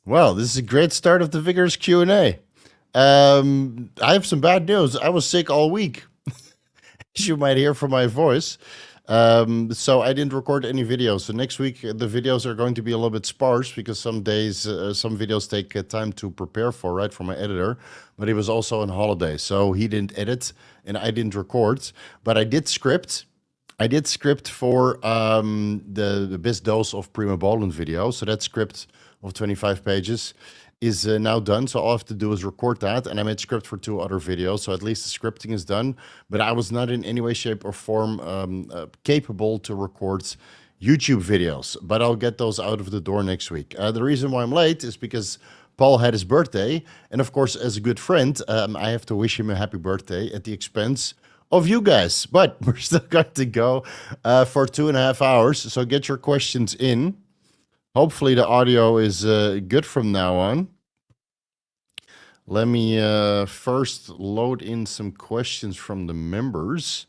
Well, this is a great start of the Vigorous Q&A. I have some bad news. I was sick all week, as you might hear from my voice. So I didn't record any videos. So next week, the videos are going to be a little bit sparse because some days, some videos take time to prepare for, right, for my editor. But he was also on holiday, so he didn't edit and I didn't record. But I did script. I did script for the best dose of Primobolan video. So that script of 25 pages is now done. So all I have to do is record that. And I made script for 2 other videos. So at least the scripting is done. But I was not in any way, shape, or form capable to record YouTube videos. But I'll get those out of the door next week. The reason why I'm late is because Paul had his birthday. And of course, as a good friend, I have to wish him a happy birthday at the expense of you guys. But we're still going to go for 2.5 hours. So get your questions in. Hopefully the audio is good from now on. Let me first load in some questions from the members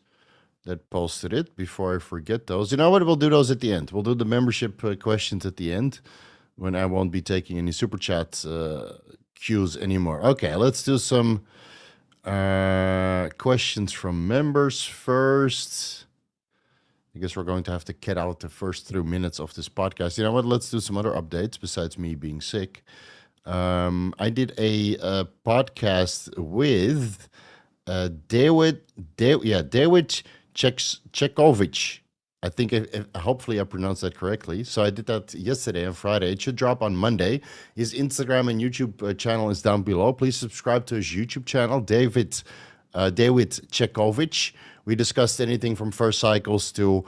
that posted it before I forget those. You know what? We'll do those at the end. We'll do the membership questions at the end when I won't be taking any super chat cues anymore. Okay, let's do some questions from members first. I guess we're going to have to cut out the first 3 minutes of this podcast. You know what? Let's do some other updates besides me being sick. I did a podcast with Dawid Czechowicz. I think hopefully I pronounced that correctly. So I did that yesterday and Friday. It should drop on Monday. His Instagram and YouTube channel is down below. Please subscribe to his YouTube channel, Dawid Czechowicz. We discussed anything from first cycles to,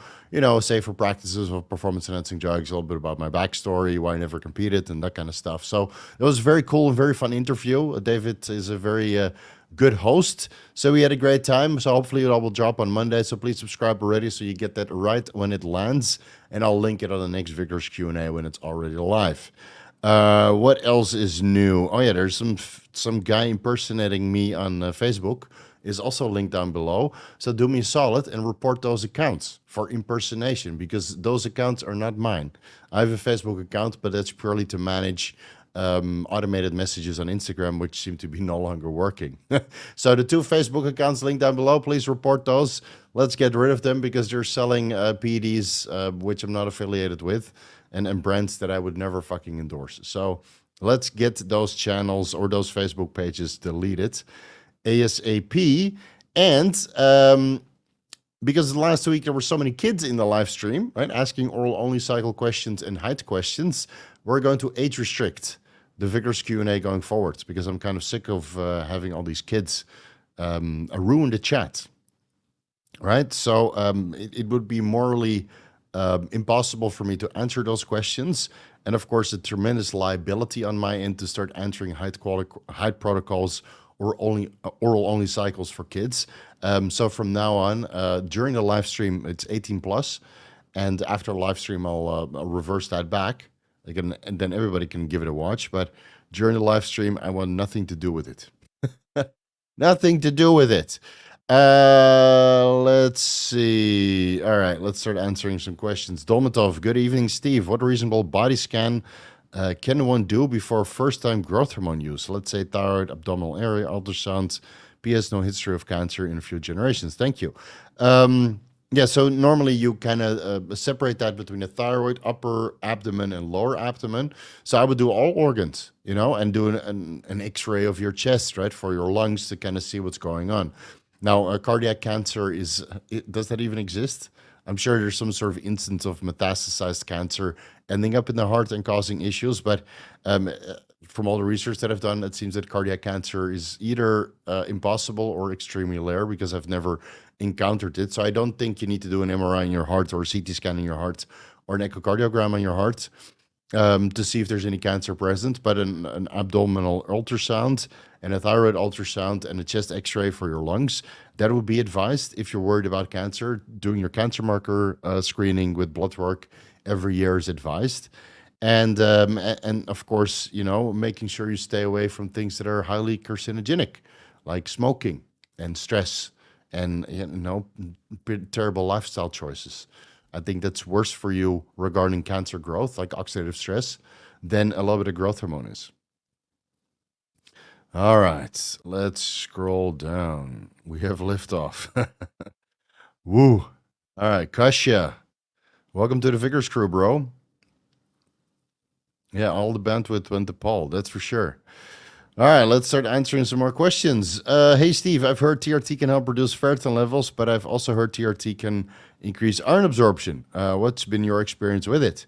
safer practices of performance-enhancing drugs, a little bit about my backstory, why I never competed, and that kind of stuff. So it was a very cool and very fun interview. David is a very good host, so we had a great time. So hopefully it all will drop on Monday. So please subscribe already so you get that right when it lands, and I'll link it on the next Vigorous Q&A when it's already live. What else is new? Oh yeah, there's some guy impersonating me on Facebook. Is also linked down below. So do me a solid and report those accounts for impersonation because those accounts are not mine. I have a Facebook account, but that's purely to manage automated messages on Instagram, which seem to be no longer working. So the 2 Facebook accounts linked down below, please report those. Let's get rid of them because they're selling PEDs, which I'm not affiliated with, and brands that I would never fucking endorse. So let's get those channels or those Facebook pages deleted ASAP. And because last week there were so many kids in the live stream, right, asking oral only cycle questions and height questions, we're going to age restrict the Vigorous Q&A going forward because I'm kind of sick of having all these kids ruin the chat, right? So it would be morally impossible for me to answer those questions, and of course a tremendous liability on my end to start answering height protocols or oral only cycles for kids. So from now on, during the live stream, it's 18 plus, and after live stream, I'll reverse that back, and then everybody can give it a watch. But during the live stream, I want nothing to do with it. Nothing to do with it. Let's see. All right, let's start answering some questions. Dolmatov, good evening, Steve. What reasonable body scan can one do before first-time growth hormone use? Let's say thyroid, abdominal area, ultrasound, PS, no history of cancer in a few generations. Thank you. Yeah, so normally you kind of separate that between the thyroid, upper abdomen, and lower abdomen. So I would do all organs, and do an X-ray of your chest, right, for your lungs to kind of see what's going on. Now, cardiac cancer does that even exist? I'm sure there's some sort of instance of metastasized cancer ending up in the heart and causing issues, but from all the research that I've done, it seems that cardiac cancer is either impossible or extremely rare because I've never encountered it. So I don't think you need to do an MRI in your heart or a CT scan in your heart or an echocardiogram on your heart to see if there's any cancer present, but an abdominal ultrasound and a thyroid ultrasound and a chest x-ray for your lungs, that would be advised if you're worried about cancer. Doing your cancer marker screening with blood work every year is advised. And of course, making sure you stay away from things that are highly carcinogenic, like smoking and stress and, terrible lifestyle choices. I think that's worse for you regarding cancer growth, like oxidative stress, than a little bit of growth hormone is. All right, let's scroll down. We have liftoff. Woo. All right, Kasia. Welcome to the Vigorous crew, bro. Yeah, all the bandwidth went to Paul, that's for sure. All right, let's start answering some more questions. Hey, Steve, I've heard TRT can help reduce ferritin levels, but I've also heard TRT can increase iron absorption. What's been your experience with it?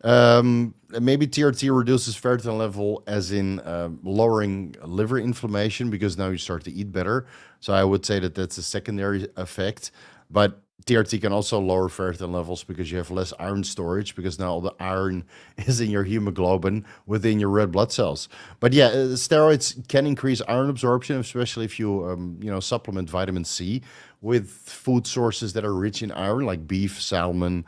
Maybe TRT reduces ferritin level as in lowering liver inflammation because now you start to eat better. So I would say that that's a secondary effect. But TRT can also lower ferritin levels because you have less iron storage because now all the iron is in your hemoglobin within your red blood cells. But yeah, steroids can increase iron absorption, especially if you supplement vitamin C with food sources that are rich in iron, like beef, salmon,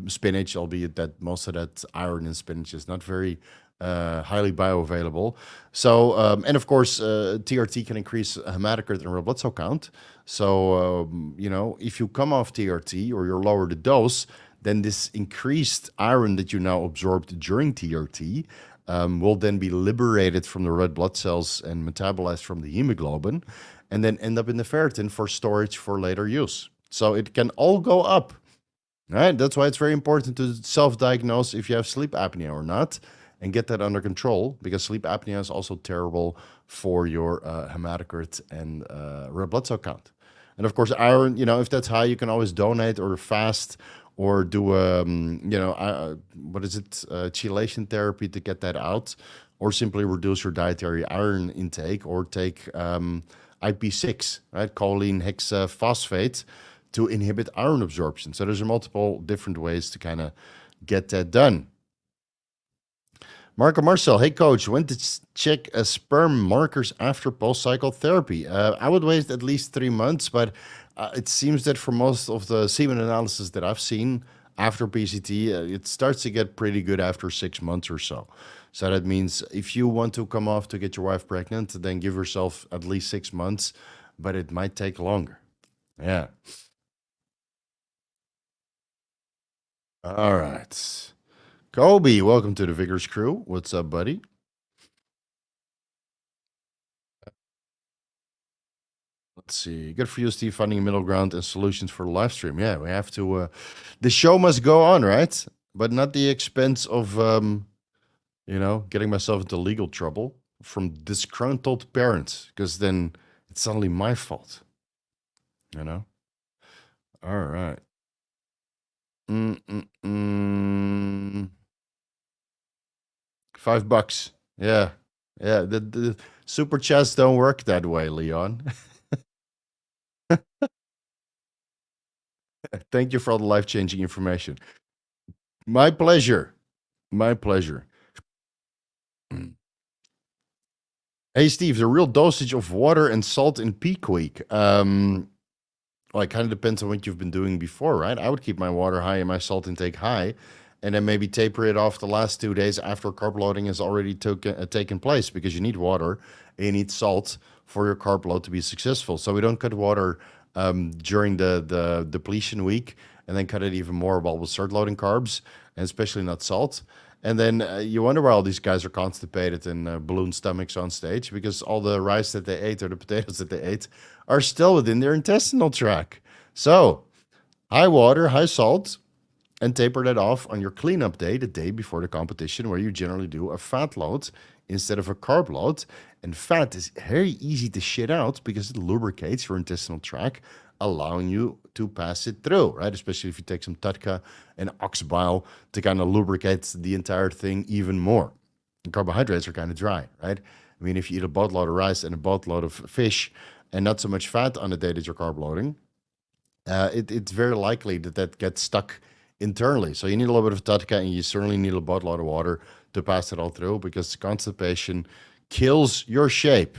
spinach, albeit that most of that iron in spinach is not very highly bioavailable. So, and of course, TRT can increase hematocrit and red blood cell count. So, if you come off TRT or you lower the dose, then this increased iron that you now absorbed during TRT will then be liberated from the red blood cells and metabolized from the hemoglobin, and then end up in the ferritin for storage for later use. So it can all go up. All right, that's why it's very important to self-diagnose if you have sleep apnea or not, and get that under control, because sleep apnea is also terrible for your hematocrit and red blood cell count. And of course, iron, if that's high, you can always donate or fast or do chelation therapy to get that out, or simply reduce your dietary iron intake, or take IP6, right, choline hexaphosphate, to inhibit iron absorption. So there's multiple different ways to kind of get that done. Marco Marcel, hey coach, when to check sperm markers after post-cycle therapy? I would wait at least 3 months, but it seems that for most of the semen analysis that I've seen after PCT, it starts to get pretty good after 6 months or so. So that means if you want to come off to get your wife pregnant, then give yourself at least 6 months, but it might take longer. Yeah. All right. Kobe, welcome to the Vigorous crew. What's up, buddy? Let's see. Good for you, Steve, finding a middle ground and solutions for the live stream. Yeah, we have to. The show must go on, right? But not the expense of, getting myself into legal trouble from disgruntled parents, because then it's suddenly my fault. All right. $5. Yeah. Yeah. The super chats don't work that way, Leon. Thank you for all the life-changing information. My pleasure. My pleasure. Hey, Steve, the real dosage of water and salt in peak week. Well, it kind of depends on what you've been doing before, right? I would keep my water high and my salt intake high, and then maybe taper it off the last 2 days after carb loading has already taken place, because you need water and you need salt for your carb load to be successful. So we don't cut water during the depletion week and then cut it even more while we start loading carbs, and especially not salt. And then you wonder why all these guys are constipated and balloon stomachs on stage, because all the rice that they ate or the potatoes that they ate are still within their intestinal tract. So high water, high salt, and taper that off on your cleanup day, the day before the competition, where you generally do a fat load instead of a carb load. And fat is very easy to shit out because it lubricates your intestinal tract, allowing you to pass it through, right? Especially if you take some Tatka and ox bile to kind of lubricate the entire thing even more. And carbohydrates are kind of dry, right? I mean, if you eat a boatload of rice and a boatload of fish and not so much fat on the day that you're carb loading, it's very likely that gets stuck internally. So you need a little bit of Tatka, and you certainly need a boatload of water to pass it all through, because constipation kills your shape.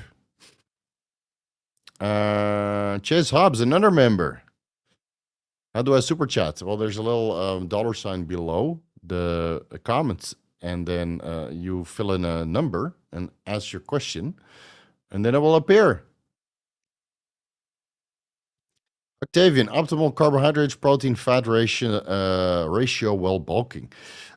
Chase Hobbs, another member. How do I super chat? Well, there's a little dollar sign below the comments, and then you fill in a number and ask your question, and then it will appear. Octavian, optimal carbohydrates, protein, fat ratio while bulking.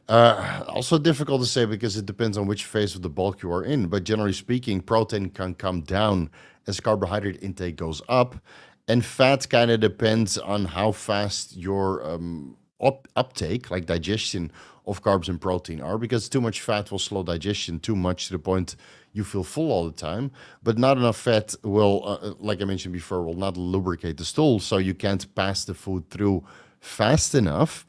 Also difficult to say because it depends on which phase of the bulk you are in. But generally speaking, protein can come down as carbohydrate intake goes up, and fat kind of depends on how fast your uptake, like digestion of carbs and protein are, because too much fat will slow digestion too much to the point you feel full all the time, but not enough fat will, like I mentioned before, will not lubricate the stool, so you can't pass the food through fast enough.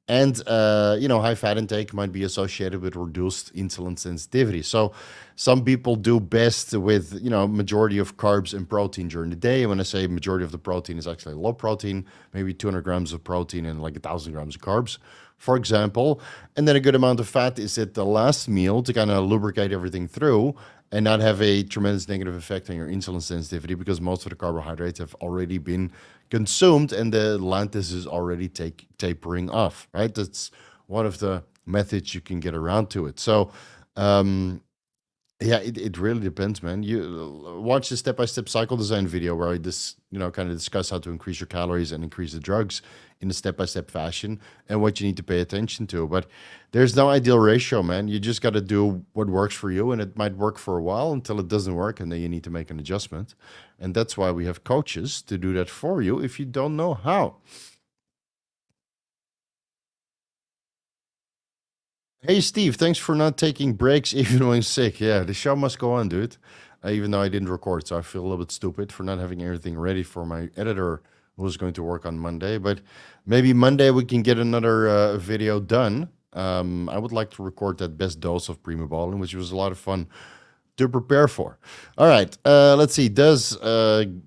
And high fat intake might be associated with reduced insulin sensitivity. So some people do best with majority of carbs and protein during the day. And when I say majority of the protein is actually low protein, maybe 200 grams of protein and like 1,000 grams of carbs, for example. And then a good amount of fat is at the last meal to kind of lubricate everything through and not have a tremendous negative effect on your insulin sensitivity, because most of the carbohydrates have already been consumed and the lantus is already tapering off, right? That's one of the methods you can get around to it. So, yeah, it really depends, man. You watch the step-by-step cycle design video where I just, kind of discuss how to increase your calories and increase the drugs in a step-by-step fashion and what you need to pay attention to. But there's no ideal ratio, man. You just got to do what works for you, and it might work for a while until it doesn't work, and then you need to make an adjustment. And that's why we have coaches to do that for you if you don't know how. Hey, Steve, thanks for not taking breaks even when sick. Yeah, the show must go on, dude. Even though I didn't record, so I feel a little bit stupid for not having everything ready for my editor who's going to work on Monday. But maybe Monday we can get another video done. I would like to record that best dose of Primobolan, which was a lot of fun to prepare for. All right, let's see. Does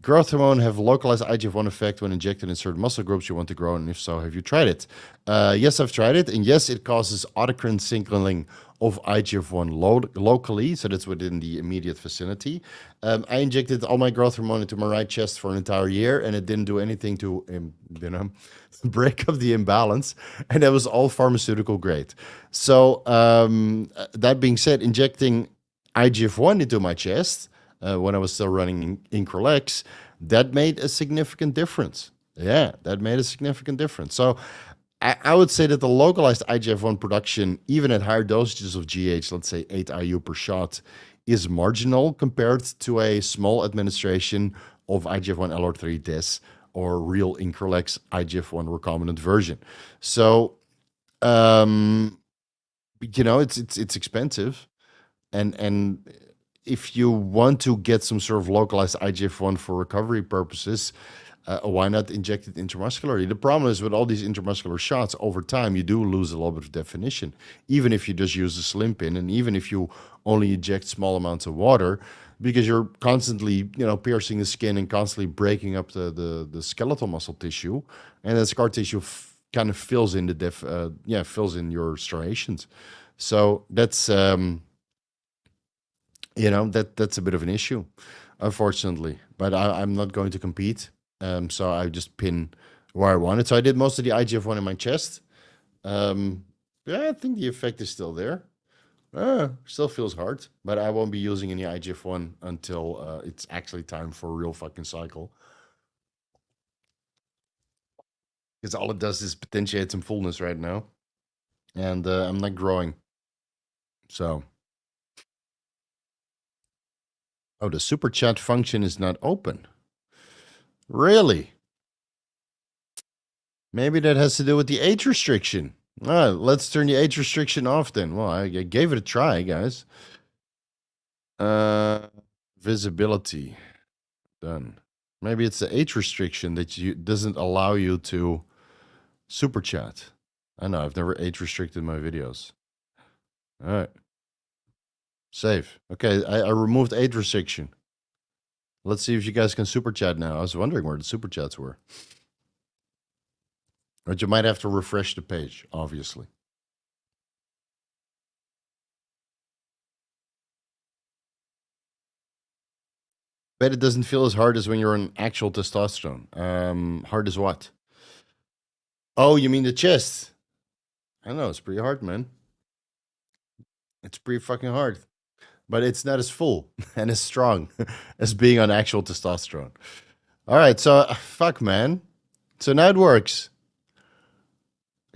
growth hormone have localized IGF-1 effect when injected in certain muscle groups you want to grow? And if so, have you tried it? Yes, I've tried it. And yes, it causes autocrine signaling of IGF-1 locally, so that's within the immediate vicinity. I injected all my growth hormone into my right chest for an entire year, and it didn't do anything to, break up the imbalance, and that was all pharmaceutical grade. So that being said, injecting IGF-1 into my chest when I was still running Increlex, that made a significant difference. Yeah, that made a significant difference. So I would say that the localized IGF-1 production, even at higher dosages of GH, let's say 8 IU per shot, is marginal compared to a small administration of IGF-1 LR3 DES or real Increlex IGF-1 recombinant version. So, it's expensive. And if you want to get some sort of localized IGF-1 for recovery purposes, why not inject it intramuscularly? The problem is with all these intramuscular shots, over time, you do lose a little bit of definition, even if you just use a slim pin and even if you only inject small amounts of water, because you're constantly, piercing the skin and constantly breaking up the skeletal muscle tissue, and the scar tissue kind of fills in fills in your striations. So that's that's a bit of an issue, unfortunately. But I'm not going to compete, so I just pin where I want it. So I did most of the IGF-1 in my chest. Yeah, I think the effect is still there. Still feels hard, but I won't be using any IGF-1 until it's actually time for a real fucking cycle. Because all it does is potentiate some fullness right now, and I'm not growing. So, oh, the super chat function is not open. Really? Maybe that has to do with the age restriction. Let's turn the age restriction off then. Well, I gave it a try, guys. Visibility. Done. Maybe it's the age restriction that doesn't allow you to super chat. I know, I've never age restricted my videos. All right. Save. Okay, I removed age restriction. Let's see if you guys can super chat now. I was wondering where the super chats were. But you might have to refresh the page, obviously. Bet it doesn't feel as hard as when you're on actual testosterone. Hard as what? Oh, you mean the chest? I know, it's pretty hard, man. It's pretty fucking hard. But it's not as full and as strong as being on actual testosterone. All right, so fuck, man. So now it works.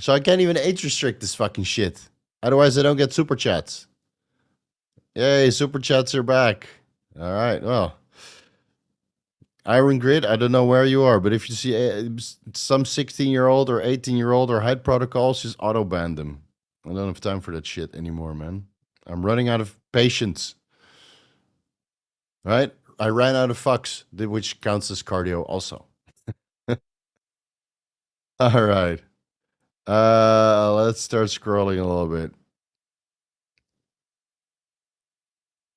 So I can't even age restrict this fucking shit. Otherwise, I don't get super chats. Yay, super chats are back. All right, well. Iron Grid, I don't know where you are, but if you see some 16-year-old or 18-year-old or hide protocols, just auto-ban them. I don't have time for that shit anymore, man. I'm running out of patience. Right? I ran out of fucks, which counts as cardio also. All right. Let's start scrolling a little bit.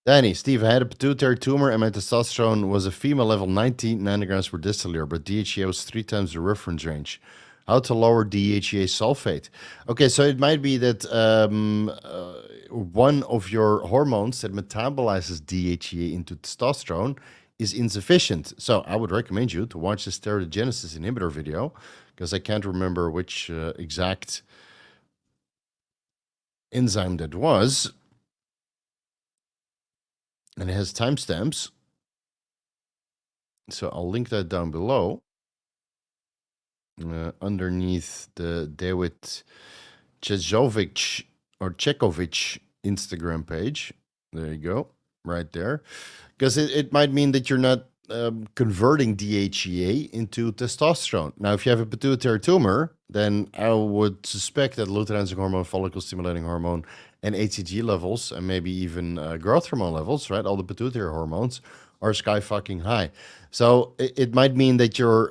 Danny, Steve, I had a pituitary tumor and my testosterone was a female level 19 nanograms per deciliter, but DHEA was 3 times the reference range. How to lower DHEA sulfate? Okay, so it might be that one of your hormones that metabolizes DHEA into testosterone is insufficient. So I would recommend you to watch the steroidogenesis inhibitor video, because I can't remember which exact enzyme that was. And it has timestamps. So I'll link that down below. Underneath the Dawid Czechowicz or Czechowicz Instagram page. There you go. Right there. Because it might mean that you're not converting DHEA into testosterone. Now, if you have a pituitary tumor, then I would suspect that luteinizing hormone, follicle stimulating hormone, and HCG levels, and maybe even growth hormone levels, right? All the pituitary hormones are sky fucking high. So it might mean that you're,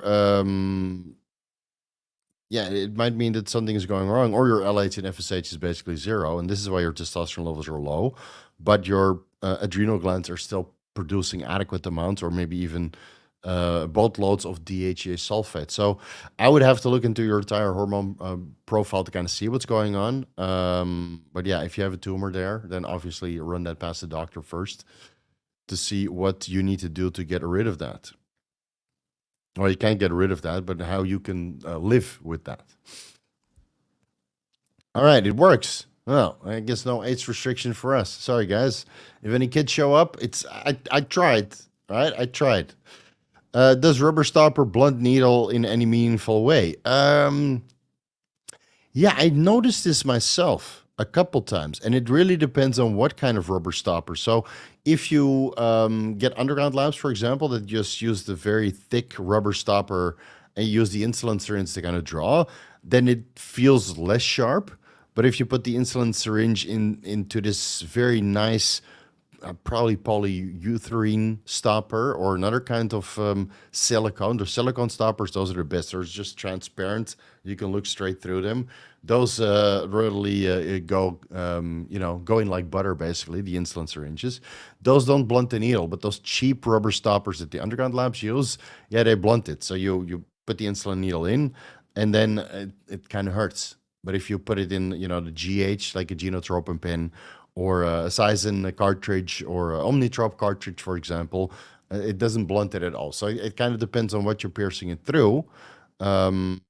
it might mean that something is going wrong, or your LH and FSH is basically zero, and this is why your testosterone levels are low, but your adrenal glands are still producing adequate amounts, or maybe even boatloads of DHEA sulfate. So I would have to look into your entire hormone profile to kind of see what's going on. But yeah, if you have a tumor there, then obviously run that past the doctor first to see what you need to do to get rid of that. Well, you can't get rid of that, but how you can live with that. All right, it works. Well, I guess no age restriction for us. Sorry, guys. If any kids show up, I tried, right? I tried. Does rubber stopper blunt needle in any meaningful way? Yeah, I noticed this myself a couple times, and it really depends on what kind of rubber stopper. So if you get underground labs, for example, that just use the very thick rubber stopper and use the insulin syringe to kind of draw, then it feels less sharp. But if you put the insulin syringe into this very nice, probably polyurethane stopper or another kind of silicone. The silicone stoppers, those are the best. They're just transparent. You can look straight through them. Those really go in like butter, basically, the insulin syringes. Those don't blunt the needle, but those cheap rubber stoppers that the underground labs use, yeah, they blunt it. So you put the insulin needle in, and then it kind of hurts. But if you put it in, the GH, like a genotropin pen, or a Seisen cartridge, or a Omnitrop cartridge, for example, it doesn't blunt it at all. So it kind of depends on what you're piercing it through. And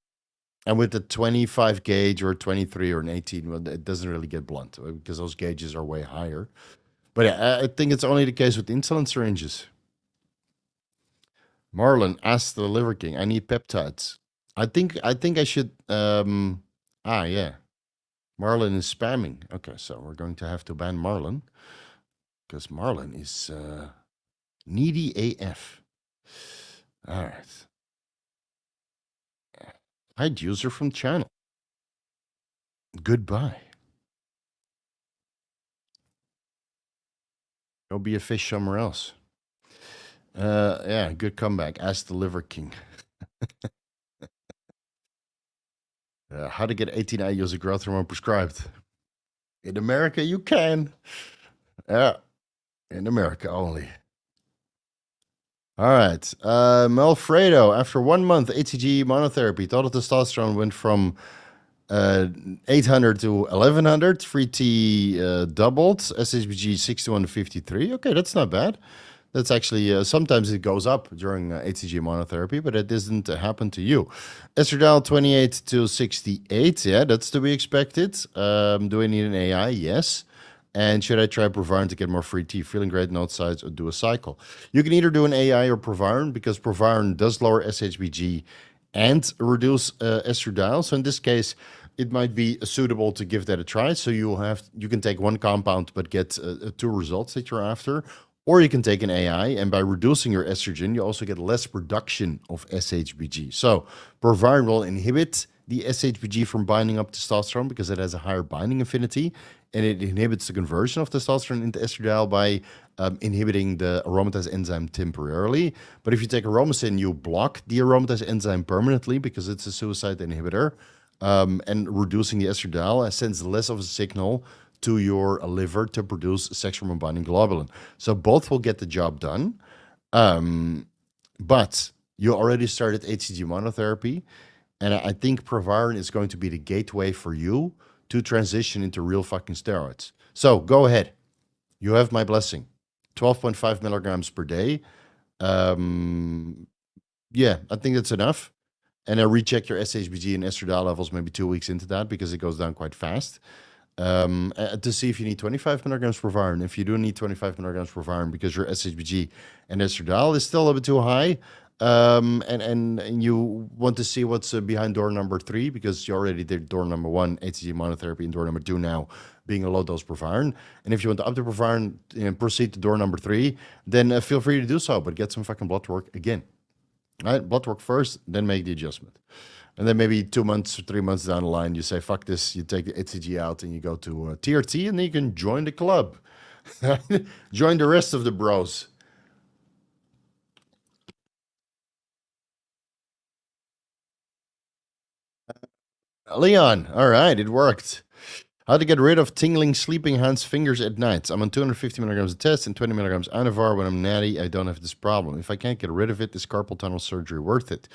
with the 25 gauge or 23 or an 18, well, it doesn't really get blunt because those gauges are way higher. But yeah, I think it's only the case with insulin syringes. Marlon asked the Liver King, I need peptides. I think I should... yeah. Marlon is spamming. Okay, so we're going to have to ban Marlon because Marlon is needy AF. All right. Hide user from channel. Goodbye. Go be a fish somewhere else. Yeah, good comeback. Ask the Liver King. How to get 18 IUs of growth hormone prescribed. In America, you can. Yeah, in America only. All right. Melfredo, after 1 month HCG monotherapy, total testosterone went from 800 to 1100. Free T doubled. SHBG 61 to 53. Okay, that's not bad. That's actually, sometimes it goes up during HCG monotherapy, but it doesn't happen to you. Estradiol 28 to 68. Yeah, that's to be expected. Do I need an AI? Yes. And should I try Proviron to get more free T? Feeling great, no sides, or do a cycle? You can either do an AI or Proviron, because Proviron does lower SHBG and reduce estradiol. So in this case, it might be suitable to give that a try. So you can take one compound but get two results that you're after, or you can take an AI, and by reducing your estrogen, you also get less production of SHBG. So Proviron will inhibit the SHBG from binding up testosterone because it has a higher binding affinity, and it inhibits the conversion of testosterone into estradiol by inhibiting the aromatase enzyme temporarily. But if you take aromasin, you block the aromatase enzyme permanently because it's a suicide inhibitor, and reducing the estradiol sends less of a signal to your liver to produce sex hormone binding globulin. So both will get the job done. But you already started HCG monotherapy, and I think Proviron is going to be the gateway for you to transition into real fucking steroids. So go ahead. You have my blessing. 12.5 milligrams per day. Yeah, I think that's enough. And recheck your SHBG and estradiol levels maybe 2 weeks into that because it goes down quite fast. To see if you need 25 milligrams per Proviron. If you do need 25 milligrams per Proviron because your SHBG and estradiol is still a bit too high, and you want to see what's behind door number 3 because you already did door number 1, HCG monotherapy, and door number 2 now being a low dose Proviron. And if you want to up the Proviron and proceed to door number 3, then feel free to do so, but get some fucking blood work again. All right, blood work first, then make the adjustment. And then maybe 2 months or 3 months down the line, you say, fuck this, you take the HCG out and you go to TRT, and then you can join the club. Join the rest of the bros. Leon, all right, it worked. How to get rid of tingling sleeping hands, fingers at night. I'm on 250 milligrams of test and 20 milligrams Anavar. When I'm natty, I don't have this problem. If I can't get rid of it, is carpal tunnel surgery worth it?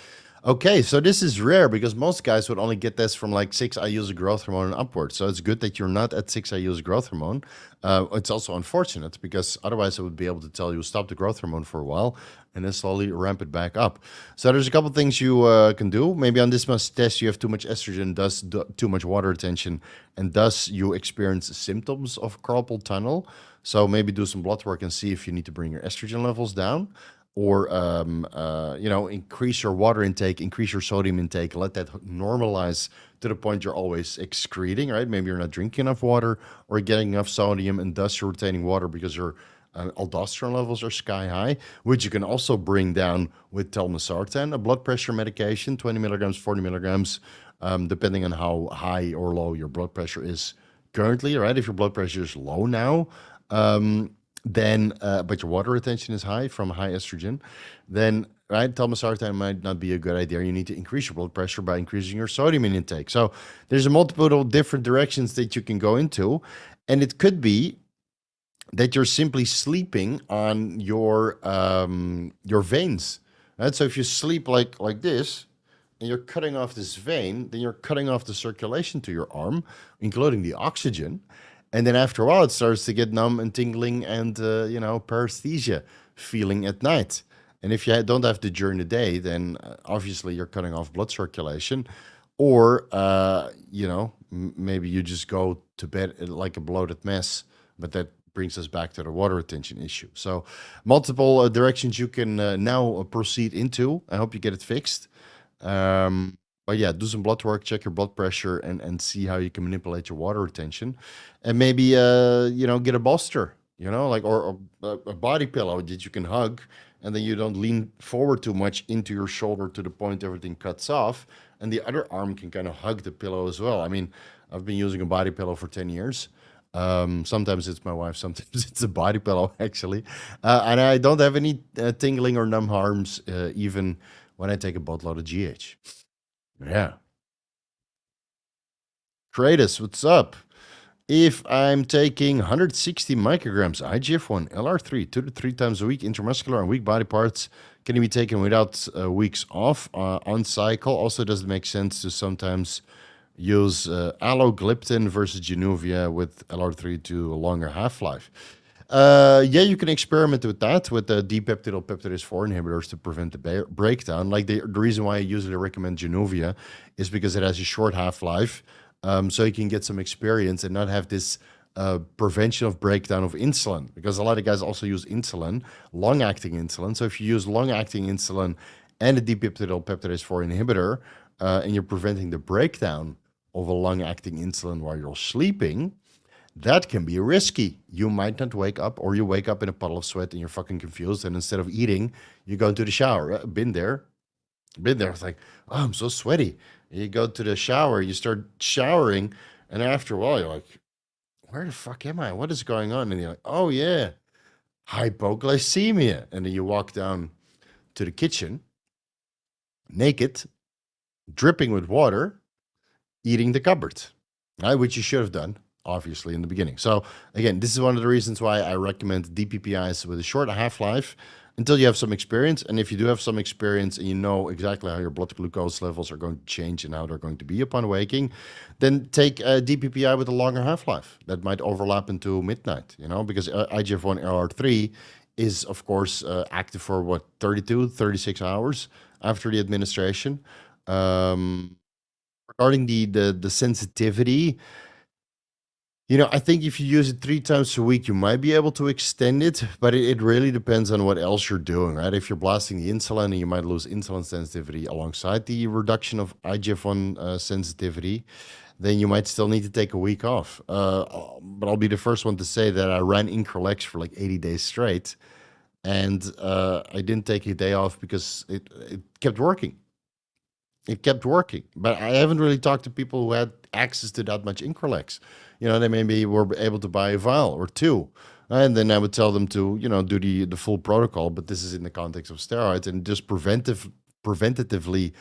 Okay, so this is rare because most guys would only get this from like 6 IUs of growth hormone and upwards. So it's good that you're not at 6 IUs of growth hormone. It's also unfortunate because otherwise I would be able to tell you stop the growth hormone for a while and then slowly ramp it back up. So there's a couple things you can do. Maybe on this month's test you have too much estrogen, thus too much water retention, and thus you experience symptoms of carpal tunnel. So maybe do some blood work and see if you need to bring your estrogen levels down, or increase your water intake, increase your sodium intake, let that normalize to the point you're always excreting, right? Maybe you're not drinking enough water or getting enough sodium, and thus you're retaining water because your aldosterone levels are sky high, which you can also bring down with telmisartan, a blood pressure medication, 20 milligrams, 40 milligrams, depending on how high or low your blood pressure is currently, right? If your blood pressure is low now, then but your water retention is high from high estrogen, then right, telmisartan might not be a good idea. You need to increase your blood pressure by increasing your sodium intake. So there's a multiple different directions that you can go into, and it could be that you're simply sleeping on your veins, right? So if you sleep like this, and you're cutting off this vein, then you're cutting off the circulation to your arm, including the oxygen. And then after a while, it starts to get numb and tingling and, paresthesia feeling at night. And if you don't have to during the day, then obviously you're cutting off blood circulation. Or, maybe you just go to bed like a bloated mess, but that brings us back to the water retention issue. So multiple directions you can now proceed into. I hope you get it fixed. But yeah, do some blood work, check your blood pressure, and see how you can manipulate your water retention. And maybe, get a bolster, or a body pillow that you can hug, and then you don't lean forward too much into your shoulder to the point everything cuts off. And the other arm can kind of hug the pillow as well. I mean, I've been using a body pillow for 10 years. Sometimes it's my wife, sometimes it's a body pillow, actually. And I don't have any tingling or numb arms, even when I take a boatload of GH. Yeah. Kratos, what's up? If I'm taking 160 micrograms IGF-1 LR3 2 to 3 times a week, intramuscular and weak body parts, can it be taken without weeks off on cycle? Also, does it make sense to sometimes use allogliptin versus Januvia with LR3 to a longer half-life? Yeah, you can experiment with that with the dipeptidyl peptidase 4 inhibitors to prevent the breakdown. Like the reason why I usually recommend Januvia is because it has a short half-life, so you can get some experience and not have this prevention of breakdown of insulin, because a lot of guys also use insulin, long-acting insulin. So if you use long-acting insulin and a dipeptidyl peptidase 4 inhibitor, and you're preventing the breakdown of a long-acting insulin while you're sleeping, that can be risky. You might not wake up, or you wake up in a puddle of sweat and you're fucking confused, and instead of eating, you go into the shower. Been there. It's like, oh, I'm so sweaty. You go to the shower, you start showering, and after a while, you're like, where the fuck am I? What is going on? And you're like, oh, yeah, hypoglycemia. And then you walk down to the kitchen, naked, dripping with water, eating the cupboard, right? Which you should have done, obviously, in the beginning. So again, this is one of the reasons why I recommend DPPIs with a short half-life until you have some experience. And if you do have some experience and you know exactly how your blood glucose levels are going to change and how they're going to be upon waking, then take a DPPI with a longer half-life that might overlap into midnight, because IGF-1 LR3 is, of course, active for what, 32, 36 hours after the administration. Regarding the sensitivity, I think if you use it 3 times a week, you might be able to extend it, but it really depends on what else you're doing, right? If you're blasting the insulin, you might lose insulin sensitivity alongside the reduction of IGF-1 sensitivity, then you might still need to take a week off. But I'll be the first one to say that I ran Increlex for like 80 days straight, and I didn't take a day off because it kept working. It kept working, but I haven't really talked to people who had access to that much Increlex. They maybe were able to buy a vial or 2, and then I would tell them to, do the full protocol. But this is in the context of steroids, and just preventatively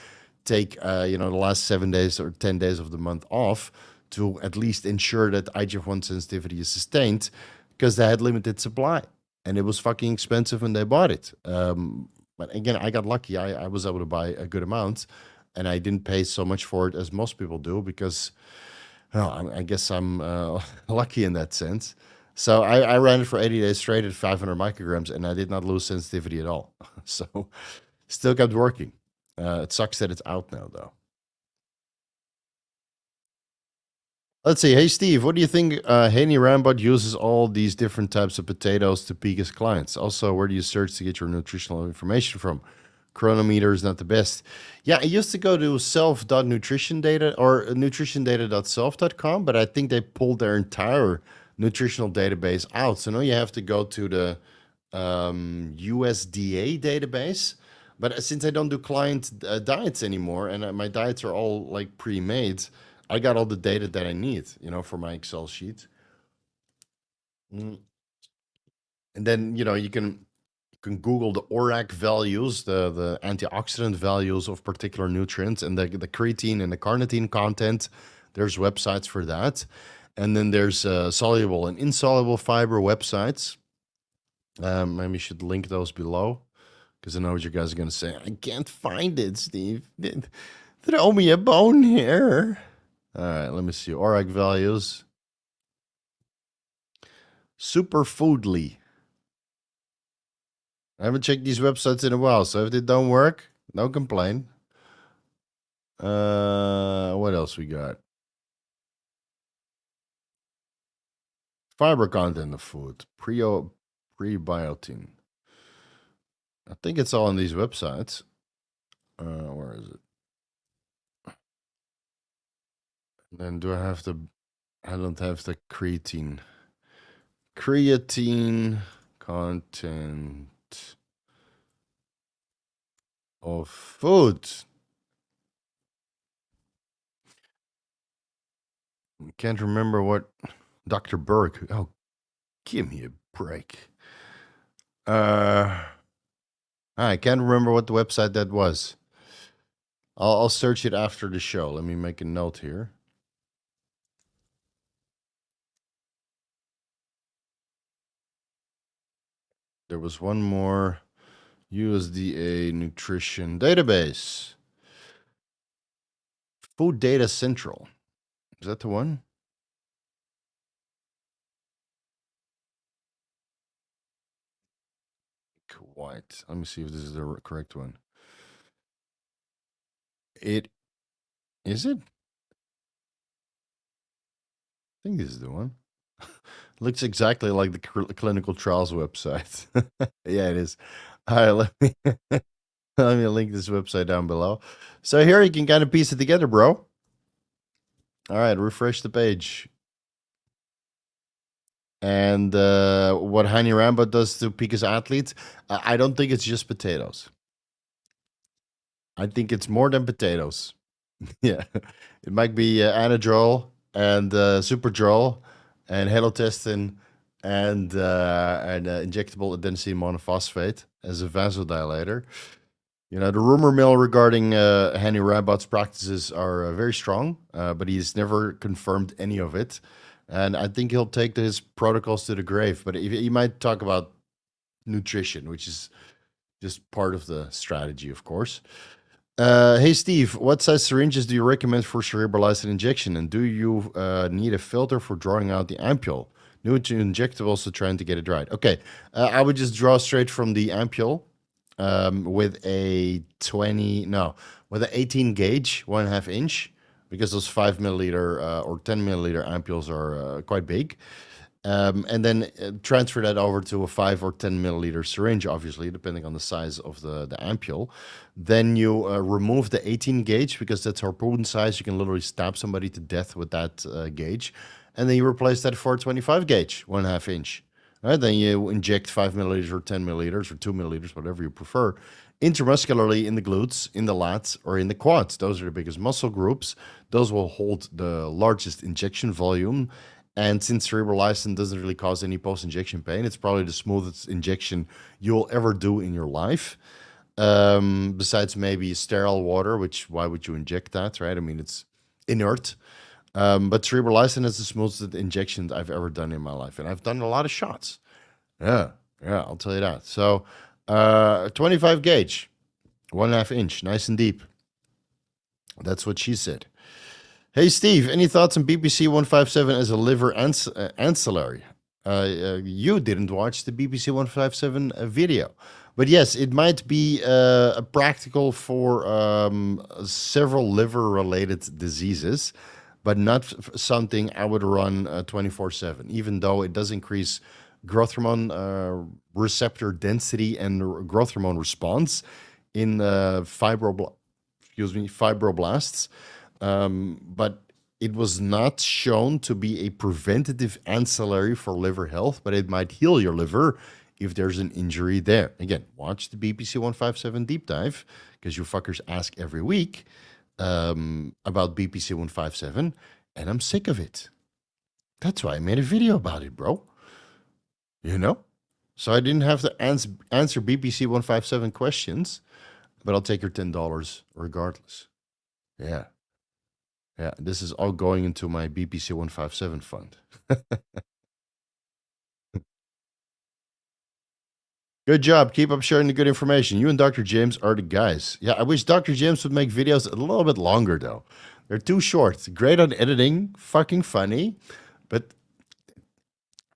take, the last 7 days or 10 days of the month off to at least ensure that IGF-1 sensitivity is sustained, because they had limited supply, and it was fucking expensive when they bought it. But again, I got lucky. I was able to buy a good amount, and I didn't pay so much for it as most people do because, well, I guess I'm lucky in that sense. So I ran it for 80 days straight at 500 micrograms, and I did not lose sensitivity at all. So still kept working. It sucks that it's out now, though. Let's see. Hey, Steve, what do you think Hany Rambod uses all these different types of potatoes to peak his clients? Also, where do you search to get your nutritional information from? Chronometer is not the best. Yeah, I used to go to self.nutritiondata or nutritiondata.self.com, but I think they pulled their entire nutritional database out. So now you have to go to the USDA database. But since I don't do client diets anymore, and my diets are all like pre-made, I got all the data that I need, for my Excel sheet. Mm. And then, you can Google the ORAC values, the antioxidant values of particular nutrients, and the creatine and the carnitine content. There's websites for that. And then there's soluble and insoluble fiber websites. Maybe you should link those below, because I know what you guys are going to say. I can't find it, Steve. Throw me a bone here. All right, let me see. ORAC values. Superfoodly. I haven't checked these websites in a while, so if they don't work, no complaint. What else we got? Fiber content of food. Prebiotin. I think it's all on these websites. Where is it? Then do I have the... I don't have the creatine. Creatine content of food. Can't remember what Dr. Burke. Oh, give me a break. I can't remember what the website that was. I'll search it after the show. Let me make a note here. There was one more. USDA nutrition database. Food Data Central. Is that the one? White. Let me see if this is the correct one. It is it? I think this is the one. Looks exactly like the clinical trials website. Yeah, it is. All right, let me Let me link this website down below. So here you can kind of piece it together, bro. All right, refresh the page. And what Hany Rambod does to peak his athletes, I don't think it's just potatoes. I think it's more than potatoes. Yeah, it might be Anadrol and Superdrol and halotestin and injectable adenosine monophosphate as a vasodilator. You know, the rumor mill regarding Hany Rambod's practices are very strong, but he's never confirmed any of it. And I think he'll take his protocols to the grave. But he might talk about nutrition, which is just part of the strategy, of course. Hey, Steve, what size syringes do you recommend for cerebrolysin injection? And do you need a filter for drawing out the ampule? New to injectables, so trying to get it right. Okay, I would just draw straight from the ampule with a 18 gauge, 1.5 inch, because those 5 milliliter or 10 milliliter ampules are quite big. And then transfer that over to a 5 or 10 milliliter syringe, obviously, depending on the size of the ampule. Then you remove the 18 gauge because that's harpoon size. You can literally stab somebody to death with that gauge. And then you replace that for a 25 gauge, 1.5 inch. Right? Then you inject 5 milliliters or 10 milliliters or 2 milliliters, whatever you prefer, intramuscularly in the glutes, in the lats, or in the quads. Those are the biggest muscle groups. Those will hold the largest injection volume. And since cerebrolysin doesn't really cause any post-injection pain, it's probably the smoothest injection you'll ever do in your life. Besides maybe sterile water, which why would you inject that, right? I mean, it's inert. But cerebrolysin is the smoothest injection I've ever done in my life. And I've done a lot of shots. Yeah, I'll tell you that. So 25 gauge, 1.5 inch, nice and deep. That's what she said. Hey, Steve, any thoughts on BPC 157 as a liver ancillary? You didn't watch the BPC 157 video. But yes, it might be a practical for several liver-related diseases, but not something I would run 24/7, even though it does increase growth hormone receptor density and growth hormone response in fibroblasts. But it was not shown to be a preventative ancillary for liver health, but it might heal your liver if there's an injury there. Again, watch the BPC 157 deep dive because you fuckers ask every week about BPC 157, and I'm sick of it. That's why I made a video about it, bro. You know? So I didn't have to answer BPC 157 questions, but I'll take your $10 regardless. Yeah. Yeah, this is all going into my BPC 157 fund. Good job. Keep up sharing the good information. You and Dr. James are the guys. Yeah, I wish Dr. James would make videos a little bit longer, though. They're too short. Great on editing, fucking funny, but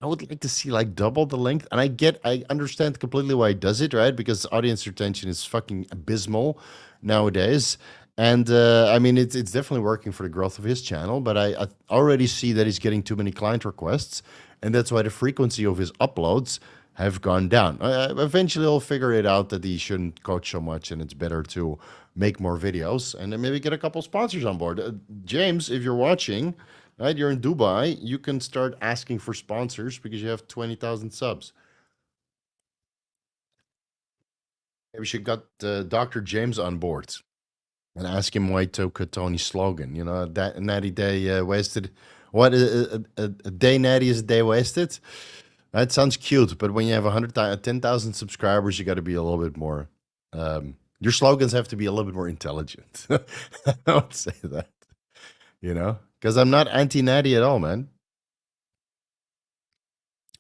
I would like to see like double the length. And I understand completely why he does it, right? Because audience retention is fucking abysmal nowadays. And I mean, it's definitely working for the growth of his channel, but I already see that he's getting too many client requests, and that's why the frequency of his uploads have gone down. Eventually, he'll figure it out that he shouldn't coach so much, and it's better to make more videos, and then maybe get a couple sponsors on board. James, if you're watching, right, you're in Dubai, you can start asking for sponsors because you have 20,000 subs. Maybe we should get Dr. James on board and ask him why he took Tony's slogan. You know, that natty day wasted. What a day natty is a day wasted. That sounds cute, but when you have 10,000 subscribers, you got to be a little bit more. Your slogans have to be a little bit more intelligent. I would say that, you know, because I'm not anti-natty at all, man.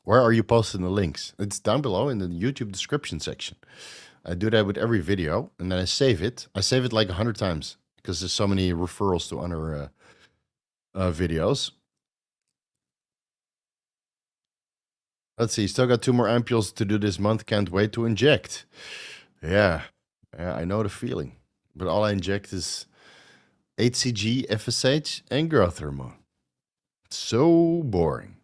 Where are you posting the links? It's down below in the YouTube description section. I do that with every video, and then I save it. I save it like 100 times because there's so many referrals to other videos. Let's see. Still got 2 more ampules to do this month. Can't wait to inject. Yeah, I know the feeling. But all I inject is HCG, FSH, and growth hormone. So boring.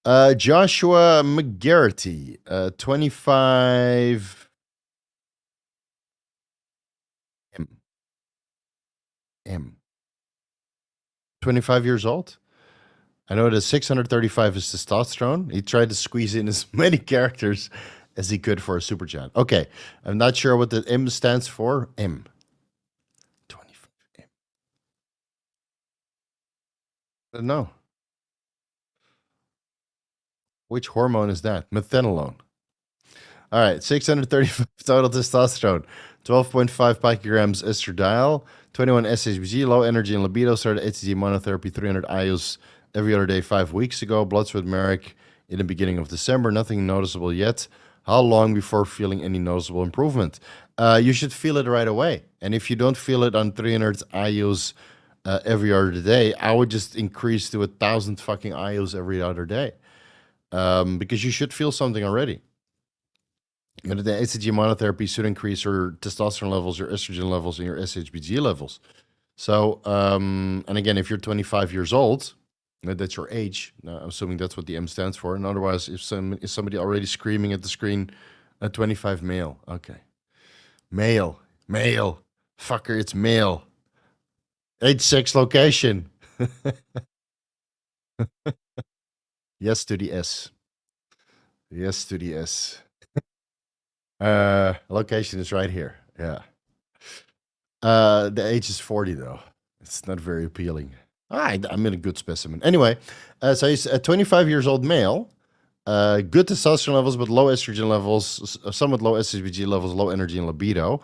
Joshua McGarrity, 25 M? 25 years old? I know that 635 is testosterone. He tried to squeeze in as many characters as he could for a super chat. Okay, I'm not sure what the M stands for. M. 25 M. I don't know. Which hormone is that? Methanolone. All right, 635 total testosterone, 12.5 picograms estradiol, 21 SHBG, low energy and libido, started HCG monotherapy, 300 IUs every other day 5 weeks ago, blood, sweat, merrick in the beginning of December, nothing noticeable yet. How long before feeling any noticeable improvement? You should feel it right away. And if you don't feel it on 300 IUs every other day, I would just increase to 1,000 fucking IUs every other day. Because you should feel something already. You know, the HCG monotherapy should increase your testosterone levels, your estrogen levels, and your SHBG levels. So, and again, if you're 25 years old, that's your age. I'm assuming that's what the M stands for. And otherwise, if somebody already screaming at the screen, 25 male. Okay. Male. Fucker, it's male. Age, sex, location. Yes to the S. Yes to the S. Location is right here. Yeah. The age is 40 though. It's not very appealing. I'm in a good specimen. Anyway, so he's a 25 years old male. Good testosterone levels, but low estrogen levels, somewhat low SHBG levels, low energy and libido.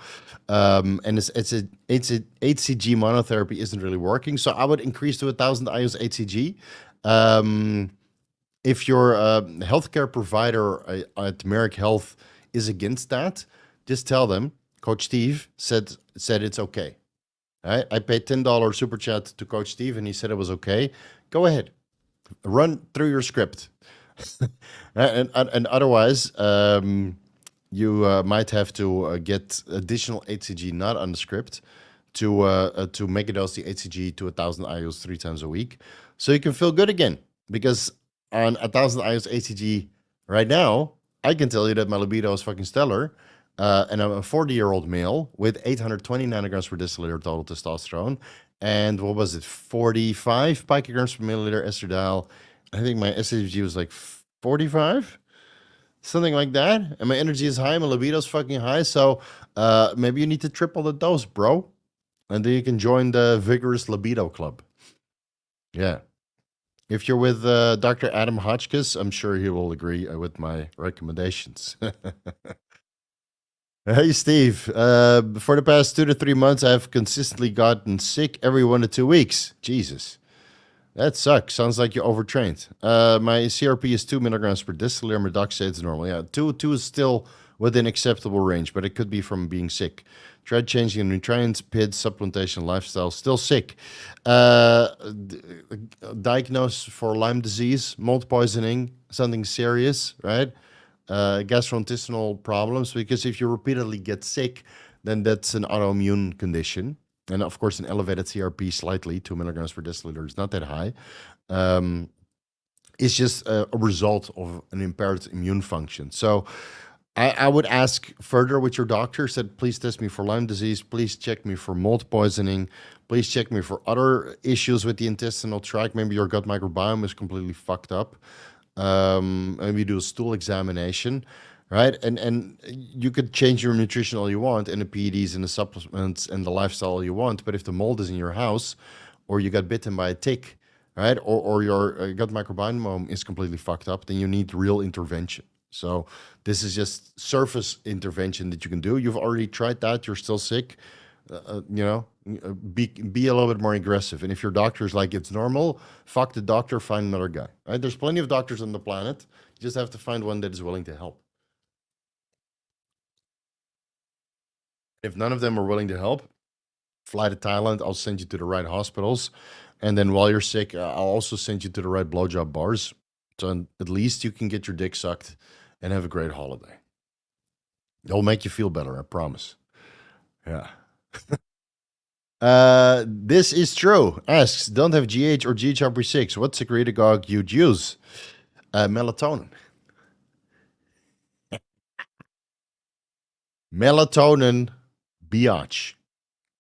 And it's a HCG monotherapy isn't really working. So I would increase to 1,000 IUs HCG. If your healthcare provider at Merrick Health is against that, just tell them Coach Steve said it's okay. All right? I paid $10 super chat to Coach Steve, and he said it was okay. Go ahead, run through your script, and otherwise, you might have to get additional HCG not on the script to make it dose the HCG to 1,000 IUs 3 times a week, so you can feel good again. Because on 1,000 IUs HCG right now, I can tell you that my libido is fucking stellar. And I'm a 40-year-old male with 820 nanograms per deciliter total testosterone. And what was it? 45 picograms per milliliter estradiol. I think my SHBG was like 45, something like that. And my energy is high, my libido is fucking high. So maybe you need to triple the dose, bro. And then you can join the Vigorous Libido Club. Yeah. If you're with Dr. Adam Hotchkiss, I'm sure he will agree with my recommendations. Hey, Steve. For the past 2 to 3 months, I've consistently gotten sick every 1 to 2 weeks. Jesus. That sucks. Sounds like you're overtrained. My CRP is 2 milligrams per deciliter. My doc says it's normal. Yeah, 2 is still within acceptable range, but it could be from being sick. Tried changing nutrients, PID, supplementation, lifestyle. Still sick. Diagnosed for Lyme disease, mold poisoning, something serious, right? Gastrointestinal problems, because if you repeatedly get sick, then that's an autoimmune condition. And of course, an elevated CRP slightly, 2 milligrams per deciliter is not that high. It's just a result of an impaired immune function. So I would ask further with your doctor, said, please test me for Lyme disease. Please check me for mold poisoning. Please check me for other issues with the intestinal tract. Maybe your gut microbiome is completely fucked up. And we do a stool examination, right? And you could change your nutrition all you want, and the PEDs and the supplements and the lifestyle all you want. But if the mold is in your house, or you got bitten by a tick, right? Or your gut microbiome is completely fucked up, then you need real intervention. So this is just surface intervention that you can do. You've already tried that. You're still sick. Be a little bit more aggressive. And if your doctor is like, it's normal, fuck the doctor, find another guy. Right? There's plenty of doctors on the planet. You just have to find one that is willing to help. If none of them are willing to help, fly to Thailand. I'll send you to the right hospitals. And then while you're sick, I'll also send you to the right blowjob bars. So at least you can get your dick sucked and have a great holiday. It'll make you feel better, I promise. Yeah. This is true. Asks, don't have GH or GHRP6. What secretagogue you'd use? Melatonin. Melatonin, biatch.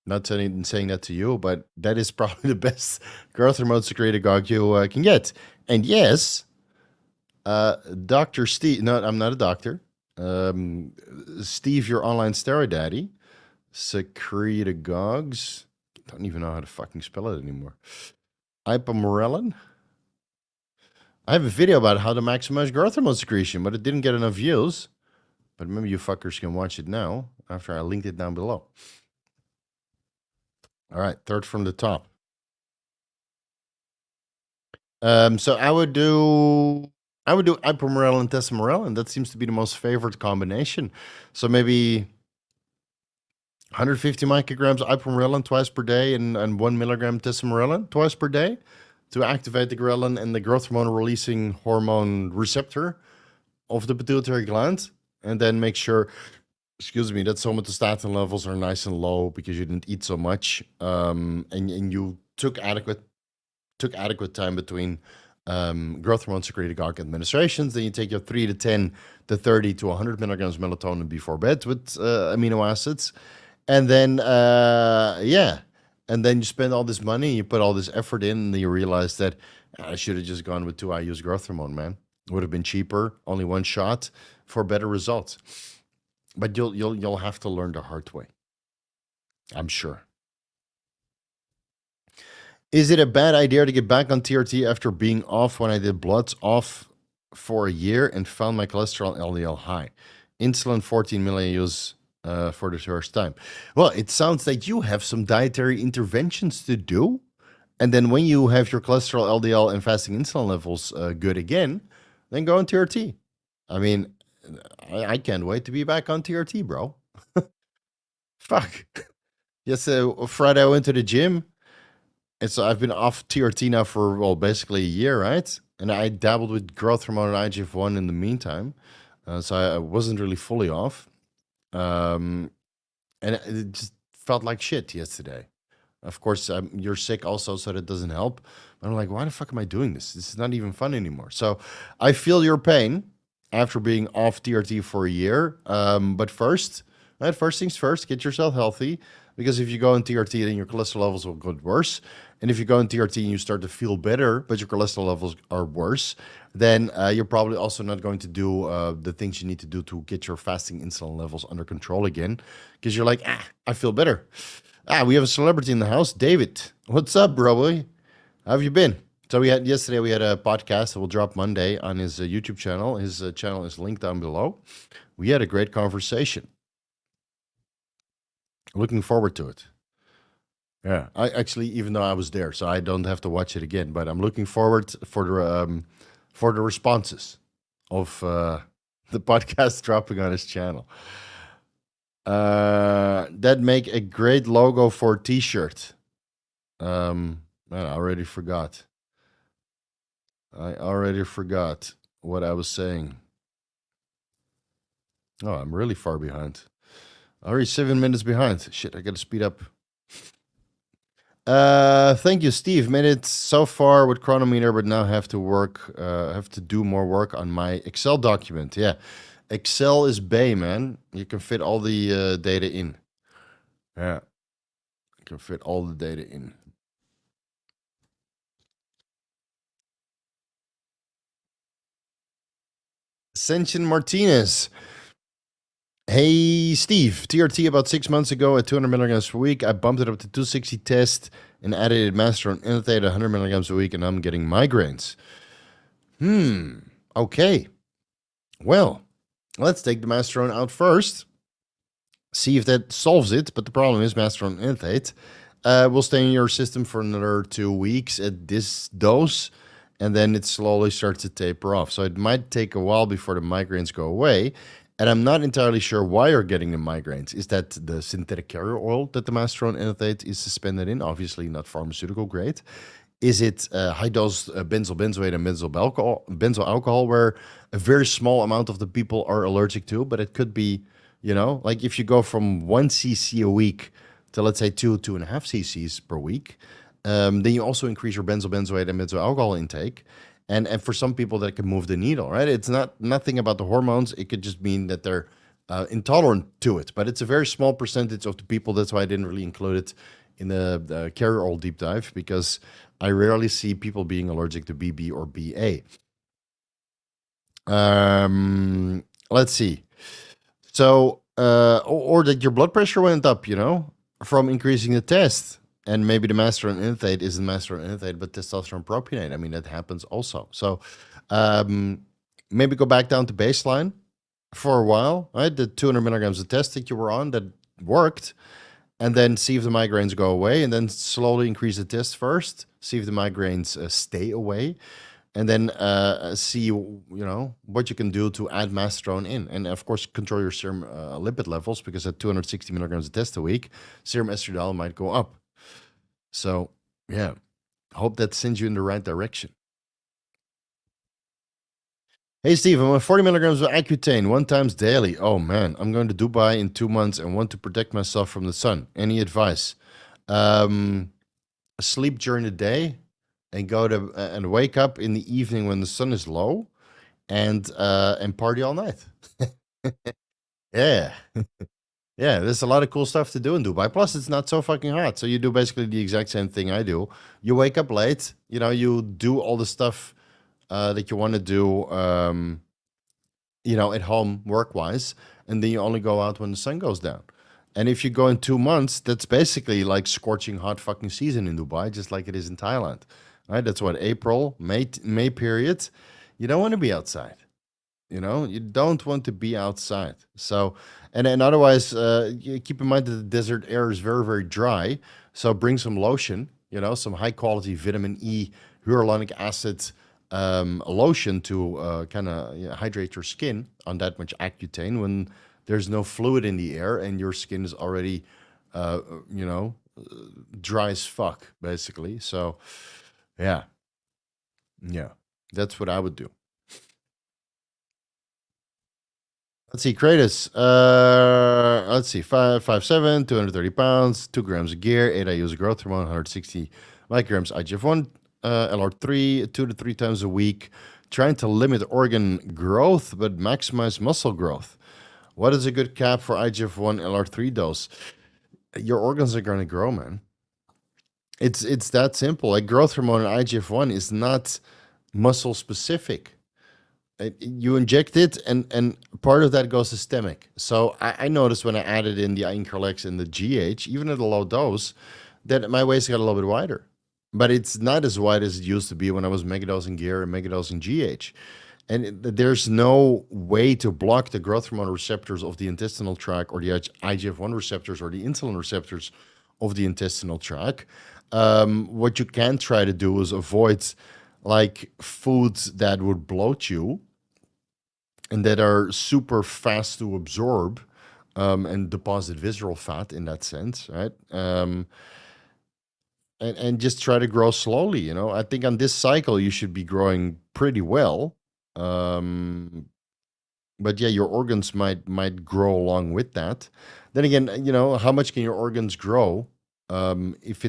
Not saying that to you, but that is probably the best growth hormone secretagogue you can get. And yes, Dr. Steve, no, I'm not a doctor. Steve, your online steroid daddy, Secretagogues. Don't even know how to fucking spell it anymore. Ipamorelin. I have a video about how to maximize growth hormone secretion, but it didn't get enough views. But maybe you fuckers can watch it now after I linked it down below. All right, third from the top. So I would do ipamorelin and testosterone. That seems to be the most favorite combination. So maybe 150 micrograms ipamorelin twice per day and 1 milligram testosterone twice per day to activate the ghrelin and the growth hormone releasing hormone receptor of the pituitary gland, and then make sure, excuse me, that somatostatin levels are nice and low because you didn't eat so much, and you took adequate time between growth hormone secretagogue administrations. Then you take your 3 to 10 to 30 to 100 milligrams melatonin before bed with amino acids, and then and then you spend all this money, you put all this effort in, and you realize that I should have just gone with 2 IU's growth hormone, man. It would have been cheaper, only one shot for better results. But you'll have to learn the hard way, I'm sure. Is it a bad idea to get back on TRT after being off when I did bloods off for a year and found my cholesterol LDL high? Insulin 14 millius for the first time. Well, it sounds like you have some dietary interventions to do. And then when you have your cholesterol LDL and fasting insulin levels good again, then go on TRT. I mean, I can't wait to be back on TRT, bro. Fuck. Yes, Friday I went to the gym. And so I've been off TRT now for, well, basically a year, right? And I dabbled with growth hormone and IGF-1 in the meantime. So I wasn't really fully off. And it just felt like shit yesterday. Of course, you're sick also, so that doesn't help. But I'm like, why the fuck am I doing this? This is not even fun anymore. So I feel your pain after being off TRT for a year. But first things first, get yourself healthy. Because if you go in TRT, then your cholesterol levels will get worse. And if you go in TRT and you start to feel better, but your cholesterol levels are worse, then you're probably also not going to do the things you need to do to get your fasting insulin levels under control again. Because you're like, I feel better. We have a celebrity in the house, Dawid. What's up, bro? How have you been? So yesterday we had a podcast that will drop Monday on his YouTube channel. His channel is linked down below. We had a great conversation. Looking forward to it. Yeah, I actually, even though I was there, so I don't have to watch it again, but I'm looking forward for the responses of the podcast dropping on his channel. That make a great logo for a t-shirt. Man, I already forgot what I was saying. Oh, I'm really far behind. Already 7 minutes behind. Shit, I gotta speed up. Thank you, Steve. Made it so far with Chronometer, but now have to do more work on my Excel document. Yeah, Excel is bae, man. You can fit all the data in. Yeah, you can fit all the data in. Ascension Martinez. Hey, Steve. TRT about 6 months ago at 200 milligrams per week. I bumped it up to 260 test and added Masteron Inthate 100 milligrams a week, and I'm getting migraines. Okay. Well, let's take the Masteron out first. See if that solves it. But the problem is Masteron Inthate will stay in your system for another 2 weeks at this dose, and then it slowly starts to taper off. So it might take a while before the migraines go away. And I'm not entirely sure why you're getting the migraines. Is that the synthetic carrier oil that the Masteron Inthate is suspended in? Obviously not pharmaceutical grade. Is it high-dose benzoyl benzoate and benzoyl alcohol, where a very small amount of the people are allergic to? But it could be, like if you go from 1 cc a week to, let's say, 2.5 cc's per week, then you also increase your benzoyl benzoate and benzoyl alcohol intake. And for some people that can move the needle, right? It's nothing about the hormones. It could just mean that they're intolerant to it, but it's a very small percentage of the people. That's why I didn't really include it in the carrier oil deep dive, because I rarely see people being allergic to BB or BA. Let's see. So, or that your blood pressure went up, from increasing the test. And maybe the master on enanthate isn't master on enanthate, but testosterone propionate. I mean, that happens also. So, maybe go back down to baseline for a while, right? The 200 milligrams of test that you were on that worked, and then see if the migraines go away, and then slowly increase the test first, see if the migraines stay away, and then see what you can do to add masterone in, and of course control your serum lipid levels, because at 260 milligrams of test a week, serum estradiol might go up. So yeah, hope that sends you in the right direction. Hey Steve, I'm on 40 milligrams of Accutane 1 time daily. Oh man, I'm going to Dubai in 2 months and want to protect myself from the sun. Any advice? Sleep during the day and go to and wake up in the evening when the sun is low, and party all night. Yeah. Yeah, there's a lot of cool stuff to do in Dubai. Plus, it's not so fucking hot. So you do basically the exact same thing I do. You wake up late, you do all the stuff that you want to do, at home work-wise, and then you only go out when the sun goes down. And if you go in 2 months, that's basically like scorching hot fucking season in Dubai, just like it is in Thailand. Right? That's what, April, May period. You don't want to be outside. You don't want to be outside. So, and otherwise, keep in mind that the desert air is very, very dry. So bring some lotion, some high quality vitamin E, hyaluronic acid lotion to kind of hydrate your skin on that much Accutane when there's no fluid in the air and your skin is already, uh, you know, dry as fuck, basically. So, yeah, yeah, that's what I would do. Let's see, Kratos. Let's see, 5'7", 230 pounds, 2 grams of gear, 8 IUs of growth hormone, 160 micrograms IGF-1, LR3, 2 to 3 times a week. Trying to limit organ growth but maximize muscle growth. What is a good cap for IGF-1 LR3 dose? Your organs are going to grow, man. It's that simple. Like, growth hormone and IGF-1 is not muscle specific. You inject it, and part of that goes systemic. So I noticed when I added in the Increlex and the GH, even at a low dose, that my waist got a little bit wider. But it's not as wide as it used to be when I was megadosing gear and megadosing GH. And there's no way to block the growth hormone receptors of the intestinal tract, or the IGF-1 receptors, or the insulin receptors of the intestinal tract. What you can try to do is avoid like foods that would bloat you and that are super fast to absorb, and deposit visceral fat in that sense, right? And just try to grow slowly. I think on this cycle you should be growing pretty well. But yeah, your organs might grow along with that. Then again, how much can your organs grow if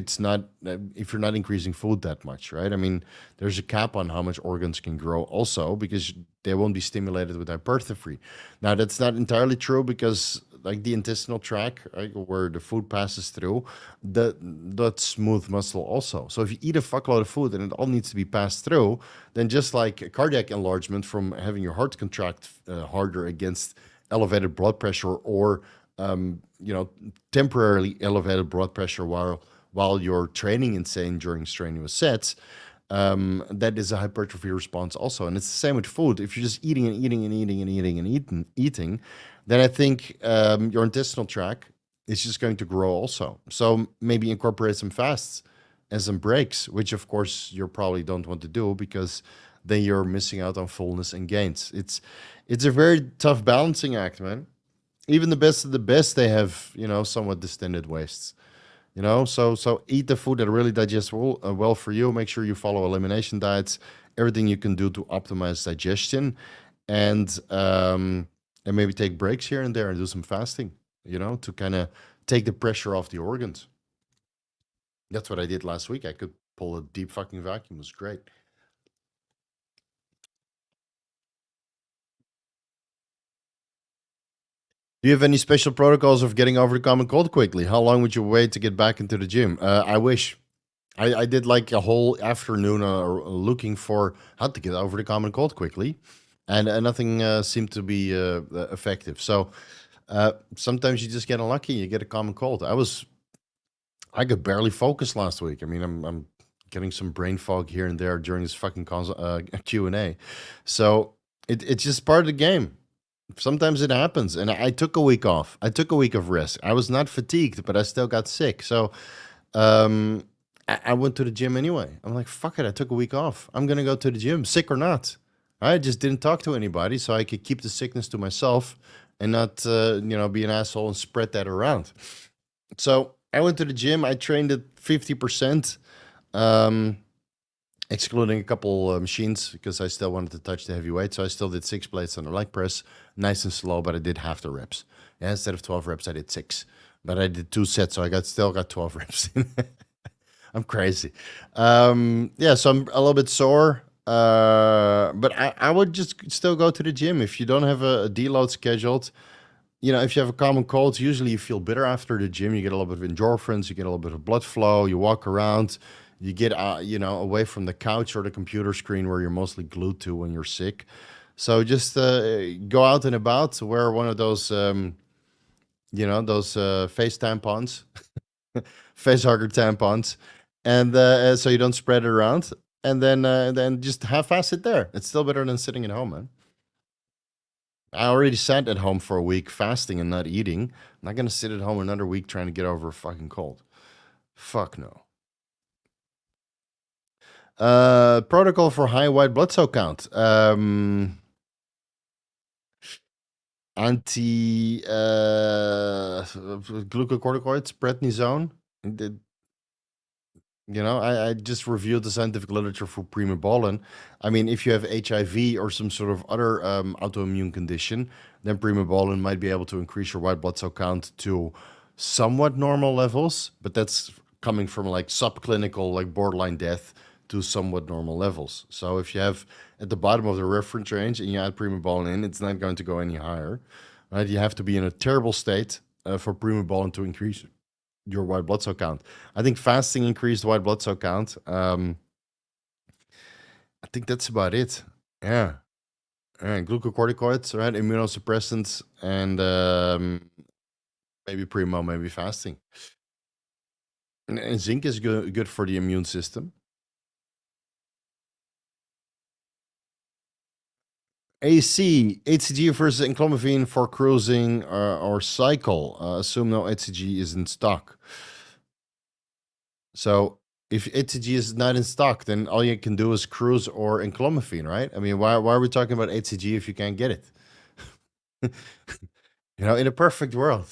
you're not increasing food that much, right? I mean, there's a cap on how much organs can grow also, because they won't be stimulated with hypertrophy. Now, that's not entirely true, because like the intestinal tract, right, where the food passes through, that's smooth muscle also. So if you eat a fuckload of food and it all needs to be passed through, then just like cardiac enlargement from having your heart contract harder against elevated blood pressure, or temporarily elevated blood pressure while you're training insane during strenuous sets, that is a hypertrophy response also. And it's the same with food. If you're just eating and eating and eating and eating and eating, then I think your intestinal tract is just going to grow also. So maybe incorporate some fasts and some breaks, which of course you probably don't want to do, because then you're missing out on fullness and gains. It's a very tough balancing act, man. Even the best of the best, they have, somewhat distended waists. So eat the food that really digests well for you. Make sure you follow elimination diets, everything you can do to optimize digestion, and maybe take breaks here and there and do some fasting, to kind of take the pressure off the organs. That's what I did last week. I could pull a deep fucking vacuum. It was great. Do you have any special protocols of getting over the common cold quickly? How long would you wait to get back into the gym? I wish. I did like a whole afternoon looking for how to get over the common cold quickly, and nothing seemed to be effective. So sometimes you just get unlucky. You get a common cold. I could barely focus last week. I mean, I'm getting some brain fog here and there during this fucking Q&A. So it's just part of the game. Sometimes it happens. And I took a week off. I took a week of rest. I was not fatigued, but I still got sick. So I went to the gym anyway. I'm like, fuck it. I took a week off. I'm going to go to the gym, sick or not. I just didn't talk to anybody so I could keep the sickness to myself and not, be an asshole and spread that around. So I went to the gym. I trained at 50%, excluding a couple machines because I still wanted to touch the heavy weight. So I still did 6 plates on the leg press, nice and slow, but I did half the reps. Yeah, instead of 12 reps, I did 6. But I did 2 sets, so I still got 12 reps in. I'm crazy. Yeah, so I'm a little bit sore. But I would just still go to the gym if you don't have a deload scheduled. If you have a common cold, usually you feel better after the gym. You get a little bit of endorphins, you get a little bit of blood flow, you walk around, you get, away from the couch or the computer screen where you're mostly glued to when you're sick. So just go out and about, wear one of those, face tampons, face hugger tampons, and so you don't spread it around. And then just half-ass it there. It's still better than sitting at home, man. I already sat at home for a week fasting and not eating. I'm not gonna sit at home another week trying to get over a fucking cold. Fuck no. Protocol for high white blood cell count. Anti glucocorticoids, prednisone. I just reviewed the scientific literature for Primobolan. I mean, if you have HIV or some sort of other autoimmune condition, then Primobolan might be able to increase your white blood cell count to somewhat normal levels, but that's coming from like subclinical, like borderline death to somewhat normal levels. So if you have at the bottom of the reference range and you add Primobolan in, it's not going to go any higher, right? You have to be in a terrible state for Primobolan to increase your white blood cell count. I think fasting increased white blood cell count. I think that's about it. Yeah. And glucocorticoids, right? Immunosuppressants, and maybe primo, maybe fasting. And zinc is good for the immune system. AC, HCG versus enclomiphene for cruising or cycle. Assume no HCG is in stock. So if HCG is not in stock, then all you can do is cruise or enclomiphene, right? I mean, why are we talking about HCG if you can't get it? In a perfect world,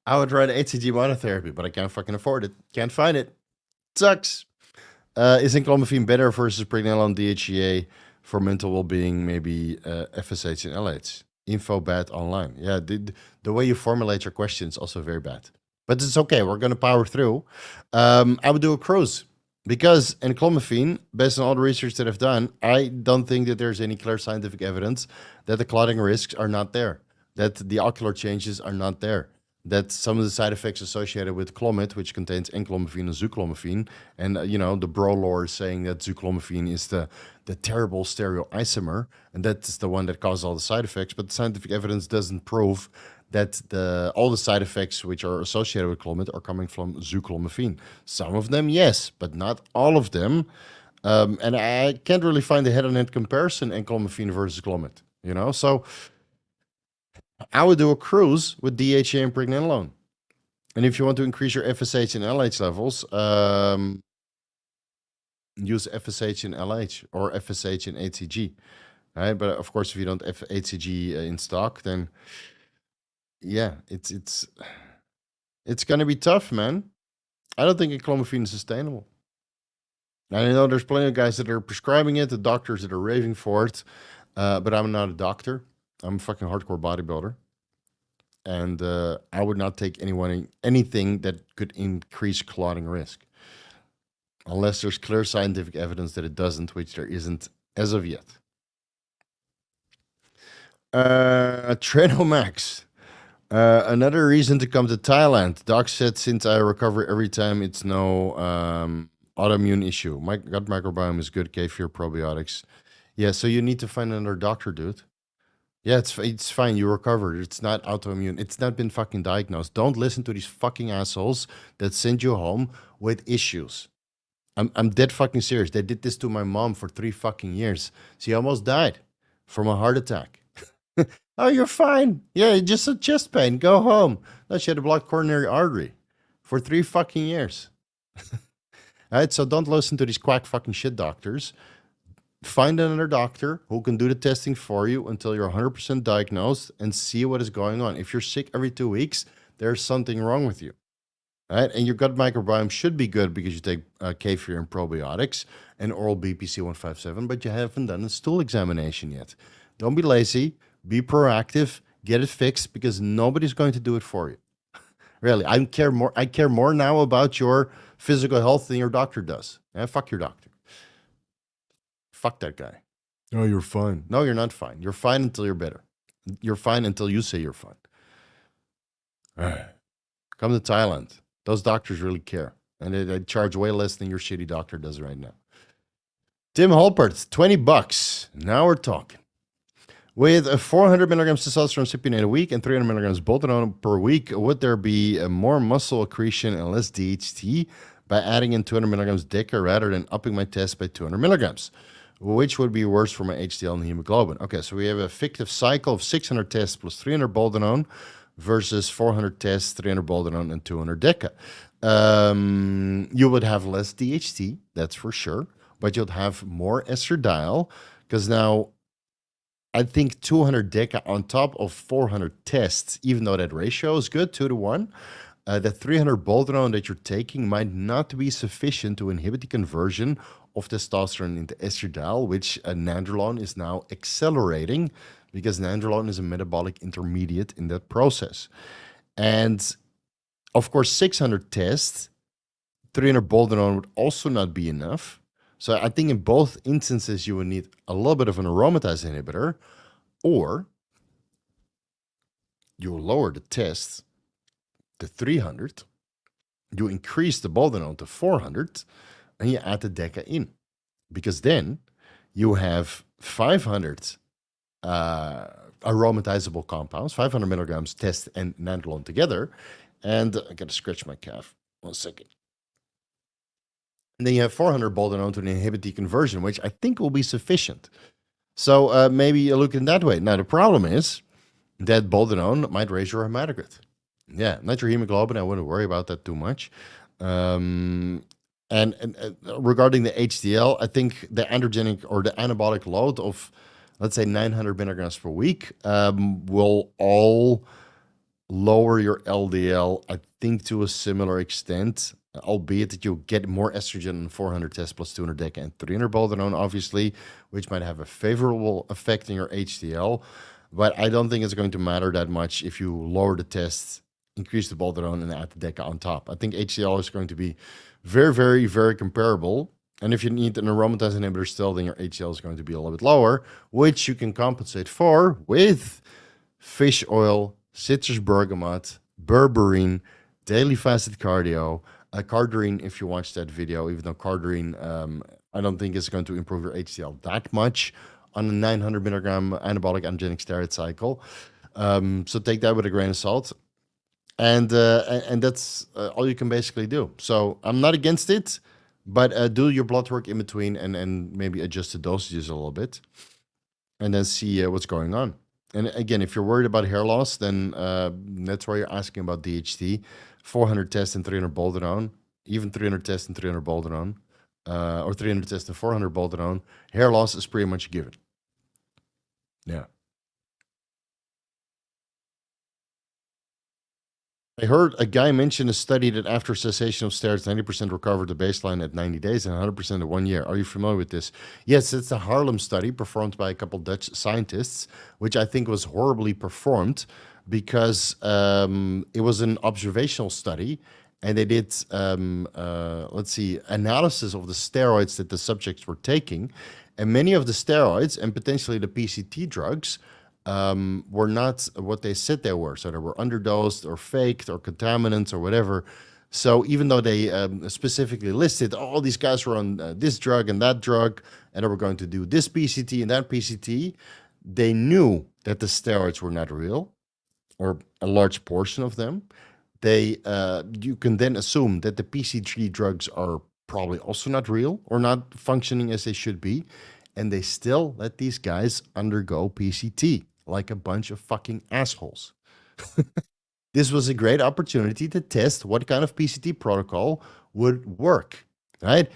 I would run HCG monotherapy, but I can't fucking afford it. Can't find it. Sucks. Is enclomiphene better versus pregnenolone DHEA for mental well-being? Maybe FSH and LH. Info bad online. Yeah, the way you formulate your questions also very bad. But it's okay. We're going to power through. I would do a cruise because enclomiphene, based on all the research that I've done, I don't think that there's any clear scientific evidence that the clotting risks are not there, that the ocular changes are not there, that some of the side effects associated with Clomid, which contains enclomiphene and zuclomiphene, and the bro lore is saying that zuclomiphene is the terrible stereoisomer, and that's the one that causes all the side effects. But the scientific evidence doesn't prove that all the side effects which are associated with Clomid are coming from zuclomiphene. Some of them, yes, but not all of them. And I can't really find a head-on-head comparison enclomiphene versus Clomid. So I would do a cruise with DHA and pregnenolone. And if you want to increase your FSH and LH levels, use FSH and LH or FSH and HCG. Right? But of course, if you don't have HCG in stock, then yeah, it's going to be tough, man. I don't think enclomiphene is sustainable. I know there's plenty of guys that are prescribing it, the doctors that are raving for it, but I'm not a doctor. I'm a fucking hardcore bodybuilder. And I would not take anything that could increase clotting risk. Unless there's clear scientific evidence that it doesn't, which there isn't as of yet. Trenomax. Another reason to come to Thailand. Doc said since I recover every time, it's no autoimmune issue. My gut microbiome is good. Kefir, probiotics. Yeah, so you need to find another doctor, dude. Yeah, it's fine. You recovered. It's not autoimmune. It's not been fucking diagnosed. Don't listen to these fucking assholes that send you home with issues. I'm dead fucking serious. They did this to my mom for 3 fucking years. She almost died from a heart attack. Oh, you're fine. Yeah, just a chest pain. Go home. No, she had a blocked coronary artery for 3 fucking years. All right, so don't listen to these quack fucking shit doctors. Find another doctor who can do the testing for you until you're 100% diagnosed and see what is going on. If you're sick every 2 weeks, there's something wrong with you. Right? And your gut microbiome should be good because you take kefir and probiotics and oral BPC 157, but you haven't done a stool examination yet. Don't be lazy. Be proactive. Get it fixed because nobody's going to do it for you. Really, I care more now about your physical health than your doctor does. Fuck your doctor. Fuck that guy. Oh, you're fine. No, you're not fine. You're fine until you're better. You're fine until you say you're fine. Come to Thailand. Those doctors really care. And they charge way less than your shitty doctor does right now. Tim Holpert, $20. Now we're talking. With 400 milligrams testosterone cypionate a week and 300 milligrams Boldenone per week, would there be more muscle accretion and less DHT by adding in 200 milligrams DHEA rather than upping my test by 200 milligrams? Which would be worse for my HDL and hemoglobin? Okay, so we have a fictive cycle of 600 tests plus 300 Boldenone versus 400 tests, 300 Boldenone, and 200 DHEA. You would have less DHT, that's for sure, but you'd have more estradiol because now I think 200 DHEA on top of 400 tests, even though that ratio is good, 2 to 1, the 300 Boldenone that you're taking might not be sufficient to inhibit the conversion of testosterone into estradiol, which Nandrolone is now accelerating because Nandrolone is a metabolic intermediate in that process. And of course, 600 tests, 300 Boldenone would also not be enough. So I think in both instances, you would need a little bit of an aromatase inhibitor, or you lower the test to 300, you increase the Boldenone to 400, and you add the DHEA in. Because then you have 500 aromatizable compounds, 500 milligrams test and Nandrolone together. And I got to scratch my calf. 1 second. And then you have 400 Boldenone to inhibit the conversion, which I think will be sufficient. So maybe you look in that way. Now, the problem is that Boldenone might raise your hematocrit. Yeah, not your hemoglobin. I wouldn't worry about that too much. And regarding the HDL, I think the androgenic or the anabolic load of, let's say, 900 milligrams per week will all lower your LDL, I think, to a similar extent, albeit that you'll get more estrogen in 400 tests plus 200 DHEA and 300 Boldenone, obviously, which might have a favorable effect in your HDL. But I don't think it's going to matter that much if you lower the tests, increase the Boldenone, and add the DHEA on top. I think HDL is going to be very, very, very comparable. And if you need an aromatase inhibitor still, then your HDL is going to be a little bit lower, which you can compensate for with fish oil, citrus bergamot, berberine, daily fasted cardio, cardarine, if you watch that video, even though cardarine, I don't think is going to improve your HDL that much on a 900 milligram anabolic androgenic steroid cycle. So take that with a grain of salt. And that's all you can basically do. So I'm not against it, but do your blood work in between and maybe adjust the dosages a little bit and then see what's going on. And again, if you're worried about hair loss, then that's why you're asking about DHT. 400 tests and 300 Boldenone, even 300 tests and 300 Boldenone, or 300 tests and 400 Boldenone. Hair loss is pretty much a given. Yeah. I heard a guy mention a study that after cessation of steroids, 90% recovered the baseline at 90 days and 100% at 1 year. Are you familiar with this? Yes, it's a Harlem study performed by a couple Dutch scientists, which I think was horribly performed because it was an observational study and they did, analysis of the steroids that the subjects were taking. And many of the steroids and potentially the PCT drugs were not what they said they were. So they were underdosed or faked or contaminants or whatever. So even though they specifically listed all these guys were on this drug and that drug, and they were going to do this PCT and that PCT, they knew that the steroids were not real, or a large portion of them. They you can then assume that the PCT drugs are probably also not real or not functioning as they should be, and they still let these guys undergo PCT like a bunch of fucking assholes. This was a great opportunity to test what kind of PCT protocol would work, right?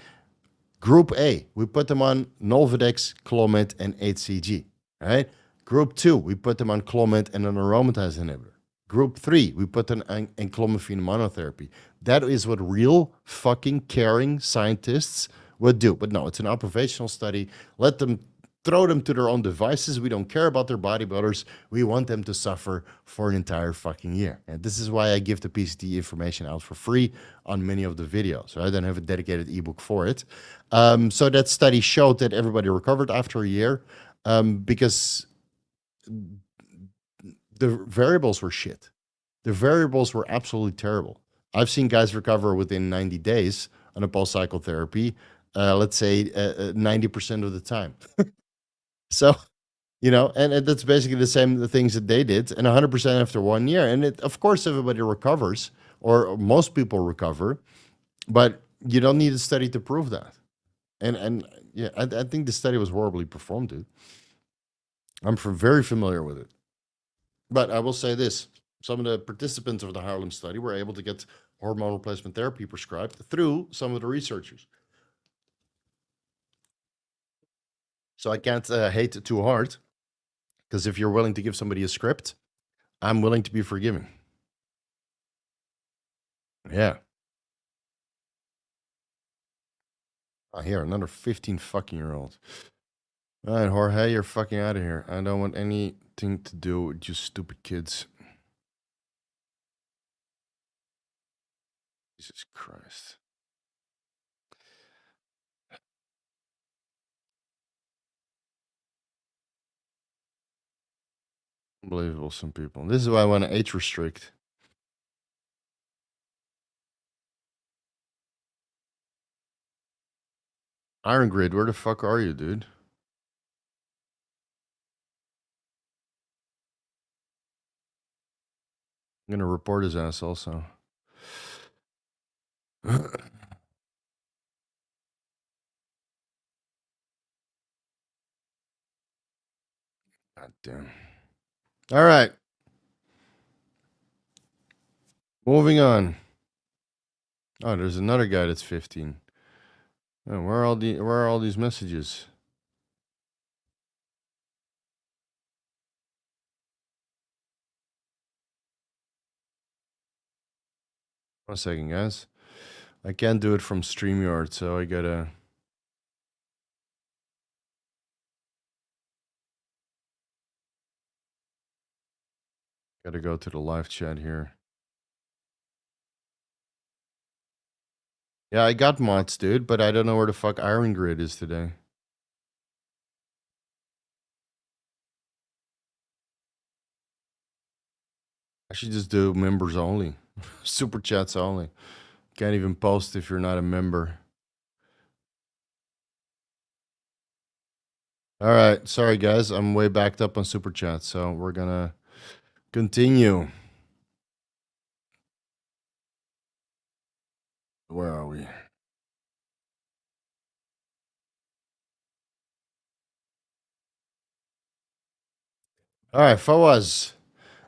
Group A, we put them on Nolvadex, Clomid, and HCG, right? Group 2, we put them on Clomid and an aromatase inhibitor. Group 3, we put them on clomiphene monotherapy. That is what real fucking caring scientists would do. But no, it's an observational study. Let them throw them to their own devices. We don't care about their bodybuilders. We want them to suffer for an entire fucking year. And this is why I give the PCT information out for free on many of the videos. Right? I don't have a dedicated ebook for it. So that study showed that everybody recovered after a year because the variables were shit. The variables were absolutely terrible. I've seen guys recover within 90 days on a pulse cycle therapy, let's say 90% of the time. So, and that's basically the same things that they did, and 100% after 1 year. And of course, everybody recovers, or most people recover, but you don't need a study to prove that. And yeah, I think the study was horribly performed, dude. I'm very familiar with it. But I will say this. Some of the participants of the Harlem study were able to get hormone replacement therapy prescribed through some of the researchers. So I can't hate too hard, because if you're willing to give somebody a script, I'm willing to be forgiving. Yeah. I hear another 15 fucking year old. All right, Jorge, you're fucking out of here. I don't want anything to do with you stupid kids. Jesus Christ. Unbelievable, some people. This is why I want to age restrict. Iron Grid, where the fuck are you, dude? I'm gonna report his ass also. God damn. All right. Moving on. Oh, there's another guy that's 15. Oh, where are all these messages? One second, guys. I can't do it from StreamYard, so I gotta go to the live chat here. Yeah, I got mods, dude, but I don't know where the fuck Iron Grid is today. I should just do members only. Super chats only. Can't even post if you're not a member. All right. Sorry, guys. I'm way backed up on super chat, so we're gonna continue. Where are we? All right, Fawaz.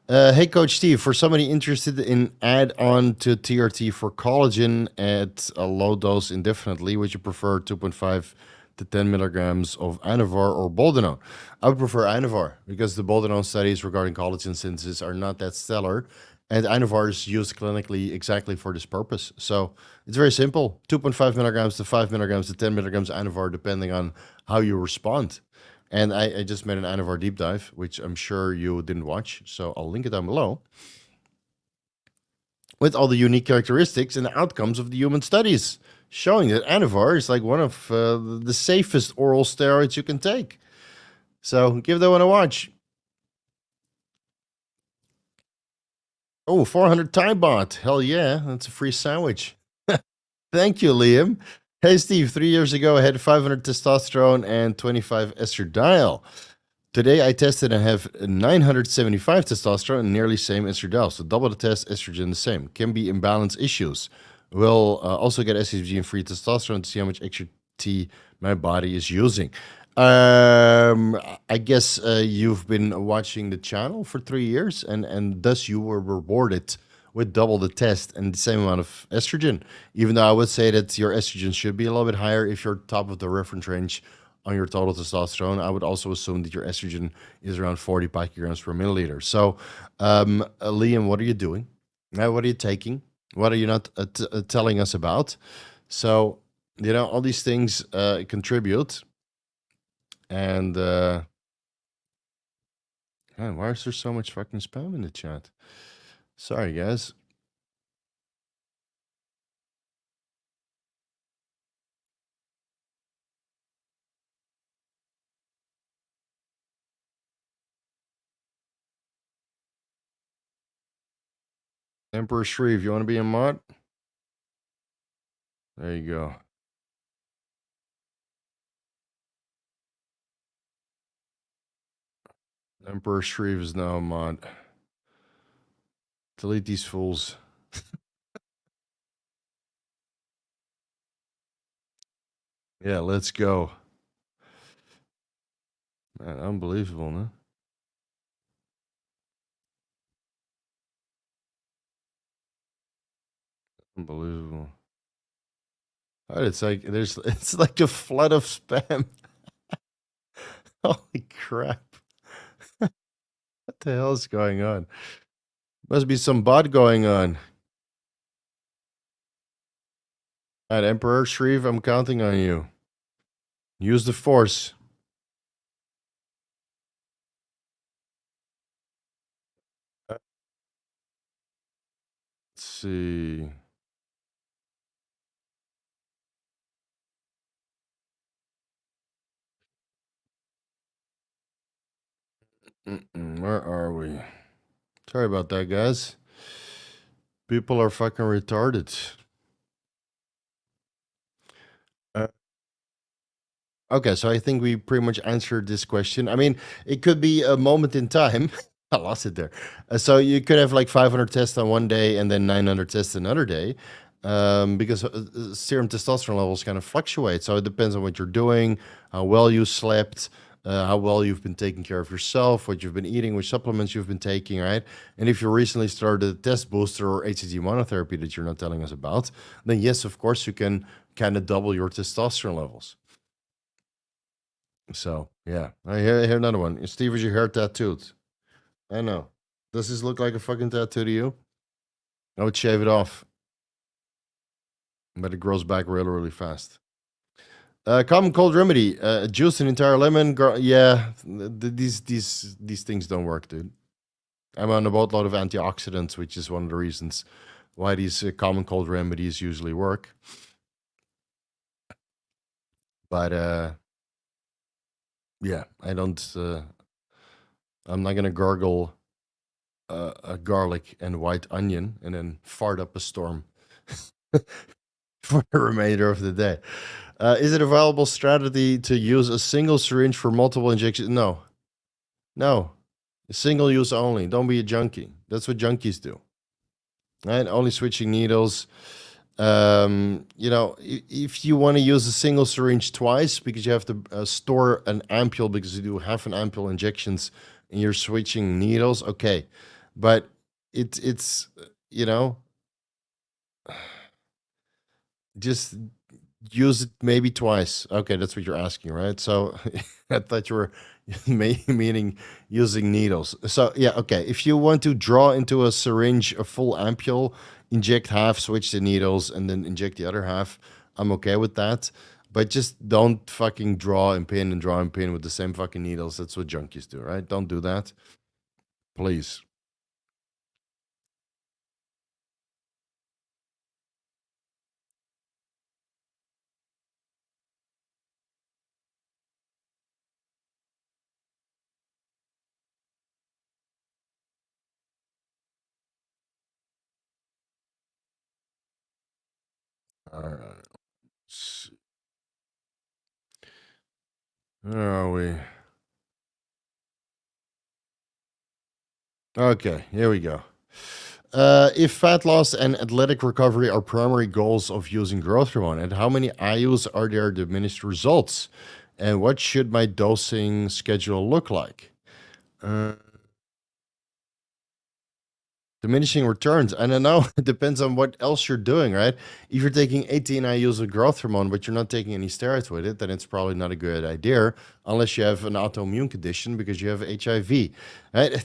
Hey, Coach Steve, for somebody interested in add-on to TRT for collagen at a low dose indefinitely, would you prefer 2.5 to 10 milligrams of Anavar or Boldenone? I would prefer Anavar because the Boldenone studies regarding collagen synthesis are not that stellar, and Anavar is used clinically exactly for this purpose. So it's very simple: 2.5 milligrams to 5 milligrams to 10 milligrams Anavar, depending on how you respond. And I just made an Anavar deep dive, which I'm sure you didn't watch, so I'll link it down below, with all the unique characteristics and outcomes of the human studies, showing that Anavar is like one of the safest oral steroids you can take. So give that one a watch. Oh, 400 time bot. Hell yeah, that's a free sandwich. Thank you, Liam. Hey, Steve, 3 years ago, I had 500 testosterone and 25 estradiol. Today, I tested and have 975 testosterone and nearly same estradiol. So double the test, estrogen the same. Can be imbalance issues. We'll also get SHBG and free testosterone to see how much extra T my body is using. I guess you've been watching the channel for 3 years, and thus you were rewarded with double the test and the same amount of estrogen. Even though I would say that your estrogen should be a little bit higher if you're top of the reference range on your total testosterone. I would also assume that your estrogen is around 40 picograms per milliliter. So, Liam, what are you doing? What are you taking? What are you not telling us about? So, all these things contribute. And man, why is there so much fucking spam in the chat? Sorry, guys. Emperor Shreve, you want to be a mod? There you go. Emperor Shreve is now a mod. Delete these fools. Yeah, let's go. Man, unbelievable, no? Unbelievable. Oh, it's like a flood of spam. Holy crap. What the hell is going on? Must be some bot going on. All right, Emperor Shreve, I'm counting on you. Use the force. Let's see. Where are we? Sorry about that, guys. People are fucking retarded. Okay, so I think we pretty much answered this question. I mean, it could be a moment in time. I lost it there. So you could have like 500 tests on one day and then 900 tests another day, because serum testosterone levels kind of fluctuate. So it depends on what you're doing, how well you slept, how well you've been taking care of yourself, what you've been eating, which supplements you've been taking, right? And if you recently started a test booster or HCG monotherapy that you're not telling us about, then yes, of course, you can kind of double your testosterone levels. So yeah, I hear another one. Steve, is your hair tattooed? I know. Does this look like a fucking tattoo to you? I would shave it off, but it grows back really, really fast. Common cold remedy: juice an entire lemon. Yeah, these things don't work, dude. I'm on a boatload of antioxidants, which is one of the reasons why these common cold remedies usually work. But yeah, I don't. I'm not gonna gargle a garlic and white onion and then fart up a storm for the remainder of the day. Is it a viable strategy to use a single syringe for multiple injections? No. No. Single use only. Don't be a junkie. That's what junkies do. Right? Only switching needles. If you want to use a single syringe twice because you have to store an ampule because you do half an ampule injections and you're switching needles, okay. But it's you know just use it maybe twice. Okay, that's what you're asking, right? So I thought you were meaning using needles. So yeah, okay. If you want to draw into a syringe a full ampule, inject half, switch the needles, and then inject the other half, I'm okay with that. But just don't fucking draw and pin and draw and pin with the same fucking needles. That's what junkies do, right? Don't do that, please. All right. Where are we? Okay, here we go. If fat loss and athletic recovery are primary goals of using growth hormone, and how many IUs are there diminished results? And what should my dosing schedule look like? Diminishing returns. I don't know. It depends on what else you're doing, right? If you're taking 18 IUs of growth hormone, but you're not taking any steroids with it, then it's probably not a good idea unless you have an autoimmune condition because you have HIV, right?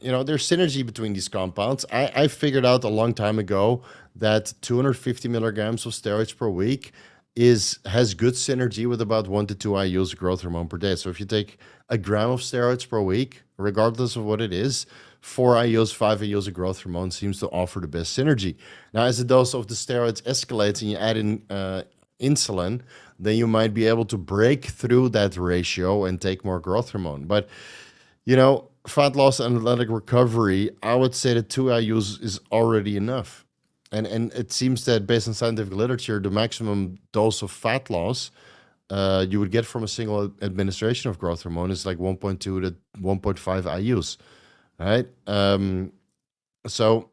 There's synergy between these compounds. I figured out a long time ago that 250 milligrams of steroids per week has good synergy with about 1 to 2 IUs of growth hormone per day. So if you take a gram of steroids per week, regardless of what it is, 4 IUs, 5 IUs of growth hormone seems to offer the best synergy. Now, as the dose of the steroids escalates and you add in insulin, then you might be able to break through that ratio and take more growth hormone. But, fat loss and athletic recovery, I would say that 2 IUs is already enough. And it seems that based on scientific literature, the maximum dose of fat loss you would get from a single administration of growth hormone is like 1.2 to 1.5 IUs, right? So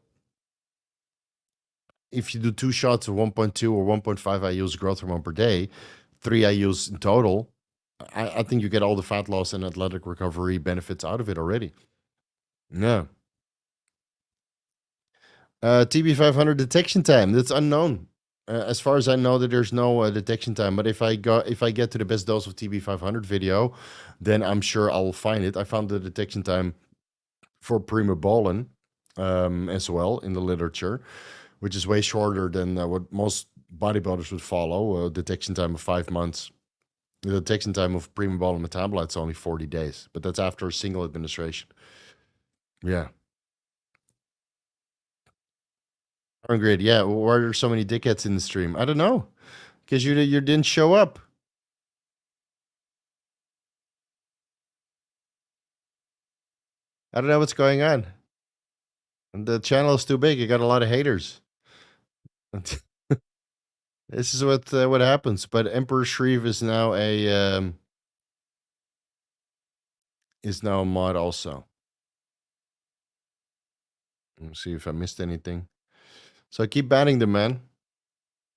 if you do 2 shots of 1.2 or 1.5 IUs growth hormone per day, 3 IUs in total, I think you get all the fat loss and athletic recovery benefits out of it already. Yeah. TB500 detection time, that's unknown. As far as I know, that there's no detection time. But if I get to the best dose of TB500 video, then I'm sure I'll find it. I found the detection time for Primobolan as well in the literature, which is way shorter than what most bodybuilders would follow. A detection time of 5 months. The detection time of Primobolan metabolites is only 40 days, but that's after a single administration. Yeah. Grid, yeah. Why are there so many dickheads in the stream? I don't know, because you didn't show up. I don't know what's going on. And the channel is too big. You got a lot of haters. This is what happens. But Emperor Shreve is now a mod also. Let's see if I missed anything. So I keep banning them, man.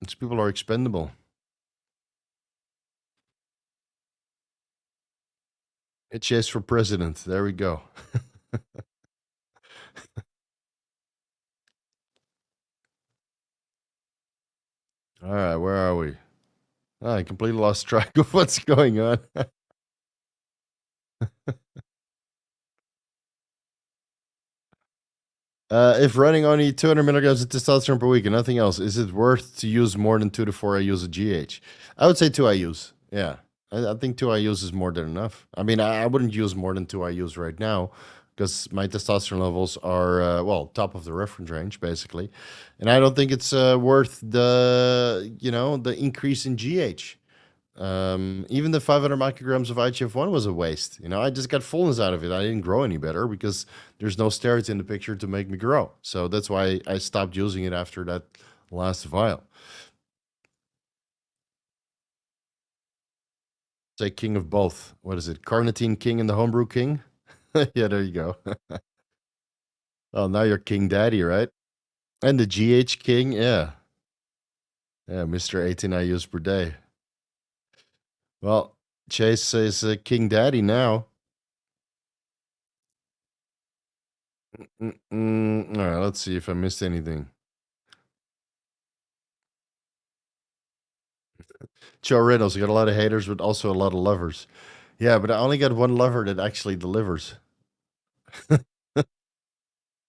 These people are expendable. HGH for president. There we go. All right, where are we? Oh, I completely lost track of what's going on. If running only 200 milligrams of testosterone per week and nothing else, is it worth to use more than 2 to 4 IUs of GH? I would say 2 IUs. Yeah, I think 2 IUs is more than enough. I mean, I wouldn't use more than 2 IUs right now because my testosterone levels are, top of the reference range, basically. And I don't think it's worth the increase in GH. Even the 500 micrograms of IGF-1 was a waste. I just got fullness out of it. I didn't grow any better because there's no steroids in the picture to make me grow. So that's why I stopped using it after that last vial. Say king of both. What is it? Carnitine king and the homebrew king? Yeah, there you go. Oh, now you're King Daddy, right? And the GH king, yeah. Yeah, Mr. 18 IUs per day. Well, Chase is King Daddy now. All right, let's see if I missed anything. Joe Reynolds, got a lot of haters, but also a lot of lovers. Yeah, but I only got one lover that actually delivers.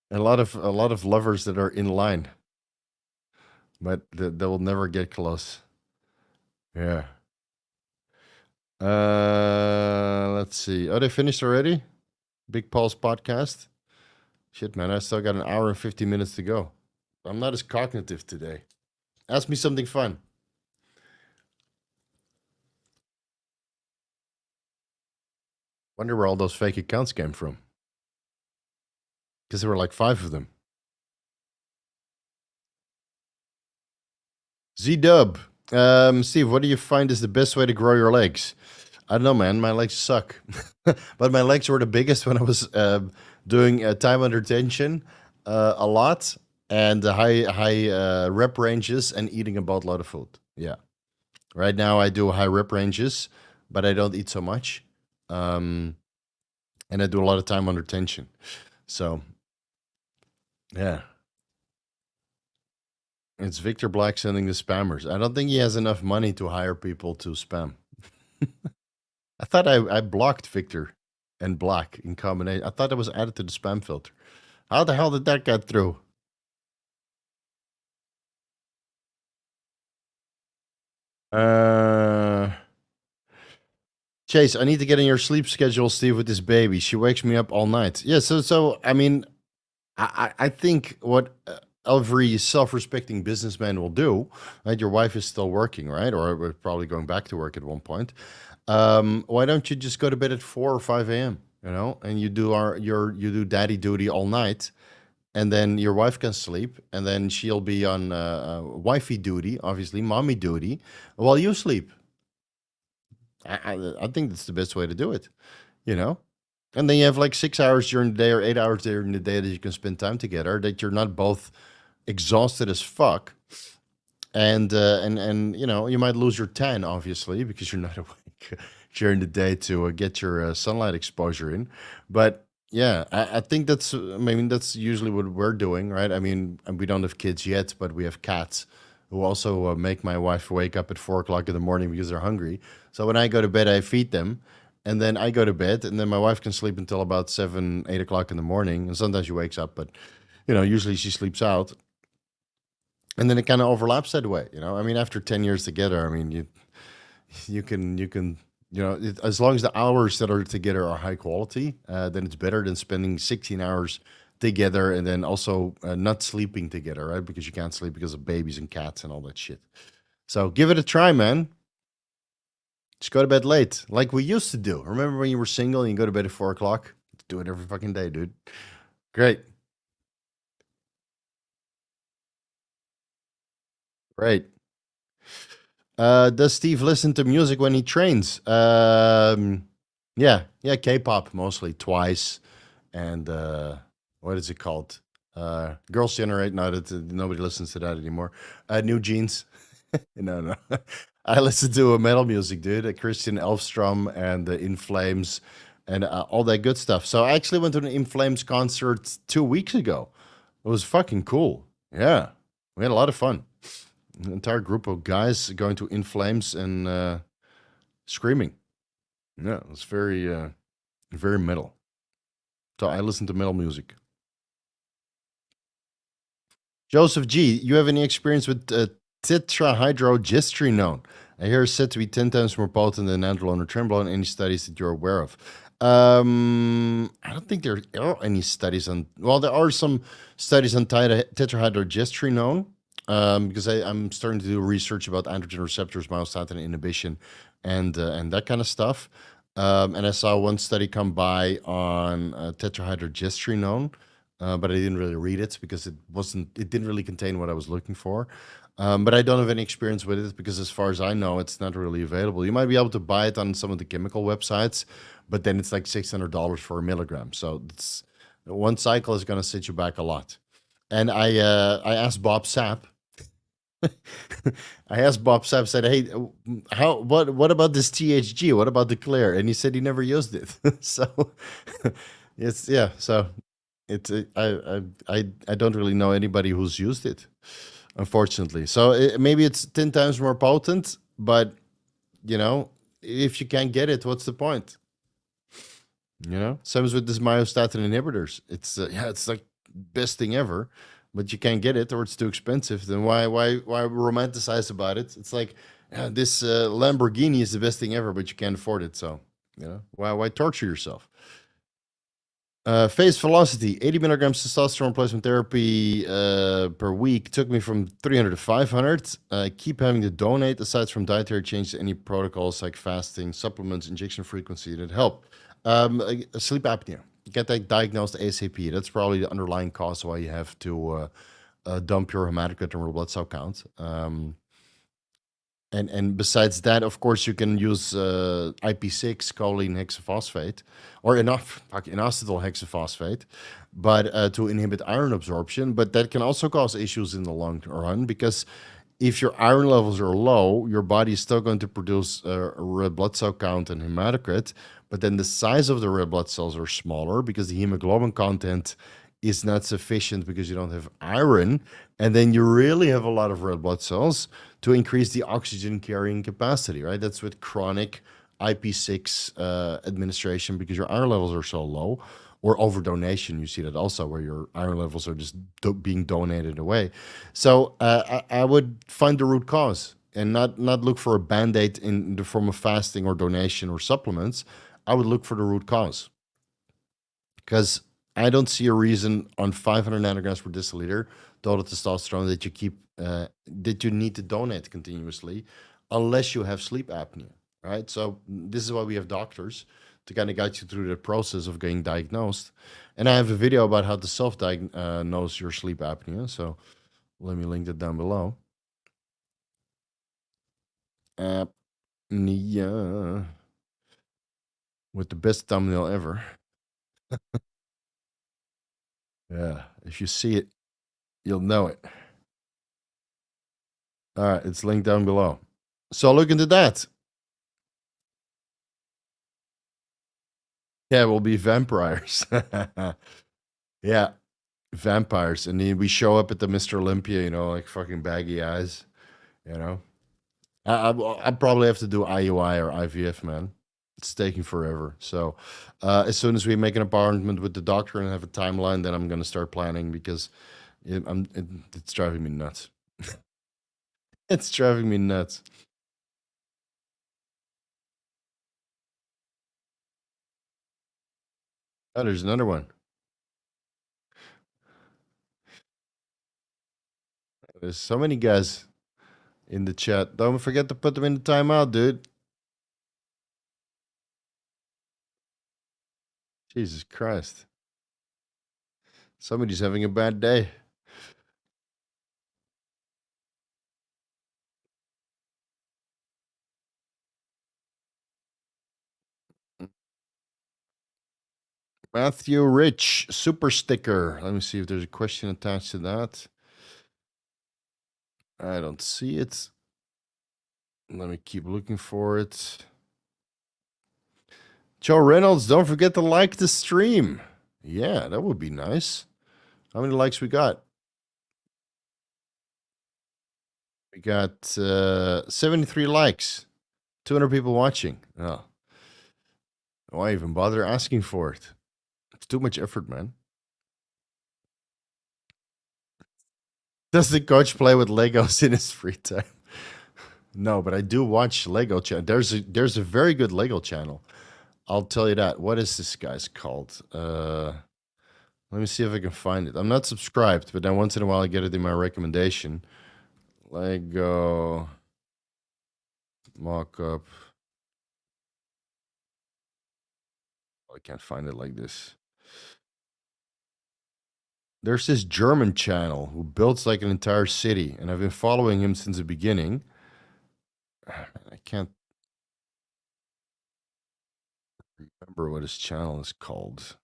A lot of lovers that are in line, but they will never get close. Yeah. Let's see. Oh, they finished already? Big Paul's podcast? Shit, man, I still got an hour and 50 minutes to go. I'm not as cognitive today. Ask me something fun. Wonder where all those fake accounts came from. Because there were like 5 of them. Z-Dub. Steve, what do you find is the best way to grow your legs? I don't know, man. My legs suck. But my legs were the biggest when I was doing time under tension a lot and high rep ranges and eating a boatload of food. Yeah. Right now I do high rep ranges, but I don't eat so much. And I do a lot of time under tension. So, yeah. It's Victor Black sending the spammers. I don't think he has enough money to hire people to spam. I thought I blocked Victor and Black in combination. I thought it was added to the spam filter. How the hell did that get through? Chase, I need to get in your sleep schedule, Steve, with this baby. She wakes me up all night. Yeah, so I mean, I think what every self-respecting businessman will do, right? Your wife is still working, right? Or we're probably going back to work at one point. Why don't you just go to bed at 4 or 5 a.m., you know, and you do daddy duty all night, and then your wife can sleep, and then she'll be on wifey duty, obviously, mommy duty, while you sleep. I think that's the best way to do it, you know? And then you have like 6 hours during the day or 8 hours during the day that you can spend time together, that you're not both exhausted as fuck. And you know, you might lose your tan, obviously, because you're not awake during the day to get your sunlight exposure in. But yeah, I think that's, I mean, that's usually what we're doing, right? I mean, we don't have kids yet, but we have cats who also make my wife wake up at 4 o'clock in the morning because they're hungry. So when I go to bed, I feed them, and then I go to bed, and then my wife can sleep until about 7, 8 o'clock in the morning. And sometimes she wakes up, but you know, usually she sleeps out, and then it kind of overlaps that way. You know, I mean, after 10 years together, I mean, you can as long as the hours that are together are high quality, then it's better than spending 16 hours together and then also not sleeping together, right? Because you can't sleep because of babies and cats and all that shit. So give it a try, man. Just go to bed late, like we used to do. Remember when you were single and you go to bed at 4 o'clock? Do it every fucking day, dude. Great. Great. Does Steve listen to music when he trains? Yeah, K-pop mostly, Twice, and what is it called? Girls' Generate. No, nobody listens to that anymore. New Jeans. No. I listen to metal music, dude. Christian Elfstrom and In Flames and all that good stuff. So I actually went to an In Flames concert 2 weeks ago. It was fucking cool. Yeah, we had a lot of fun. An entire group of guys going to In Flames and screaming. Yeah, it was very metal. So I listen to metal music. Joseph G, you have any experience with tetrahydrogestrinone? I hear it's said to be 10 times more potent than Nandrolone or Trenbolone. Any studies that you're aware of? I don't think there are any studies on. Well, there are some studies on tetrahydrogestrinone because I'm starting to do research about androgen receptors, myostatin inhibition, and that kind of stuff. And I saw one study come by on tetrahydrogestrinone, but I didn't really read it because it didn't really contain what I was looking for. But I don't have any experience with it because, as far as I know, it's not really available. You might be able to buy it on some of the chemical websites, but then it's like $600 for a milligram. So one cycle is going to set you back a lot. And I asked Bob Sapp. I asked Bob Sapp, said, "Hey, what about this THG? What about the Clear?" And he said he never used it. So it's yeah. So it's I don't really know anybody who's used it, unfortunately. So maybe it's 10 times more potent, but you know, if you can't get it, what's the point? You know, same as with this myostatin inhibitors. It's it's like best thing ever, but you can't get it or it's too expensive. Then why romanticize about it? It's like this Lamborghini is the best thing ever, but you can't afford it. So you know, why torture yourself? Phase velocity, 80 milligrams testosterone replacement therapy per week took me from 300 to 500. Keep having to donate aside from dietary changes, any protocols like fasting, supplements, injection frequency that help. Sleep apnea. Get that diagnosed ASAP. That's probably the underlying cause why you have to dump your hematocrit and red blood cell count. And besides that, of course, you can use IP6 choline hexaphosphate or inositol hexaphosphate, but to inhibit iron absorption. But that can also cause issues in the long run because if your iron levels are low, your body is still going to produce a red blood cell count and hematocrit, but then the size of the red blood cells are smaller because the hemoglobin content is not sufficient because you don't have iron. And then you really have a lot of red blood cells to increase the oxygen carrying capacity, right? That's with chronic IP6 administration because your iron levels are so low. Or overdonation, you see that also, where your iron levels are just being donated away. So I would find the root cause and not look for a band-aid in the form of fasting or donation or supplements. I would look for the root cause because I don't see a reason on 500 nanograms per deciliter total testosterone that you keep that you need to donate continuously unless you have sleep apnea, right? So this is why we have doctors to kind of guide you through the process of getting diagnosed. And I have a video about how to self-diagnose your sleep apnea. So let me link that down below. Apnea with the best thumbnail ever. Yeah, if you see it, you'll know it. All right, it's linked down below. So look into that. Yeah, we'll be vampires. Yeah, vampires. And then we show up at the Mr. Olympia, like fucking baggy eyes, you know. I probably have to do IUI or IVF, man. It's taking forever. So as soon as we make an appointment with the doctor and have a timeline, then I'm gonna start planning because it's driving me nuts. It's driving me nuts. Oh, there's another one. There's so many guys in the chat. Don't forget to put them in the timeout, dude. Jesus Christ. Somebody's having a bad day. Matthew Rich, super sticker. Let me see if there's a question attached to that. I don't see it. Let me keep looking for it. Joe Reynolds, don't forget to like the stream. Yeah, that would be nice. How many likes we got? We got 73 likes. 200 people watching. Oh. Why even bother asking for it? It's too much effort, man. Does the coach play with Legos in his free time? No, but I do watch Lego channel. There's a very good Lego channel. I'll tell you that. What is this guy's called? Let me see if I can find it. I'm not subscribed, but then once in a while I get it in my recommendation. Lego mock-up. I can't find it like this. There's this German channel who builds like an entire city, and I've been following him since the beginning. I can't remember what his channel is called.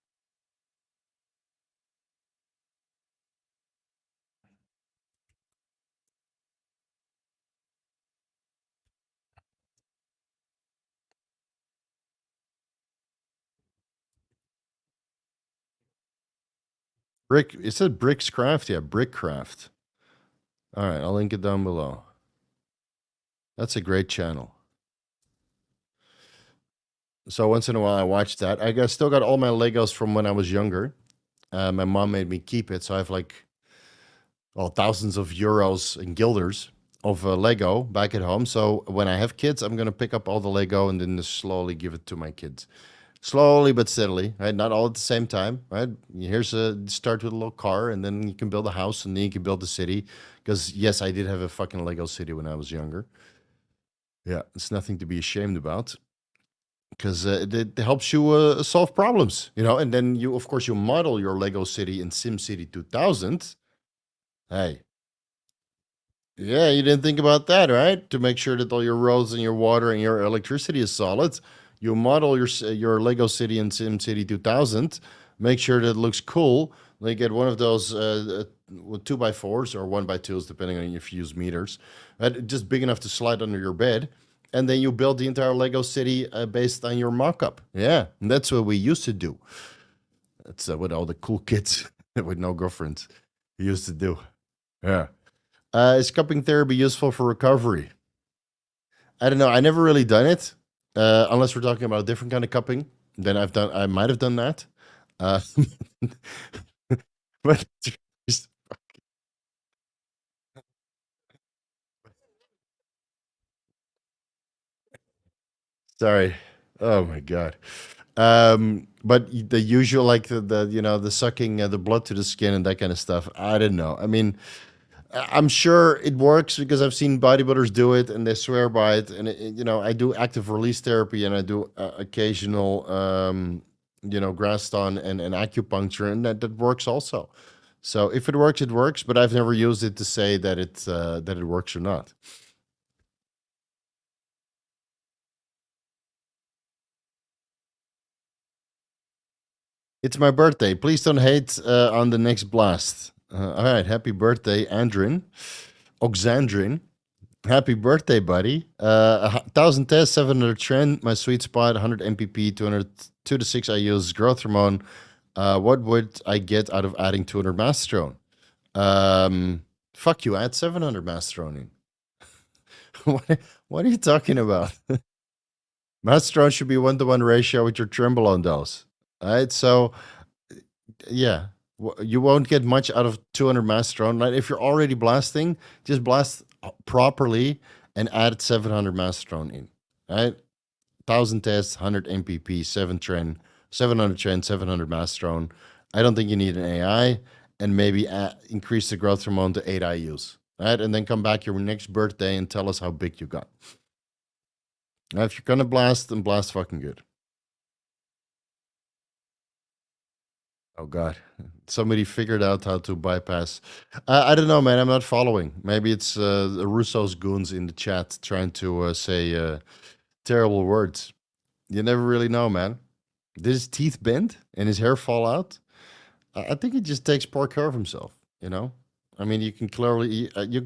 Brick. It said Brickscraft. Yeah, Brickcraft. All right, I'll link it down below. That's a great channel. So once in a while I watch that. Still got all my Legos from when I was younger. My mom made me keep it, so I have like, well, thousands of euros and guilders of Lego back at home. So when I have kids, I'm gonna pick up all the Lego and then just slowly give it to my kids, slowly but steadily, right? Not all at the same time, right? Here's start with a little car, and then you can build a house, and then you can build a city. Because yes, I did have a fucking Lego city when I was younger. Yeah, it's nothing to be ashamed about. Because it helps you solve problems, and then you, of course, you model your Lego city in SimCity 2000. Hey, Yeah, you didn't think about that, right? To make sure that all your roads and your water and your electricity is solid, you model your Lego City in SimCity 2000. Make sure that it looks cool. Like get one of those with 2x4s or 1x2s, depending on if you use meters, just big enough to slide under your bed, and then you build the entire Lego City based on your mock-up. Yeah, and that's what we used to do. That's what all the cool kids with no girlfriends used to do. Yeah. Is cupping therapy useful for recovery? I don't know. I never really done it, unless we're talking about a different kind of cupping. Then I might have done that. Uh, but sorry. Oh my god. But the usual, like the the sucking the blood to the skin and that kind of stuff. I don't know. I mean, I'm sure it works because I've seen bodybuilders do it and they swear by it. And I do active release therapy and I do occasional, grass on and acupuncture, and that works also. So if it works, it works. But I've never used it to say that it works or not. It's my birthday. Please don't hate on the next blast. All right, happy birthday, Andrin, Oxandrin. Happy birthday, buddy. 1,000 tests, 700 trend, my sweet spot, 100 MPP, 2 to 6 IUs, growth hormone. What would I get out of adding 200 masterone? Fuck you, add 700 masterone in. what are you talking about? Masterone should be 1-to-1 ratio with your Trenbolone dose. All right, so yeah, you won't get much out of 200 masterone. Right? If you're already blasting, just blast properly and add 700 masterone in. Right? 1,000 tests, 100 MPP, 700 trend, 700 masterone. I don't think you need an AI, and maybe increase the growth hormone to 8 IUs. Right? And then come back your next birthday and tell us how big you got. Now, if you're going to blast, then blast fucking good. Oh God, somebody figured out how to bypass. I don't know, man. I'm not following. Maybe it's the Russo's goons in the chat trying to say terrible words. You never really know, man. Did his teeth bend and his hair fall out? I think he just takes poor care of himself. I mean, you can clearly you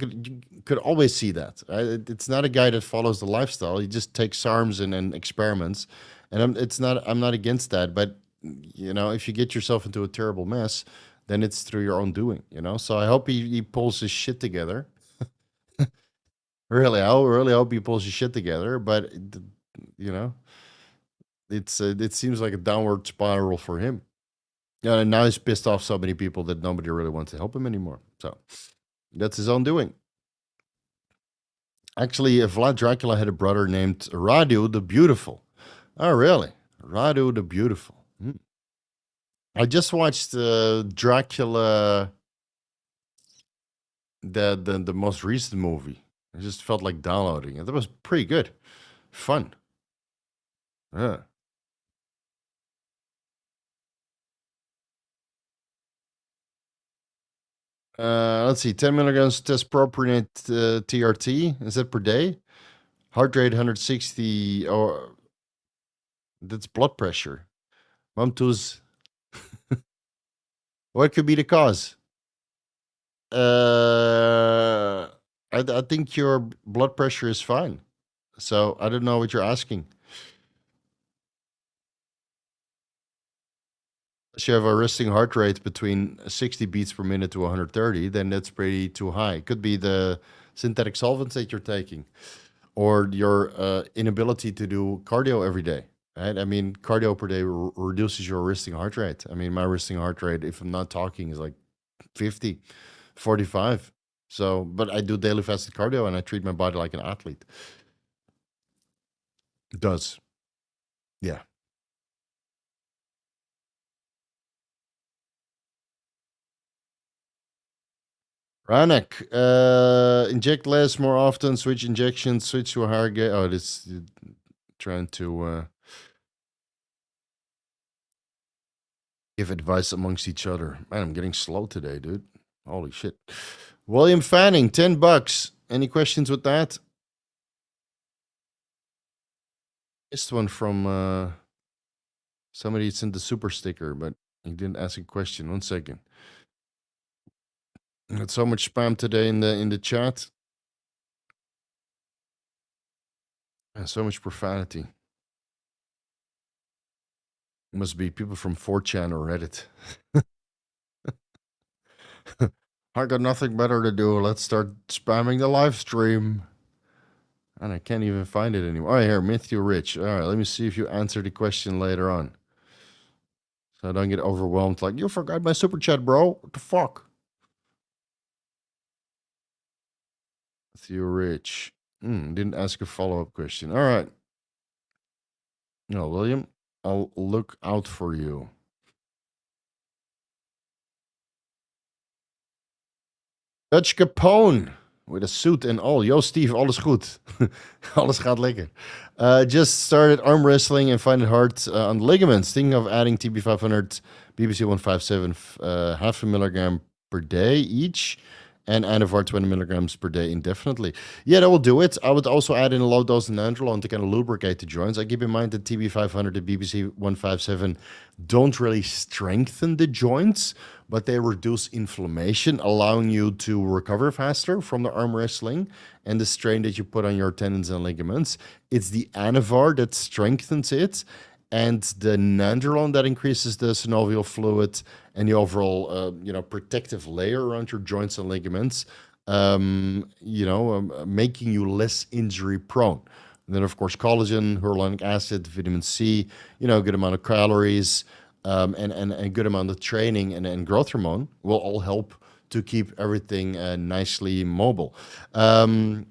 could always see that. It's not a guy that follows the lifestyle. He just takes SARMs and experiments, and I'm not against that, but if you get yourself into a terrible mess, then it's through your own doing. So I hope he pulls his shit together. Really, I really hope he pulls his shit together. But you know, it seems like a downward spiral for him. Yeah, and now he's pissed off so many people that nobody really wants to help him anymore. So that's his own doing. Actually, Vlad Dracula had a brother named Radu the Beautiful. Oh, really? Radu the Beautiful. I just watched Dracula, the most recent movie. I just felt like downloading it. That was pretty good, fun. Yeah. Let's see, 10 milligrams test propionate TRT. Is that per day? Heart rate 160, or that's blood pressure. Mumtoo's. What could be the cause? I think your blood pressure is fine. So I don't know what you're asking. If you have a resting heart rate between 60 beats per minute to 130, then that's pretty too high. It could be the synthetic solvents that you're taking, or your inability to do cardio every day. Right? I mean, cardio per day reduces your resting heart rate. I mean, my resting heart rate, if I'm not talking, is like 50, 45. So, but I do daily fasted cardio and I treat my body like an athlete. It does. Yeah. Ranek, inject less, more often, switch injections, switch to a higher Oh, this trying to give advice amongst each other. Man, I'm getting slow today, dude. Holy shit. William Fanning, $10. Any questions with that? Missed one from somebody sent the super sticker, but he didn't ask a question. 1 second. Had so much spam today in the chat. And so much profanity. Must be people from 4chan or Reddit. I got nothing better to do. Let's start spamming the live stream. And I can't even find it anymore. Oh, here, Matthew Rich. All right, let me see if you answer the question later on. So I don't get overwhelmed like, you forgot my super chat, bro. What the fuck? Matthew Rich. Didn't ask a follow-up question. All right. No, William, I'll look out for you. Dutch Capone with a suit and all. Yo, Steve, alles goed. Alles gaat lekker. Just started arm wrestling and find it hard on the ligaments. Thinking of adding TB500, BBC 157, half a milligram per day each, and Anavar 20 milligrams per day indefinitely. Yeah, that will do it. I would also add in a low dose of Nandrolone to kind of lubricate the joints. I keep in mind that TB500 and BBC 157 don't really strengthen the joints, but they reduce inflammation, allowing you to recover faster from the arm wrestling and the strain that you put on your tendons and ligaments. It's the Anavar that strengthens it, and the Nandrolone that increases the synovial fluid and the overall, protective layer around your joints and ligaments, making you less injury prone. And then, of course, collagen, hyaluronic acid, vitamin C, a good amount of calories, and a good amount of training and growth hormone will all help to keep everything nicely mobile. And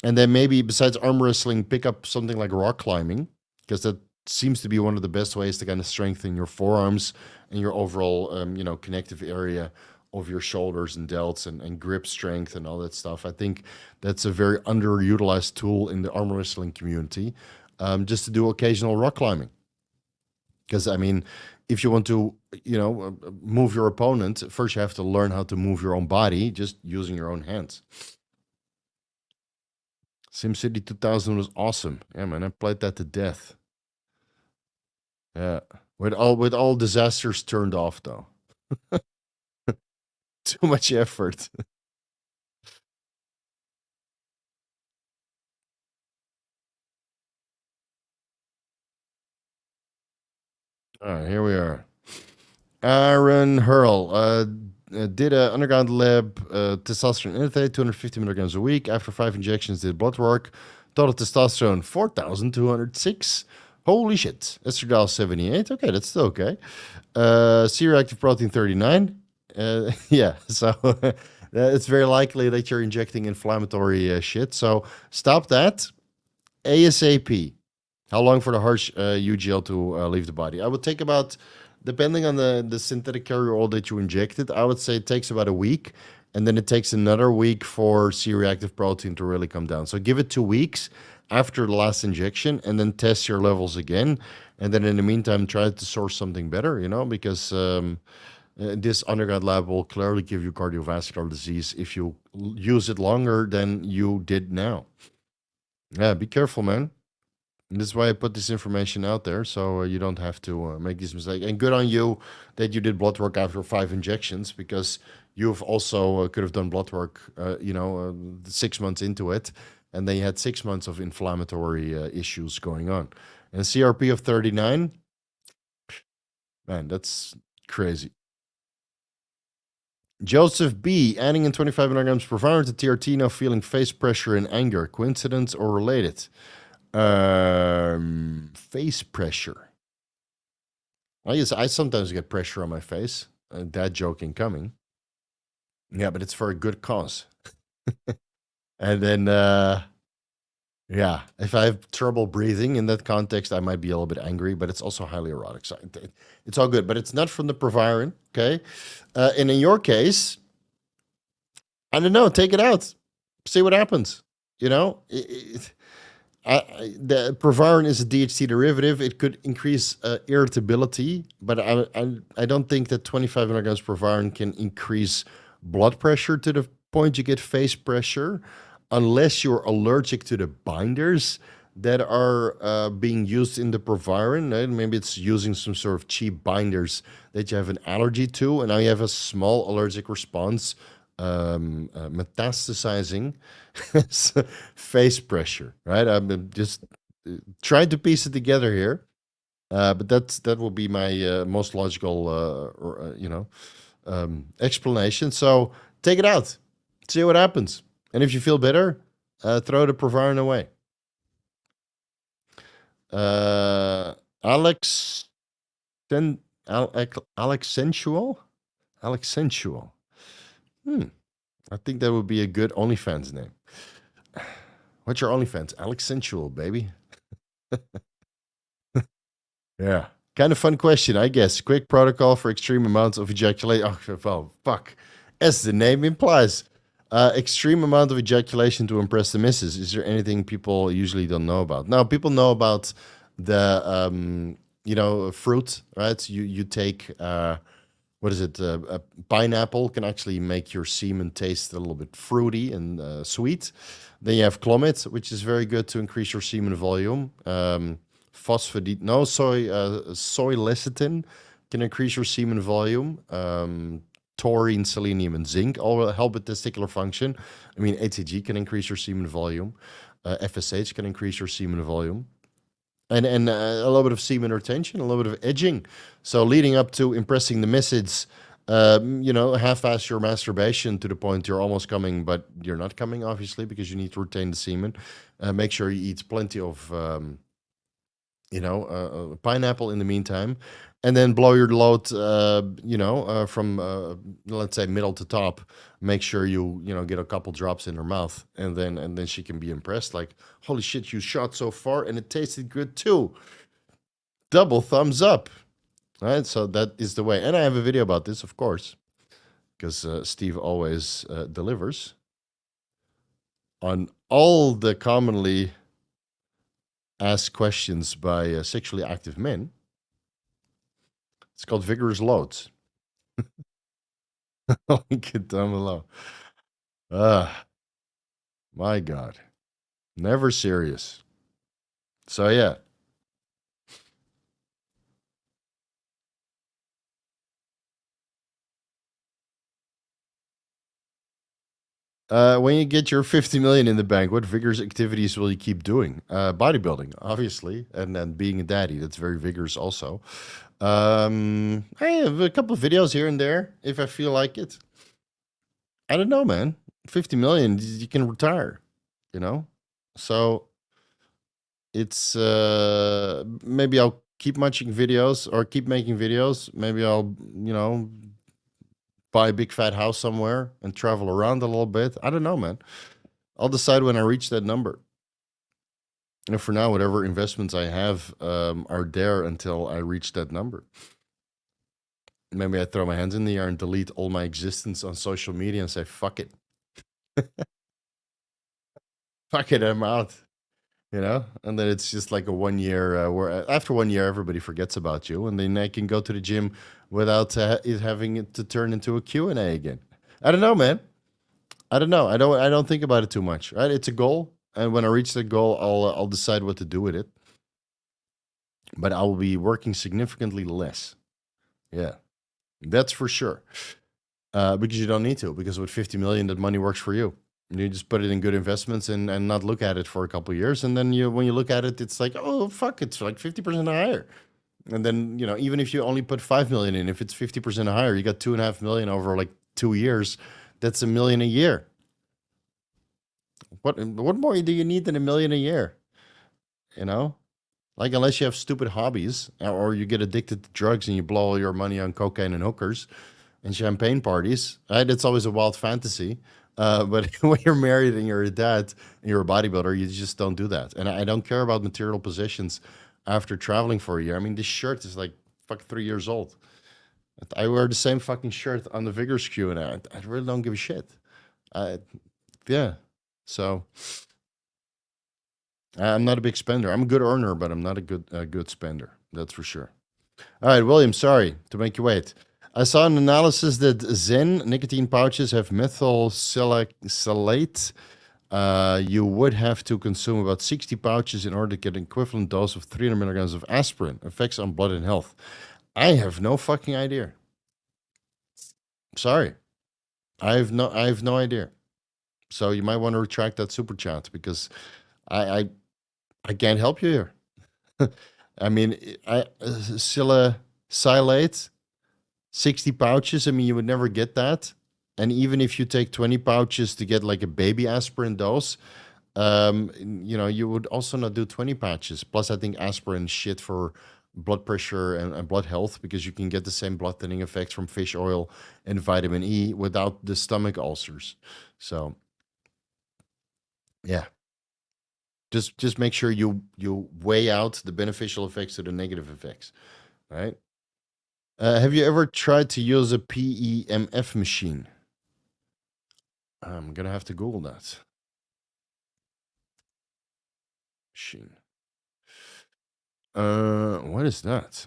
then maybe besides arm wrestling, pick up something like rock climbing, because that seems to be one of the best ways to kind of strengthen your forearms and your overall, connective area of your shoulders and delts and grip strength and all that stuff. I think that's a very underutilized tool in the arm wrestling community, just to do occasional rock climbing. Because, I mean, if you want to, move your opponent, first you have to learn how to move your own body just using your own hands. SimCity 2000 was awesome. Yeah, man, I played that to death. Yeah, with all disasters turned off, though. Too much effort. All right, here we are. Aaron Hurl did an underground lab testosterone intake, 250 milligrams a week. After 5 injections, did blood work. Total testosterone 4,206. Holy shit. Estradiol 78. Okay, that's still okay. C-reactive protein 39. Yeah, so it's very likely that you're injecting inflammatory shit. So stop that ASAP. How long for the harsh UGL to leave the body? I would take about, depending on the synthetic carrier oil that you injected, I would say it takes about a week. And then it takes another week for C-reactive protein to really come down. So give it 2 weeks after the last injection and then test your levels again. And then in the meantime, try to source something better, because this undergrad lab will clearly give you cardiovascular disease if you use it longer than you did now. Yeah, be careful, man. And this is why I put this information out there, so you don't have to make this mistake. And good on you that you did blood work after 5 injections, because you've also could have done blood work, 6 months into it, and then you had 6 months of inflammatory issues going on. And CRP of 39, man, that's crazy. Joseph B, adding in 25 milligrams per hour to TRT, now feeling face pressure and anger. Coincidence or related? Face pressure. I sometimes get pressure on my face. Dad joke incoming. Yeah, but it's for a good cause. And then, if I have trouble breathing in that context, I might be a little bit angry, but it's also highly erotic. So it's all good, but it's not from the Proviron, okay? And in your case, I don't know, take it out. See what happens. The Proviron is a DHT derivative. It could increase irritability, but I don't think that 25 milligrams Proviron can increase blood pressure to the point you get face pressure. unless you're allergic to the binders that are being used in the Proviron. Maybe it's using some sort of cheap binders that you have an allergy to, and now you have a small allergic response, metastasizing face pressure, right? I'm just trying to piece it together here, but that will be my most logical, explanation. So take it out, see what happens, and if you feel better, throw the Proviron away. Alex, Alex Sensual. I think that would be a good OnlyFans name. What's your OnlyFans? Alex Sensual, baby. Yeah. Kind of fun question, I guess. Quick protocol for extreme amounts of ejaculation. Oh, well, fuck. As the name implies. Extreme amount of ejaculation to impress the missus. Is there anything people usually don't know about? Now, people know about the, fruit, right? You take, what is it? A pineapple can actually make your semen taste a little bit fruity and sweet. Then you have Clomid, which is very good to increase your semen volume. Soy lecithin can increase your semen volume. Taurine, selenium, and zinc all will help with testicular function. I mean, ATG can increase your semen volume. FSH can increase your semen volume. And a little bit of semen retention, a little bit of edging. So leading up to impressing the missus, half-ass your masturbation to the point you're almost coming, but you're not coming, obviously, because you need to retain the semen. Make sure you eat plenty of, pineapple in the meantime. And then blow your load, from, let's say, middle to top. Make sure you get a couple drops in her mouth. And then she can be impressed. Like, holy shit, you shot so far and it tasted good too. Double thumbs up. Right? So that is the way. And I have a video about this, of course. Because Steve always delivers on all the commonly asked questions by sexually active men. It's called Vigorous Loads. Link it down below. My God. Never serious. So, yeah. When you get your 50 million in the bank, what vigorous activities will you keep doing? Bodybuilding, obviously, and then being a daddy. That's very vigorous also. I have a couple of videos here and there if I feel like it. I don't know, man. 50 million, you can retire, So it's maybe I'll keep watching videos or keep making videos. Maybe I'll, buy a big fat house somewhere and travel around a little bit. I don't know, man. I'll decide when I reach that number. And for now, whatever investments I have are there until I reach that number. Maybe I throw my hands in the air and delete all my existence on social media and say, fuck it. Fuck it, I'm out. And then it's just like a 1 year where after 1 year, everybody forgets about you. And then I can go to the gym without it having it to turn into a Q&A again. I don't know, man. I don't know. I don't think about it too much, right? It's a goal. And when I reach that goal, I'll decide what to do with it. But I will be working significantly less. Yeah, that's for sure. Because you don't need to. Because with 50 million, that money works for you. You just put it in good investments and not look at it for a couple of years. And then when you look at it, it's like, oh, fuck, it's like 50% higher. And then, even if you only put 5 million in, if it's 50% higher, you got 2.5 million over like 2 years. That's $1 million a year. What more do you need than $1 million a year? Like, unless you have stupid hobbies or you get addicted to drugs and you blow all your money on cocaine and hookers and champagne parties, right? It's always a wild fantasy. But when you're married and you're a dad and you're a bodybuilder, you just don't do that. And I don't care about material possessions after traveling for a year. I mean, this shirt is like fuck 3 years old. I wear the same fucking shirt on the Vigorous Q, and I really don't give a shit. Yeah. So I'm not a big spender. I'm a good earner, but I'm not a good spender. That's for sure. All right, William, sorry to make you wait. I saw an analysis that Zen nicotine pouches have methyl salate you would have to consume about 60 pouches in order to get an equivalent dose of 300 milligrams of aspirin. Effects on blood and health. I have no fucking idea. Sorry. I have no idea. So you might want to retract that super chat because I I, I can't help you here. I mean, salicylate, 60 pouches. I mean, you would never get that. And even if you take 20 pouches to get like a baby aspirin dose, you would also not do 20 patches. Plus, I think aspirin is shit for blood pressure and blood health because you can get the same blood thinning effects from fish oil and vitamin E without the stomach ulcers. So, yeah, just make sure you weigh out the beneficial effects to the negative effects, right? Have you ever tried to use a PEMF machine? I'm gonna have to Google that machine. What is that?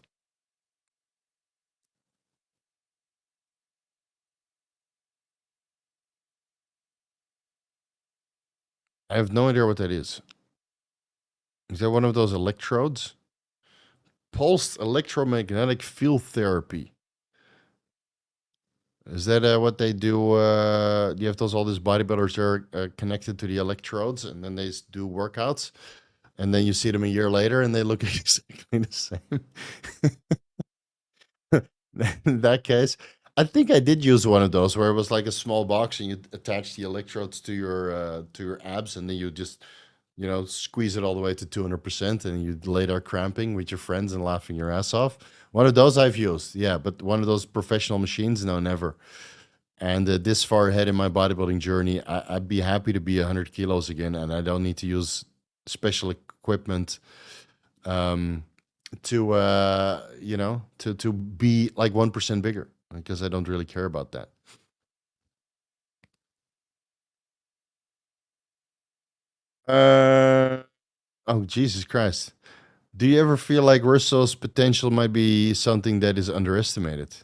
I have no idea what that is. Is that one of those electrodes? Pulsed electromagnetic field therapy. Is that what they do? You have those all these bodybuilders that are connected to the electrodes, and then they do workouts, and then you see them a year later, and they look exactly the same. In that case, I think I did use one of those where it was like a small box, and you attach the electrodes to your abs, and then you just squeeze it all the way to 200%, and you lay there cramping with your friends and laughing your ass off. One of those I've used, yeah, but one of those professional machines, no, never. And this far ahead in my bodybuilding journey, I'd be happy to be 100 kilos again, and I don't need to use special equipment to be like 1% bigger because I don't really care about that. Oh, Jesus Christ. Do you ever feel like Russo's potential might be something that is underestimated?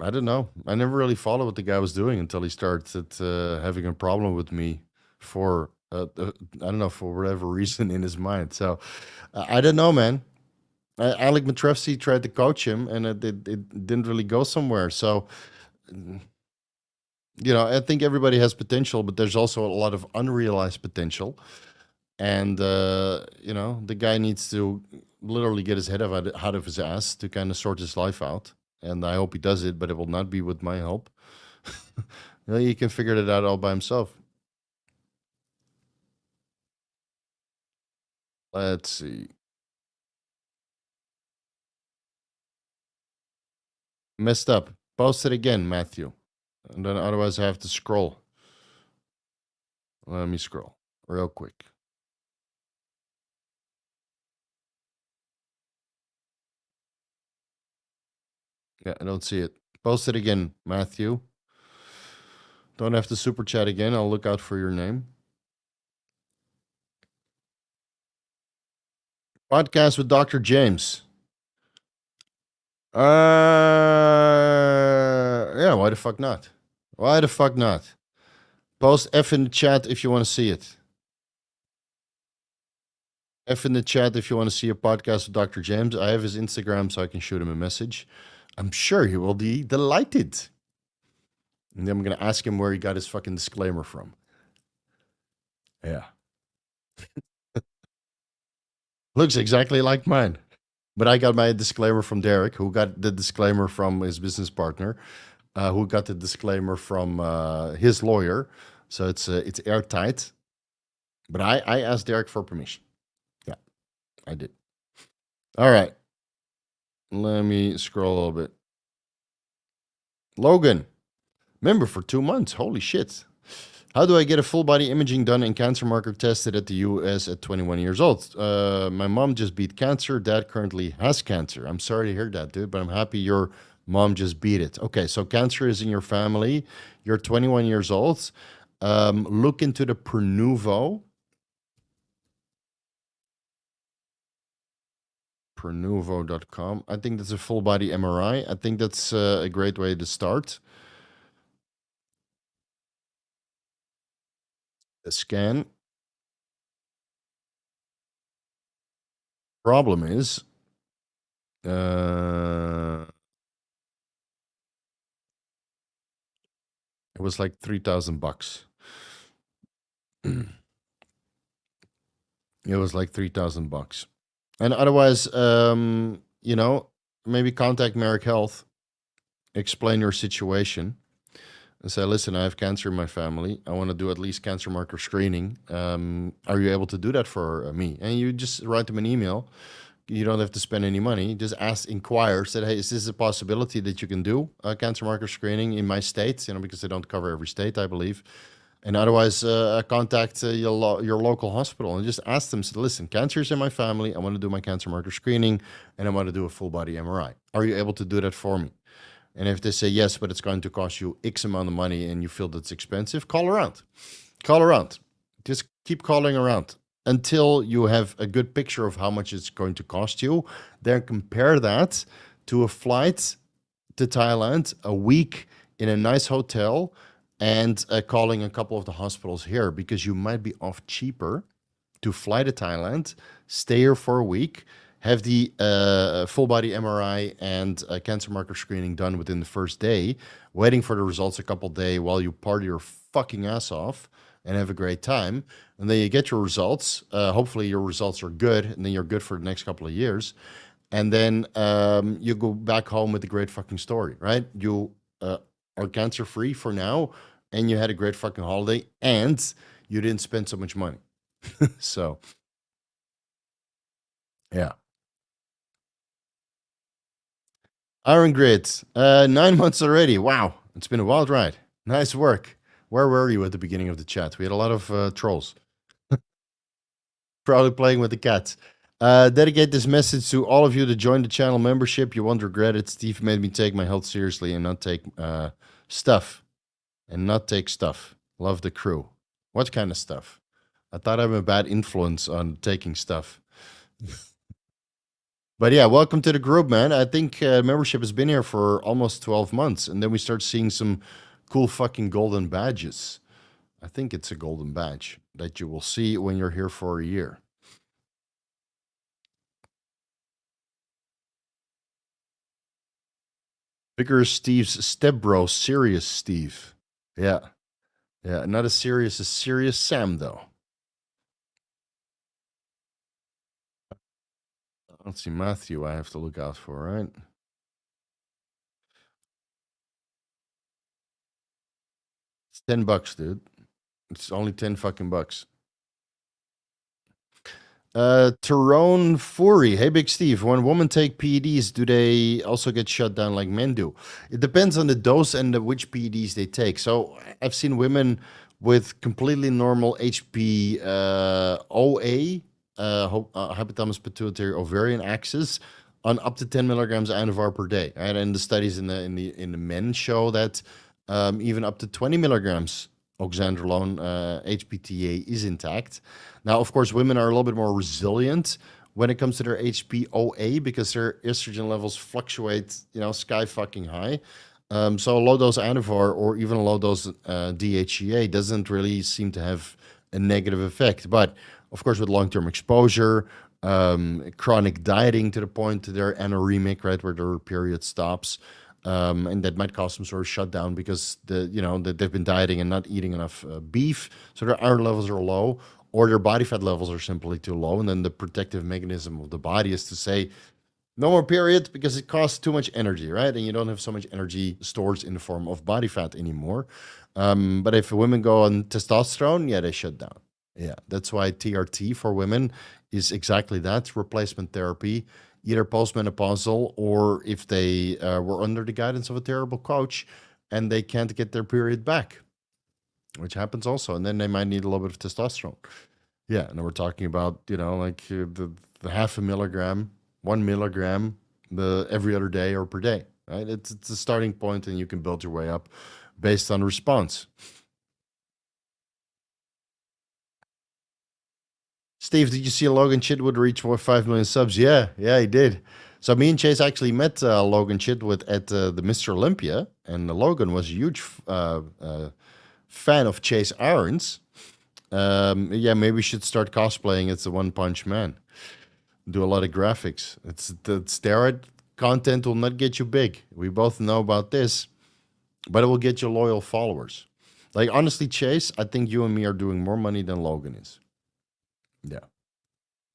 I don't know. I never really followed what the guy was doing until he started having a problem with me for I don't know, for whatever reason in his mind. So I don't know, man. Alec Matrevsky tried to coach him, and it didn't really go somewhere. So I think everybody has potential, but there's also a lot of unrealized potential. And the guy needs to literally get his head out of his ass to kind of sort his life out. And I hope he does it, but it will not be with my help. He can figure it out all by himself. Let's see. Messed up. Post it again, Matthew. And then otherwise I have to scroll. Let me scroll real quick. Yeah, I don't see it. Post it again, Matthew. Don't have to super chat again. I'll look out for your name. Podcast with Dr. James. Yeah, why the fuck not? Why the fuck not? Post F in the chat if you want to see it. F in the chat if you want to see a podcast with Dr. James. I have his Instagram so I can shoot him a message. I'm sure he will be delighted. And then I'm going to ask him where he got his fucking disclaimer from. Yeah. Looks exactly like mine. But I got my disclaimer from Derek, who got the disclaimer from his business partner, who got the disclaimer from his lawyer. So it's airtight. But I asked Derek for permission. Yeah, I did. All right. Let me scroll a little bit. Logan, member for 2 months. Holy shit. How do I get a full body imaging done and cancer marker tested at the US at 21 years old? My mom just beat cancer. Dad currently has cancer. I'm sorry to hear that, dude, but I'm happy your mom just beat it. Okay, so cancer is in your family. You're 21 years old. Look into the Pernuvo. Pernuvo.com. I think that's a full body MRI. I think that's a great way to start. a scan. Problem is, it was like $3,000. It was like $3,000. And otherwise, maybe contact Merrick Health, explain your situation, and say, listen, I have cancer in my family. I want to do at least cancer marker screening. Are you able to do that for me? And you just write them an email. You don't have to spend any money. Just inquire, said, hey, is this a possibility that you can do cancer marker screening in my state? Because they don't cover every state, I believe. And otherwise, contact your local hospital and just ask them, say, listen, cancer is in my family. I want to do my cancer marker screening and I want to do a full body MRI. Are you able to do that for me? And if they say yes, but it's going to cost you X amount of money and you feel that's expensive, call around. Call around. Just keep calling around until you have a good picture of how much it's going to cost you. Then compare that to a flight to Thailand, a week in a nice hotel, and calling a couple of the hospitals here, because you might be off cheaper to fly to Thailand, stay here for a week, have the full body MRI and cancer marker screening done within the first day, waiting for the results a couple days while you party your fucking ass off and have a great time. And then you get your results. Hopefully your results are good, and then you're good for the next couple of years. And then you go back home with a great fucking story, right? You are cancer free for now, and you had a great fucking holiday, and you didn't spend so much money. So, yeah. Iron Grid, 9 months already. Wow, it's been a wild ride. Nice work. Where were you at the beginning of the chat? We had a lot of trolls. Probably playing with the cats. Dedicate this message to all of you that joined the channel membership. You won't regret it. Steve made me take my health seriously and not take stuff. Love the crew. What kind of stuff? I thought I'm a bad influence on taking stuff. But yeah, welcome to the group, man. I think membership has been here for almost 12 months. And then we start seeing some cool fucking golden badges. I think it's a golden badge that you will see when you're here for a year. Vigorous Steve's stepbro, Serious Steve. Yeah. Yeah, not as serious as Serious Sam, though. Let's see, Matthew, I have to look out for, right? It's $10, dude. It's only 10 fucking bucks. Tyrone Fury. Hey, Big Steve. When women take PEDs, do they also get shut down like men do? It depends on the dose and which PEDs they take. So I've seen women with completely normal HPOA, hypothalamus pituitary ovarian axis, on up to 10 milligrams Anavar per day. Right? And the studies in the men show that even up to 20 milligrams oxandrolone, HPTA, is intact. Now, of course, women are a little bit more resilient when it comes to their HPOA because their estrogen levels fluctuate, sky fucking high. So a low dose Anavar or even a low dose DHEA doesn't really seem to have a negative effect. But of course, with long-term exposure, chronic dieting to the point that they're anoremic, right, where their period stops, and that might cause some sort of shutdown because that they've been dieting and not eating enough beef, so their iron levels are low, or their body fat levels are simply too low, and then the protective mechanism of the body is to say, no more period because it costs too much energy, right? And you don't have so much energy stored in the form of body fat anymore. But if women go on testosterone, yeah, they shut down. Yeah, that's why TRT for women is exactly that, replacement therapy, either postmenopausal or if they were under the guidance of a terrible coach and they can't get their period back, which happens also. And then they might need a little bit of testosterone. Yeah, and we're talking about, like the half a milligram, 1 milligram every other day or per day, right? It's a starting point and you can build your way up based on response. Steve, did you see Logan Chitwood reach 5 million subs? Yeah, he did. So me and Chase actually met Logan Chitwood at the Mr. Olympia, and Logan was a huge fan of Chase Irons. Yeah, maybe we should start cosplaying. It's a One Punch Man. Do a lot of graphics. It's the steroid content will not get you big. We both know about this, but it will get you loyal followers. Like honestly, Chase, I think you and me are doing more money than Logan is. Yeah,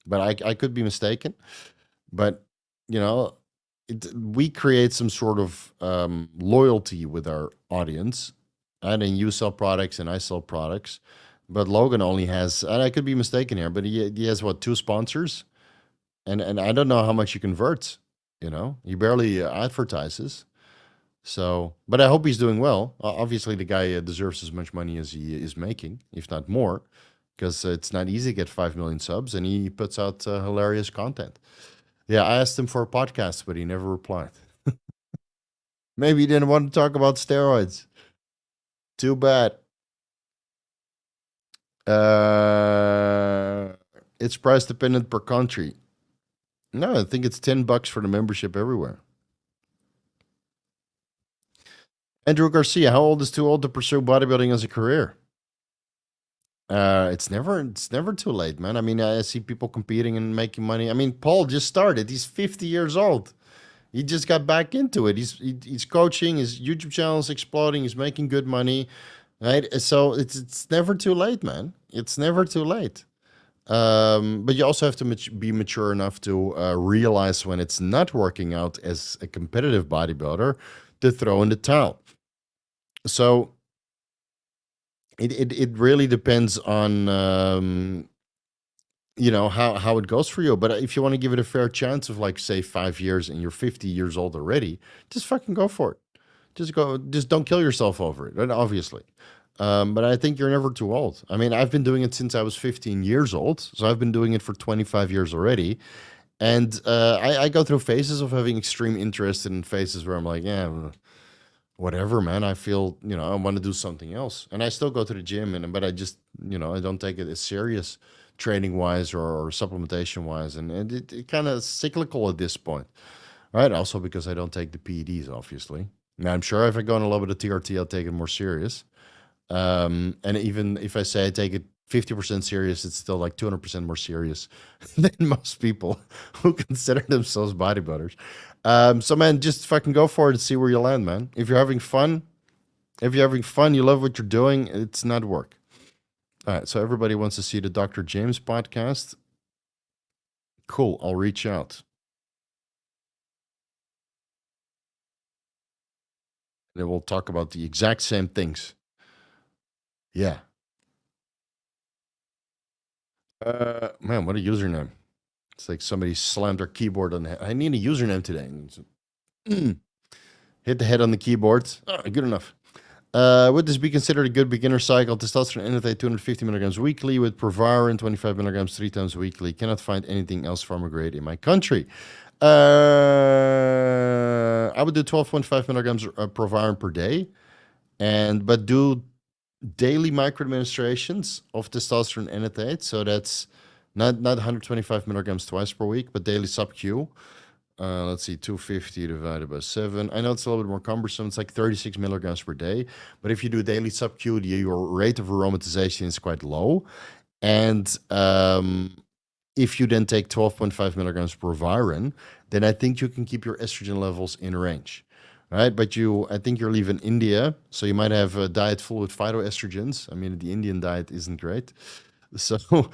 but I could be mistaken. But you know, we create some sort of loyalty with our audience. And then you sell products and I sell products. But Logan only has, and I could be mistaken here, but he has what, two sponsors? And I don't know how much he converts. He barely advertises. So, but I hope he's doing well. Obviously, the guy deserves as much money as he is making, if not more, because it's not easy to get 5 million subs, and he puts out hilarious content. Yeah, I asked him for a podcast, but he never replied. Maybe he didn't want to talk about steroids. Too bad. It's price dependent per country. No, I think it's $10 for the membership everywhere. Andrew Garcia, how old is too old to pursue bodybuilding as a career? It's never too late, man. I mean, I see people competing and making money. I mean, Paul just started. He's 50 years old. He just got back into it. He's coaching. His YouTube channel is exploding. He's making good money, right? So it's never too late, man. It's never too late. But you also have to be mature enough to realize when it's not working out as a competitive bodybuilder to throw in the towel. So it really depends on how it goes for you. But if you want to give it a fair chance of like say 5 years and you're 50 years old already, just fucking go for it. Just don't kill yourself over it, right? Obviously. But I think you're never too old. I mean, I've been doing it since I was 15 years old. So I've been doing it for 25 years already. And I go through phases of having extreme interest and phases where I'm like, yeah, whatever, man. I feel, I want to do something else. And I still go to the gym, but I just, I don't take it as serious training wise or supplementation wise. And it kind of cyclical at this point, right? Also because I don't take the PEDs, obviously. Now, I'm sure if I go on a little bit of TRT, I'll take it more serious. And even if I say I take it 50% serious, it's still like 200% more serious than most people who consider themselves bodybuilders. So man, just fucking go for it and see where you land, man. If you're having fun, you love what you're doing, it's not work. All right, so everybody wants to see the Dr. James podcast. Cool, I'll reach out. And we'll talk about the exact same things. Yeah. Man, what a username. It's like somebody slammed their keyboard on the head. I need a username today. Hit the head on the keyboard. Oh, good enough. Would this be considered a good beginner cycle? Testosterone NFA 250 milligrams weekly with Proviron 25 milligrams 3 times weekly. Cannot find anything else pharma grade in my country. I would do 12.5 milligrams Proviron per day, but do daily microadministrations of testosterone enanthate. So that's not 125 milligrams twice per week, but daily sub-Q. Let's see, 250 divided by 7. I know it's a little bit more cumbersome. It's like 36 milligrams per day. But if you do daily sub-Q, your rate of aromatization is quite low. And if you then take 12.5 milligrams per Proviron, then I think you can keep your estrogen levels in range. Right, but I think you're leaving India, so you might have a diet full with phytoestrogens. I mean, the Indian diet isn't great. So,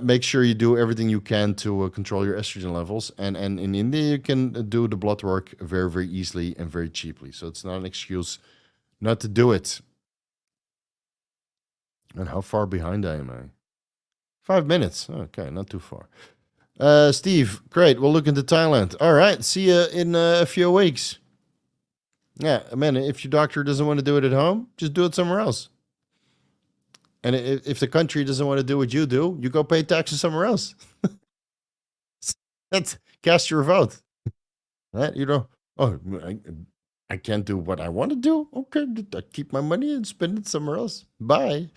make sure you do everything you can to control your estrogen levels. And in India, you can do the blood work very, very easily and very cheaply. So it's not an excuse not to do it. And how far behind am I? 5 minutes. Okay, not too far. Steve, great. We'll look into Thailand. All right. See you in a few weeks. Yeah, man, if your doctor doesn't want to do it at home, just do it somewhere else. And if the country doesn't want to do what you do, you go pay taxes somewhere else. That's cast your vote. Right? I can't do what I want to do. Okay, I keep my money and spend it somewhere else. Bye.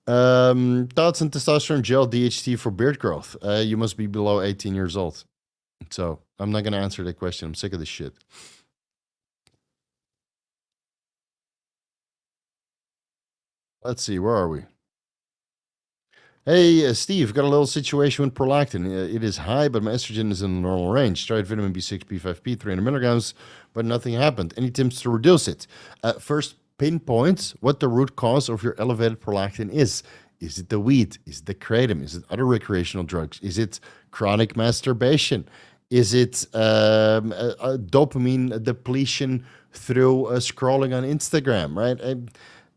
Thoughts on testosterone gel DHT for beard growth? You must be below 18 years old. So I'm not going to answer that question. I'm sick of this shit. Let's see. Where are we? Hey, Steve, got a little situation with prolactin. It is high, but my estrogen is in the normal range. Tried vitamin B6, B5P, 300 milligrams, but nothing happened. Any tips to reduce it? First, pinpoint what the root cause of your elevated prolactin is. Is it the weed? Is it the kratom? Is it other recreational drugs? Is it chronic masturbation? Is it a dopamine depletion through scrolling on Instagram, right?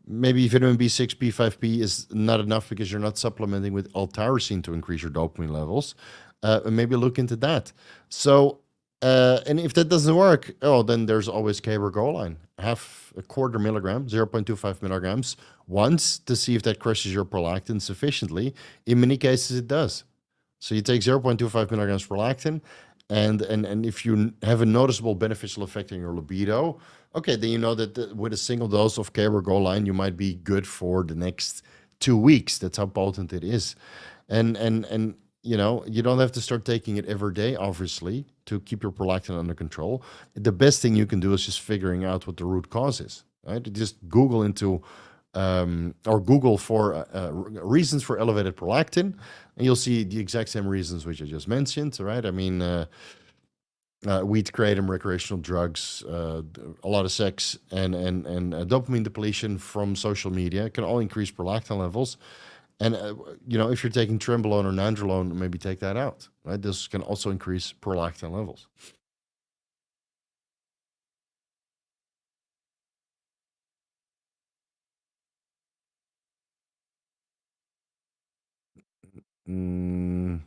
Maybe vitamin B6, B5P is not enough because you're not supplementing with L-tyrosine to increase your dopamine levels. And maybe look into that. So, and if that doesn't work, oh, then there's always cabergoline. Half a quarter milligram, 0.25 milligrams, once to see if that crushes your prolactin sufficiently. In many cases, it does. So you take 0.25 milligrams prolactin, and if you have a noticeable beneficial effect on your libido, okay, then you know that with a single dose of cabergoline, you might be good for the next 2 weeks. That's how potent it is, and you know you don't have to start taking it every day, obviously, to keep your prolactin under control. The best thing you can do is just figuring out what the root cause is. Right? Just Google into or Google for reasons for elevated prolactin, and you'll see the exact same reasons which I just mentioned. Right? I mean, weed, kratom, recreational drugs, a lot of sex, and dopamine depletion from social media can all increase prolactin levels. And you know, if you're taking Trenbolone or Nandrolone, maybe take that out. Right? This can also increase prolactin levels. Mm,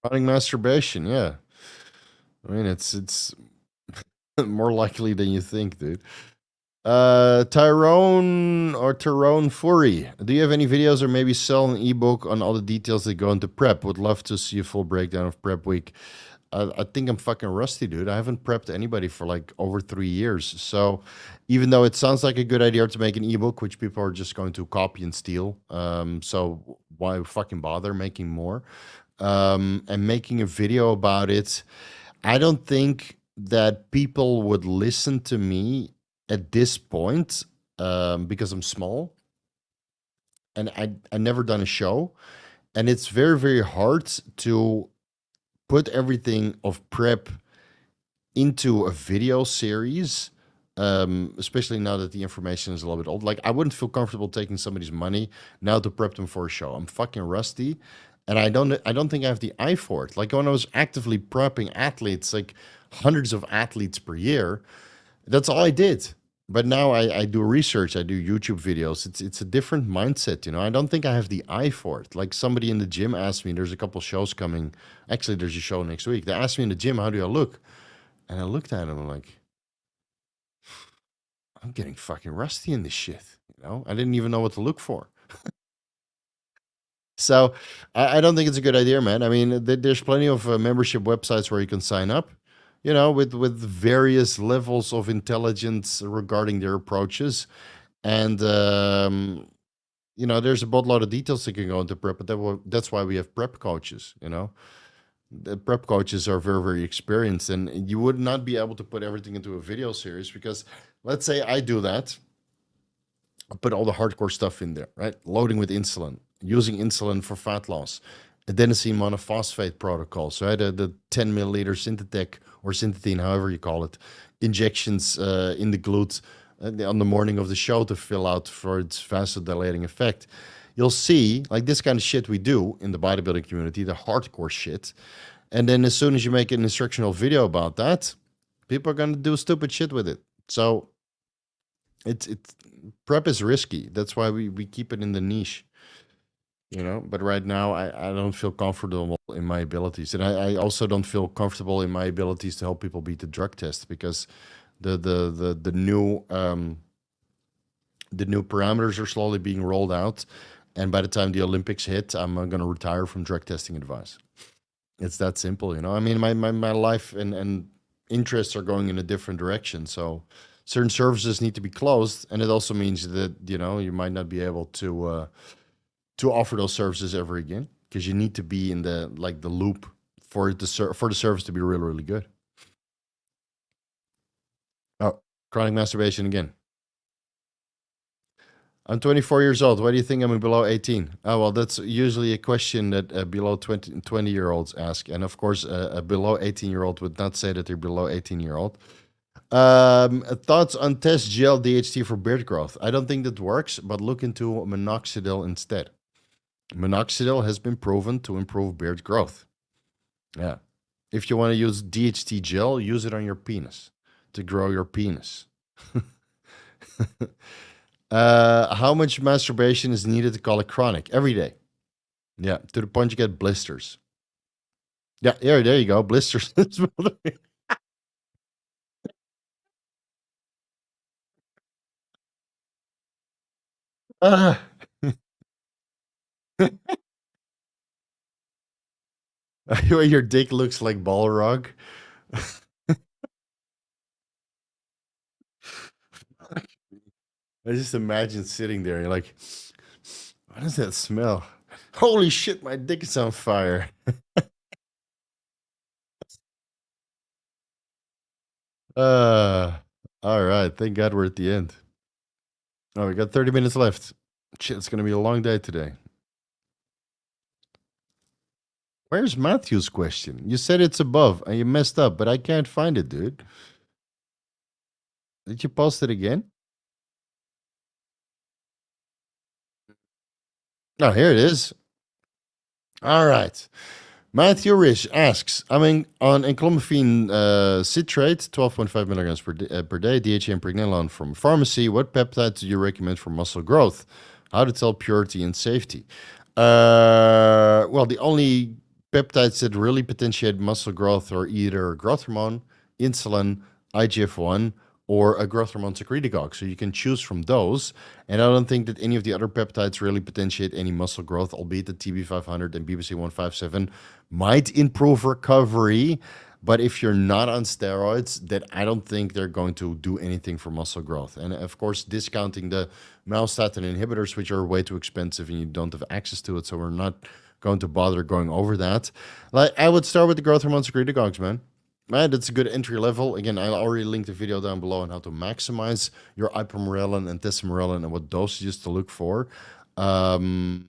chronic masturbation, yeah. I mean, it's more likely than you think, dude. Tyrone Fury. Do you have any videos or maybe sell an ebook on all the details that go into prep? Would love to see a full breakdown of prep week. I think I'm fucking rusty, dude. I haven't prepped anybody for like over 3 years. So even though it sounds like a good idea to make an ebook, which people are just going to copy and steal, so why fucking bother making more? And making a video about it, I don't think that people would listen to me at this point because I'm small and I never done a show, and it's very very hard to put everything of prep into a video series, especially now that the information is a little bit old. Like I wouldn't feel comfortable taking somebody's money now to prep them for a show. I'm fucking rusty, and I don't think I have the eye for it. Like when I was actively prepping athletes, like hundreds of athletes per year, that's all I did. But now I do research, I do YouTube videos. It's a different mindset, you know. I don't think I have the eye for it. Like somebody in the gym asked me, there's a couple shows coming. Actually, there's a show next week. They asked me in the gym, how do I look? And I looked at him, I'm like, I'm getting fucking rusty in this shit. You know, I didn't even know what to look for. So I don't think it's a good idea, man. I mean, there's plenty of membership websites where you can sign up, you know, with various levels of intelligence regarding their approaches. And, you know, there's a boatload of details that can go into prep, but that's why we have prep coaches, you know. The prep coaches are very, very experienced, and you would not be able to put everything into a video series because let's say I do that, I put all the hardcore stuff in there, right? Loading with insulin, using insulin for fat loss, adenosine monophosphate protocols, right? The 10 milliliter Synthetec or Synthetine, however you call it, injections in the glute on the morning of the show to fill out for its vasodilating effect. You'll see, like this kind of shit we do in the bodybuilding community, the hardcore shit. And then as soon as you make an instructional video about that, people are going to do stupid shit with it. So it's prep is risky. That's why we keep it in the niche, you know. But right now, I don't feel comfortable in my abilities, and I also don't feel comfortable in my abilities to help people beat the drug test because the new parameters are slowly being rolled out, and by the time the Olympics hit, I'm going to retire from drug testing advice. It's that simple, you know. I mean, my life and interests are going in a different direction, so certain services need to be closed, and it also means that you know you might not be able to offer those services ever again because you need to be in the like the loop for for the service to be really really good. Oh, chronic masturbation again. I'm 24 years old. Why do you think I'm below 18? Oh, well, that's usually a question that below 20-year-olds ask. And of course, a below 18-year-old would not say that they're below 18-year-old. Thoughts on test gel DHT for beard growth? I don't think that works, but look into minoxidil instead. Minoxidil has been proven to improve beard growth. Yeah. If you want to use DHT gel, use it on your penis to grow your penis. How much masturbation is needed to call it chronic? Every day. Yeah, to the point you get blisters. Yeah, there you go. Blisters. Ah. Your dick looks like Balrog. I just imagine sitting there. You're like, what does that smell? Holy shit, my dick is on fire. Uh, all right. Thank God we're at the end. Oh, we got 30 minutes left. Shit, it's going to be a long day today. Where's Matthew's question? You said it's above and you messed up, but I can't find it, dude. Did you post it again? Oh, here it is. All right. Matthew Rich asks, I'm on enclomiphene citrate, 12.5 milligrams per day, DHA and pregnenolone from pharmacy. What peptide do you recommend for muscle growth? How to tell purity and safety? Well, the only peptides that really potentiate muscle growth are either growth hormone, insulin, IGF-1, or a growth hormone secretagogue. So you can choose from those. And I don't think that any of the other peptides really potentiate any muscle growth, albeit the TB500 and BBC157 might improve recovery. But if you're not on steroids, then I don't think they're going to do anything for muscle growth. And of course, discounting the myostatin inhibitors, which are way too expensive and you don't have access to it. So we're not going to bother going over that. Like, I would start with the growth hormone secretagogues, man. Man, that's a good entry level. Again, I already linked the video down below on how to maximize your ipamorelin and tesamorelin and what dosages to look for. So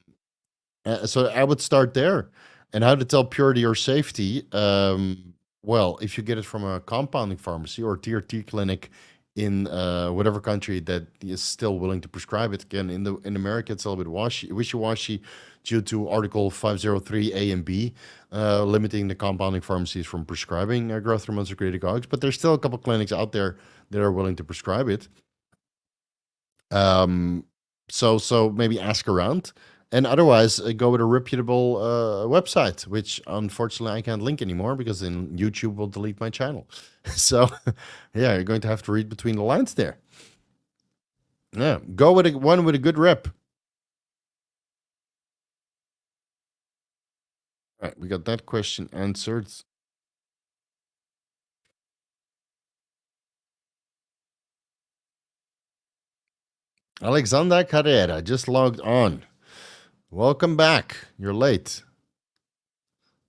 I would start there. And how to tell purity or safety? Well, if you get it from a compounding pharmacy or tier T clinic in whatever country that is still willing to prescribe it. Again, in America, it's a little bit wishy-washy due to Article 503 A and B, limiting the compounding pharmacies from prescribing growth hormone secretagogues. But there's still a couple clinics out there that are willing to prescribe it. So maybe ask around. And otherwise, go with a reputable website, which unfortunately I can't link anymore because then YouTube will delete my channel. So, yeah, you're going to have to read between the lines there. Yeah, go with one with a good rep. All right, we got that question answered. Alexander Carrera just logged on. Welcome back. You're late.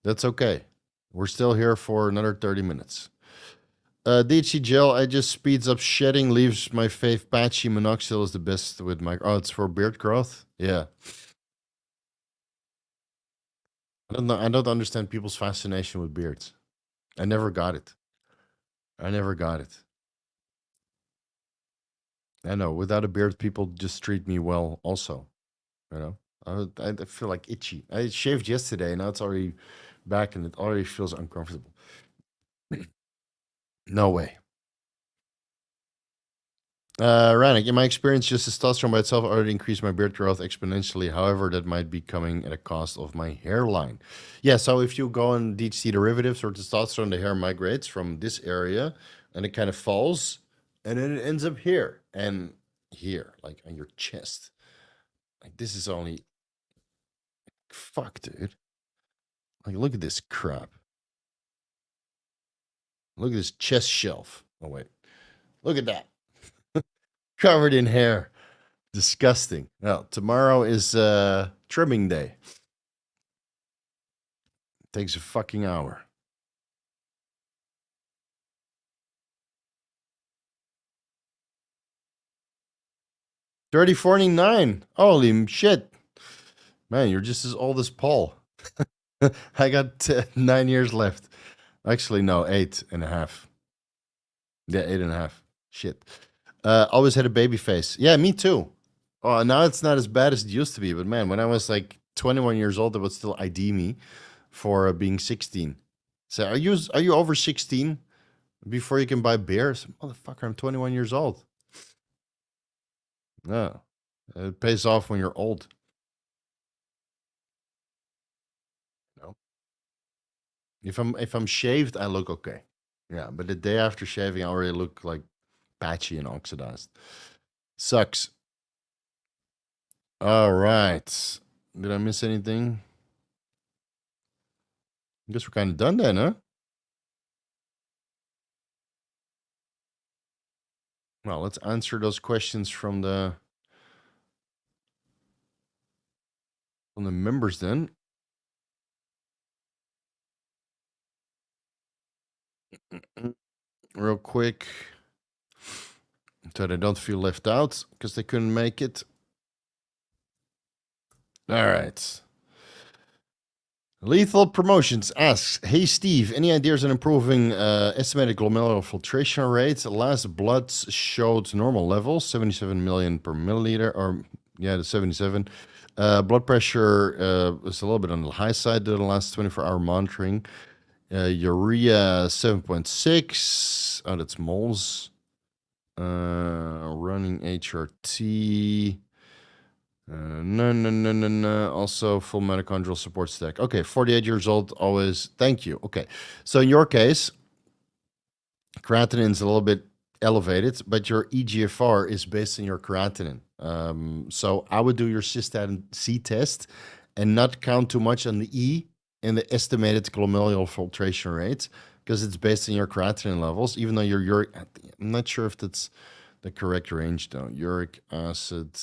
That's okay. We're still here for another 30 minutes. DHC gel, I just speeds up shedding, leaves my face patchy. Minoxidil is the best with my... Oh, it's for beard growth? Yeah. I don't know. I don't understand people's fascination with beards. I never got it. I never got it. I know. Without a beard, people just treat me well also. You know? I feel like itchy. I shaved yesterday, now it's already back and it already feels uncomfortable. No way. Ranik, in my experience, just testosterone by itself already increased my beard growth exponentially. However, that might be coming at a cost of my hairline. Yeah, so if you go on DHT derivatives or testosterone, the hair migrates from this area and it kind of falls and then it ends up here and here, like on your chest. Like this is only fuck, dude. Like look at this crap. Look at this chest shelf. Oh wait. Look at that. Covered in hair. Disgusting. Well, tomorrow is trimming day. Takes a fucking hour. 3049. Holy shit. Man, you're just as old as Paul. I got 9 years left. Actually, no, 8.5. Yeah, 8.5. Shit. Always had a baby face. Yeah, me too. Oh, now it's not as bad as it used to be. But man, when I was like 21 years old, they would still ID me for being 16. So are you over 16 before you can buy beers? Motherfucker, I'm 21 years old. No, it pays off when you're old. No, if I'm shaved, I look okay. Yeah, but the day after shaving, I already look like patchy and oxidized. Sucks. All right. Did I miss anything? I guess we're kind of done then, huh? Well, let's answer those questions from the members then. Real quick, so they don't feel left out because they couldn't make it. All right. Lethal Promotions asks, hey Steve, any ideas on improving estimated glomerular filtration rate? Last bloods showed normal levels, 77 million per milliliter, or yeah, the 77. Blood pressure was a little bit on the high side during the last 24-hour monitoring. Urea 7.6. Oh, that's moles. Running HRT. No. Also, full mitochondrial support stack. Okay, 48 years old, always. Thank you. Okay, so in your case, creatinine is a little bit elevated, but your EGFR is based on your creatinine. So I would do your cystatin C test and not count too much on the E in the estimated glomerular filtration rate because it's based on your creatinine levels, even though your uric, I'm not sure if that's the correct range though. Uric acid.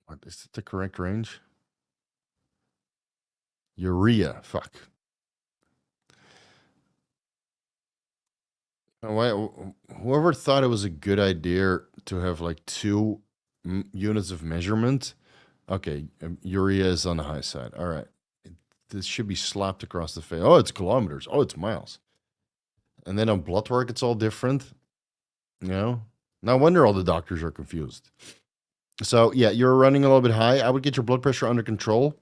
What is it the correct range? Urea. Fuck. Why? Whoever thought it was a good idea to have like two units of measurement. Okay, urea is on the high side. All right, this should be slapped across the face. Oh, it's kilometers. Oh, it's miles. And then on blood work, it's all different. You know, no wonder all the doctors are confused. So yeah, you're running a little bit high. I would get your blood pressure under control.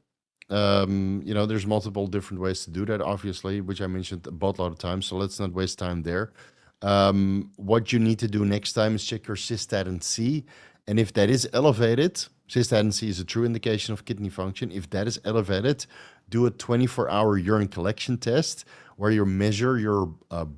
There's multiple different ways to do that, obviously, which I mentioned a boatload of times. So let's not waste time there. What you need to do next time is check your cystatin C, and if that is elevated, cystatin C is a true indication of kidney function. If that is elevated, do a 24-hour urine collection test where you measure your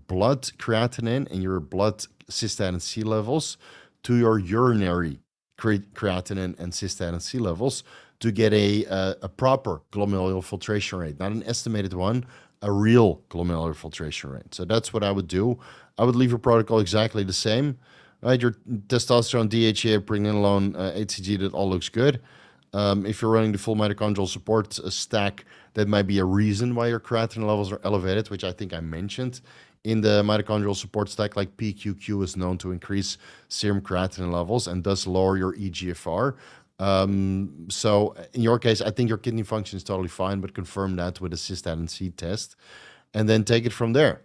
blood creatinine and your blood cystatin C levels to your urinary creatinine and cystatin C levels to get a proper glomerular filtration rate, not an estimated one, a real glomerular filtration rate. So that's what I would do. I would leave your protocol exactly the same. Right, your testosterone, DHEA, pregnenolone, HCG, that all looks good. If you're running the full mitochondrial support stack, that might be a reason why your creatinine levels are elevated, which I think I mentioned. In the mitochondrial support stack, like PQQ is known to increase serum creatinine levels and thus lower your EGFR. So in your case, I think your kidney function is totally fine, but confirm that with a cystatin C test and then take it from there.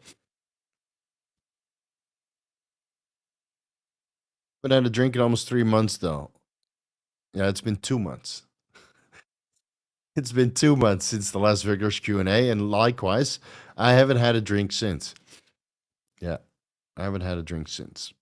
But I had a drink in almost 3 months though. Yeah, it's been 2 months. It's been 2 months since the last vigorous Q&A, and likewise, I haven't had a drink since. Yeah, I haven't had a drink since.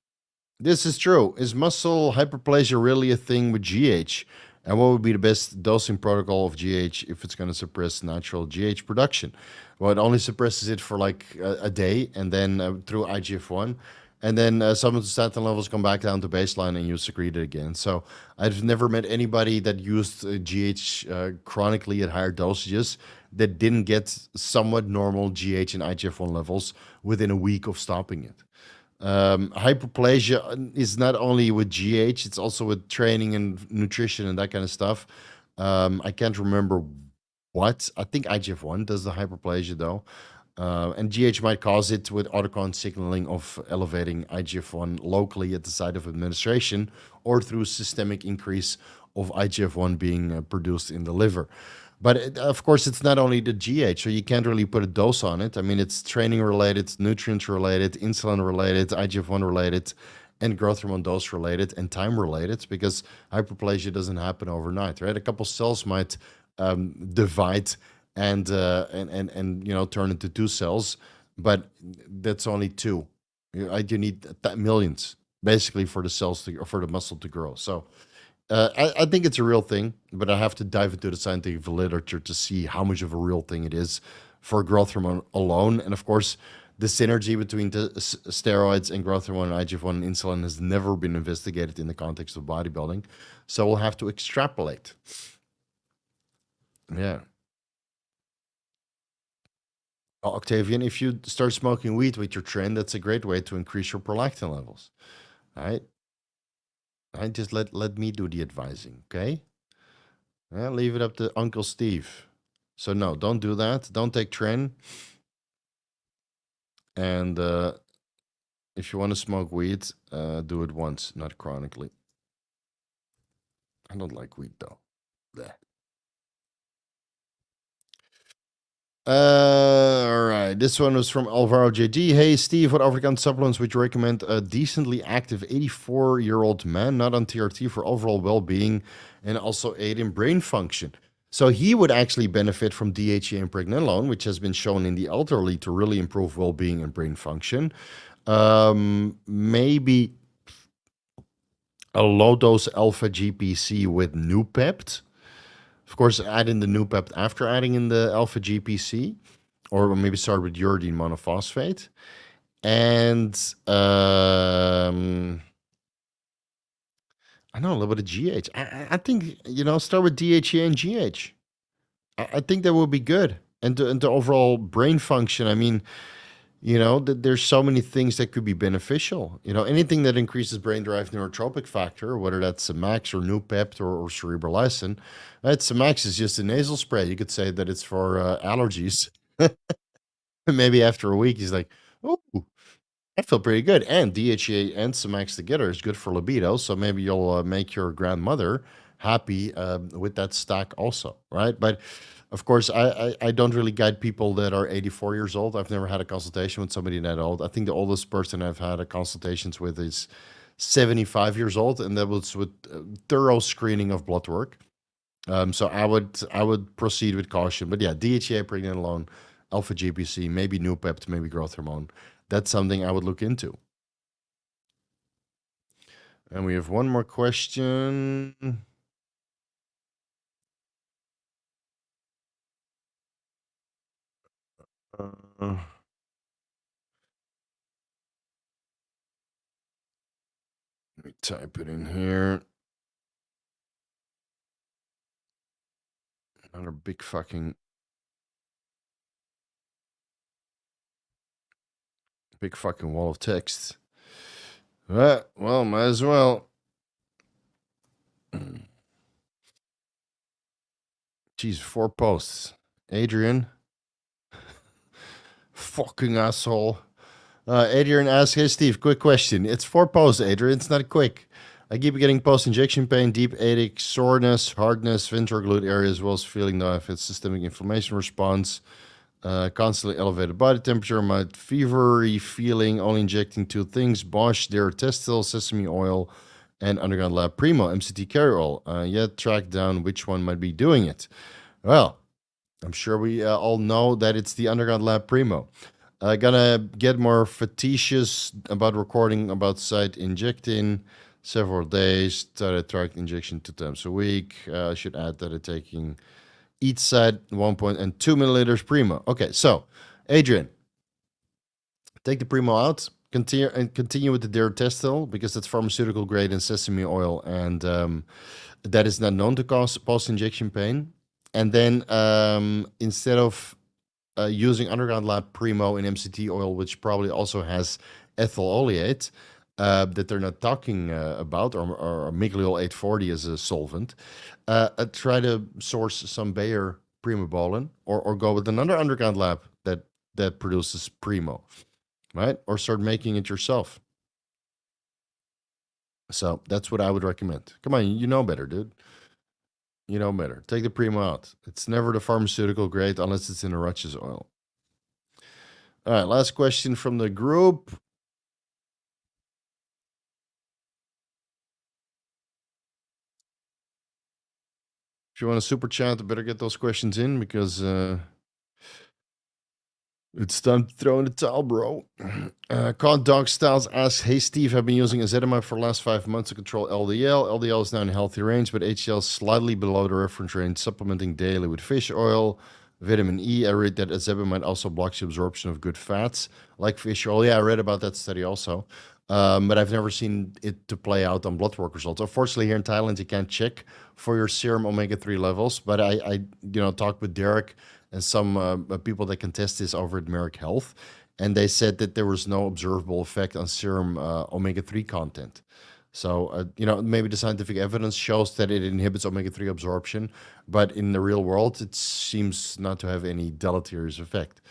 This is true. Is muscle hyperplasia really a thing with GH? And what would be the best dosing protocol of GH if it's going to suppress natural GH production? Well, it only suppresses it for like a day and then through IGF-1. And then some of the statin levels come back down to baseline and you secrete it again. So I've never met anybody that used GH chronically at higher dosages that didn't get somewhat normal GH and IGF-1 levels within a week of stopping it. Hyperplasia is not only with GH, it's also with training and nutrition and that kind of stuff. I can't remember but I think IGF-1 does the hyperplasia though. And GH might cause it with autocon signaling of elevating IGF-1 locally at the site of administration or through systemic increase of IGF-1 being produced in the liver. But of course, it's not only the GH, so you can't really put a dose on it. I mean, it's training related, nutrients related, insulin related, IGF-1 related, and growth hormone dose related and time related, because hyperplasia doesn't happen overnight, right? A couple cells might divide and turn into two cells, but that's only two. You need millions basically for the cells to, or for the muscle to grow. So I think it's a real thing, but I have to dive into the scientific literature to see how much of a real thing it is for growth hormone alone. And of course, the synergy between the steroids and growth hormone and IGF-1 and insulin has never been investigated in the context of bodybuilding. So we'll have to extrapolate. Yeah. Octavian, if you start smoking weed with your trend, that's a great way to increase your prolactin levels. All right. Just let me do the advising, okay? Yeah, leave it up to Uncle Steve. So no, don't do that. Don't take tren. And if you want to smoke weed, do it once, not chronically. I don't like weed though. Blech. All right. This one was from Alvaro JD. Hey, Steve, what over-the-counter supplements would you recommend a decently active 84-year-old man not on TRT for overall well-being and also aid in brain function? So he would actually benefit from DHEA and pregnenolone, which has been shown in the elderly to really improve well-being and brain function. Maybe a low-dose alpha GPC with Nupept. Of course, add in the Nupept after adding in the alpha GPC, or maybe start with uridine monophosphate. And I know a little bit of GH. I think, start with DHEA and GH. I think that would be good. And the overall brain function, I mean, there's so many things that could be beneficial. Anything that increases brain-derived neurotropic factor, whether that's Semax or Nupept or Cerebrolysin. Right? Semax is just a nasal spray. You could say that it's for allergies. Maybe after a week, he's like, oh, I feel pretty good. And DHEA and Semax together is good for libido. So maybe you'll make your grandmother happy with that stack also, right? But of course, I don't really guide people that are 84 years old. I've never had a consultation with somebody that old. I think the oldest person I've had a consultations with is 75 years old, and that was with thorough screening of blood work. So I would proceed with caution. But yeah, DHEA, pregnenolone, alpha GPC, maybe Nupept, maybe growth hormone. That's something I would look into. And we have one more question. Let me type it in here. Another big fucking wall of text. Well, might as well. Jeez, 4 posts. Adrian. Fucking asshole. Adrian asks, hey Steve, quick question. It's 4 posts, Adrian. It's not quick. I keep getting post-injection pain, deep headache, soreness, hardness, ventral glute area, as well as feeling no if it's systemic inflammation response. Constantly elevated body temperature, mild fevery feeling, only injecting 2 things, Bosch, Testil, sesame oil, and Underground Lab Primo, MCT carrier oil. Yet track down which one might be doing it. Well, I'm sure we all know that it's the Underground Lab Primo. Gonna get more facetious about recording about site injecting several days, started track injection 2 times a week. I should add that I'm taking each side 1.2 milliliters Primo. Okay, so Adrian, take the Primo out. Continue with the Testil because that's pharmaceutical grade and sesame oil, and that is not known to cause post-injection pain. And then instead of using Underground Lab Primo in MCT oil, which probably also has ethyl oleate that they're not talking about, or Migliol 840 as a solvent, try to source some Bayer Primobolan, or go with another underground lab that produces Primo, right? Or start making it yourself. So that's what I would recommend. Come on, you know better, dude. You know better. Take the Primo out. It's never the pharmaceutical grade unless it's in a Rutsch's oil. All right, last question from the group. If you want a super chat, better get those questions in because it's time to throw in the towel, bro. Caught Dog Styles asks, "Hey Steve, I've been using ezetimibe for the last 5 months to control LDL. LDL is now in a healthy range, but HDL is slightly below the reference range. Supplementing daily with fish oil, vitamin E. I read that ezetimibe also blocks the absorption of good fats like fish oil. Yeah, I read about that study also, but I've never seen it to play out on blood work results. Unfortunately, here in Thailand, you can't check for your serum omega-3 levels. But I talked with Derek and some people that can test this over at Merrick Health, and they said that there was no observable effect on serum omega-3 content. So, maybe the scientific evidence shows that it inhibits omega-3 absorption, but in the real world, it seems not to have any deleterious effect.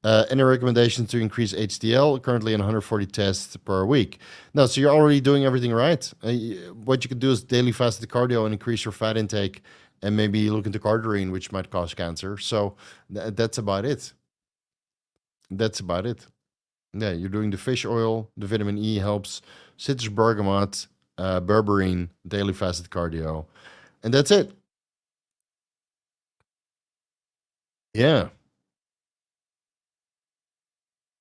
Any recommendations to increase HDL? Currently in 140 tests per week. No, so you're already doing everything right. What you could do is daily fasted cardio and increase your fat intake, and maybe look into cardarine, which might cause cancer. So that's about it. That's about it. Yeah, you're doing the fish oil, the vitamin E helps, citrus bergamot, berberine, daily fasted cardio, and that's it. Yeah.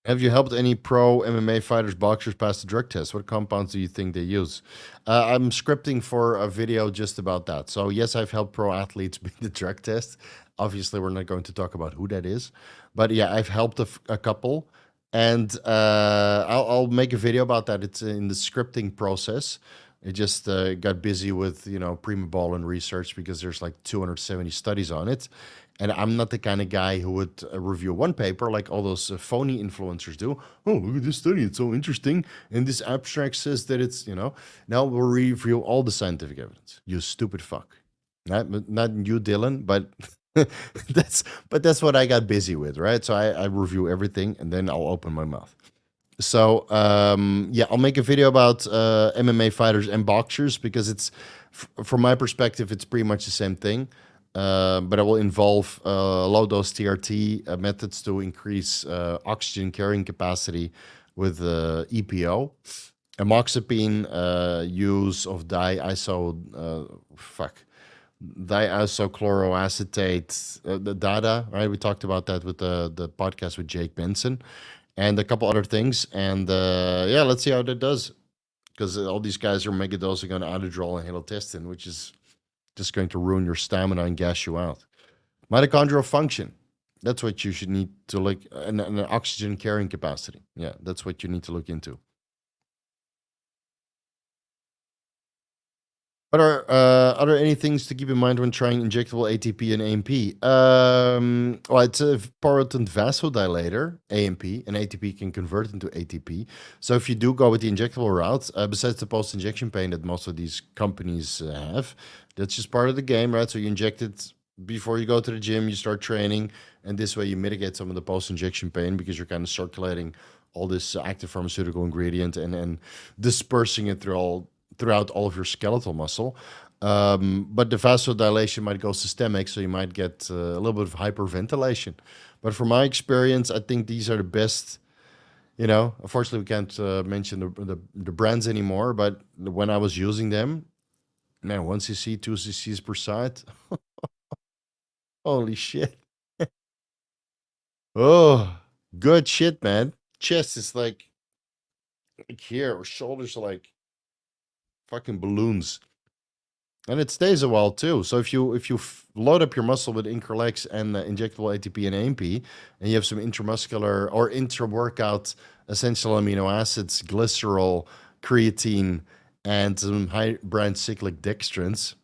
Have you helped any pro MMA fighters, boxers pass the drug test? What compounds do you think they use? I'm scripting for a video just about that. So, yes, I've helped pro athletes beat the drug test. Obviously, we're not going to talk about who that is. But yeah, I've helped a couple. And I'll make a video about that. It's in the scripting process. It just got busy with, Primabol and research because there's like 270 studies on it. And I'm not the kind of guy who would review one paper like all those phony influencers do. Oh, look at this study. It's so interesting. And this abstract says that it's. Now we'll review all the scientific evidence. You stupid fuck. Not you, Dylan, but that's what I got busy with, right? So I review everything and then I'll open my mouth. So yeah, I'll make a video about MMA fighters and boxers because from my perspective, it's pretty much the same thing. But it will involve low dose TRT methods to increase oxygen carrying capacity with EPO, amoxapine, use of diisochloroacetate, the DADA, right? We talked about that with the podcast with Jake Benson, and a couple other things. And yeah, let's see how that does, because all these guys are megadosing on Anavar and halotestin, which is just going to ruin your stamina and gas you out. Mitochondrial function. That's what you should need to look, and oxygen carrying capacity. Yeah, that's what you need to look into. Are there any things to keep in mind when trying injectable ATP and AMP? Well, it's a potent vasodilator, AMP, and ATP can convert into ATP. So if you do go with the injectable route, besides the post-injection pain that most of these companies have, that's just part of the game, right? So you inject it before you go to the gym, you start training, and this way you mitigate some of the post-injection pain because you're kind of circulating all this active pharmaceutical ingredient and dispersing it throughout all of your skeletal muscle. But the vasodilation might go systemic, so you might get a little bit of hyperventilation. But from my experience, I think these are the best. Unfortunately, we can't mention the brands anymore. But when I was using them, man, 1 cc, 2 cc's per side. Holy shit. Oh, good shit, man. Chest is like here, or shoulders are like fucking balloons. And it stays a while too. So if you load up your muscle with Increlex and injectable ATP and AMP, and you have some intramuscular or intra-workout essential amino acids, glycerol, creatine, and some high branch cyclic dextrins,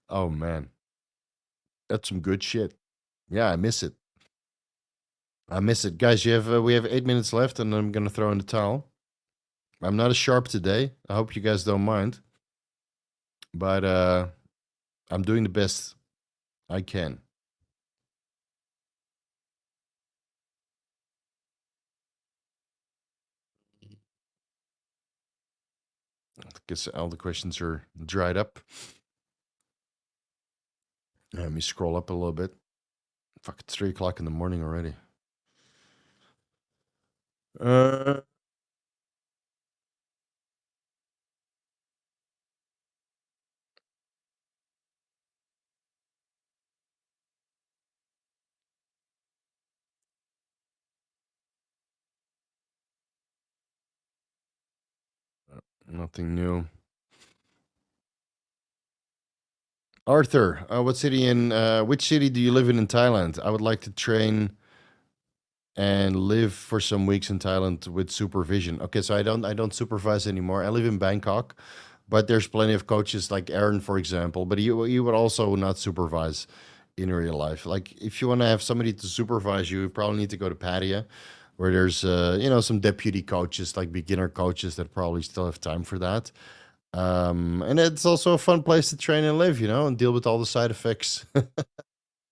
oh man, that's some good shit. Yeah, I miss it. I miss it, guys. We have 8 minutes left, and I'm gonna throw in the towel. I'm not as sharp today. I hope you guys don't mind. But I'm doing the best I can. I guess all the questions are dried up. Let me scroll up a little bit. Fuck, it's 3 o'clock in the morning already. Nothing new. Arthur, which city do you live in Thailand? I would like to train and live for some weeks in Thailand with supervision. Okay, so I don't supervise anymore. I live in Bangkok, but there's plenty of coaches like Aaron, for example. But you would also not supervise in real life. Like if you want to have somebody to supervise you, you probably need to go to Pattaya, where there's some deputy coaches, like beginner coaches that probably still have time for that. And it's also a fun place to train and live, and deal with all the side effects.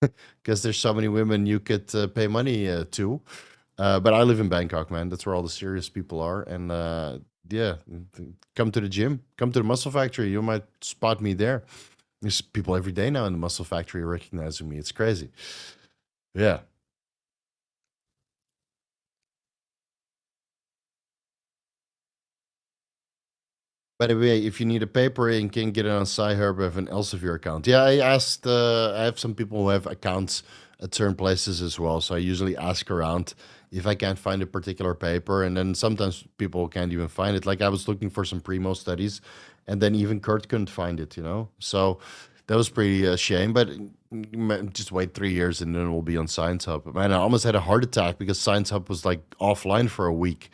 Because there's so many women you could pay money to. But I live in Bangkok, man. That's where all the serious people are. And yeah, come to the gym, come to the muscle factory. You might spot me there. There's people every day now in the muscle factory recognizing me. It's crazy. Yeah. By the way, if you need a paper, you can get it on Sci-Hub with an Elsevier account. Yeah, I asked. I have some people who have accounts at certain places as well, so I usually ask around if I can't find a particular paper, and then sometimes people can't even find it. Like I was looking for some Primo studies, and then even Kurt couldn't find it. So that was pretty shame. But just wait 3 years, and then it will be on Science Hub. Man, I almost had a heart attack because Science Hub was like offline for a week.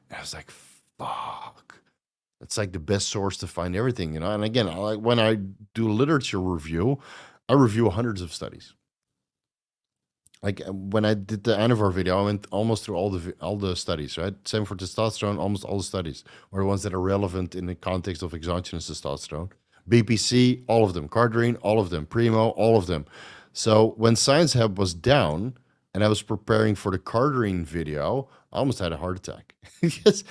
I was like, fuck. It's like the best source to find everything. And again, when I do literature review, I review hundreds of studies. Like when I did the Anavar video, I went almost through all the studies, right? Same for testosterone, almost all the studies, or the ones that are relevant in the context of exogenous testosterone. BPC, all of them. Cardrine, all of them. Primo, all of them. So when Science Hub was down and I was preparing for the Cardrine video, I almost had a heart attack. Because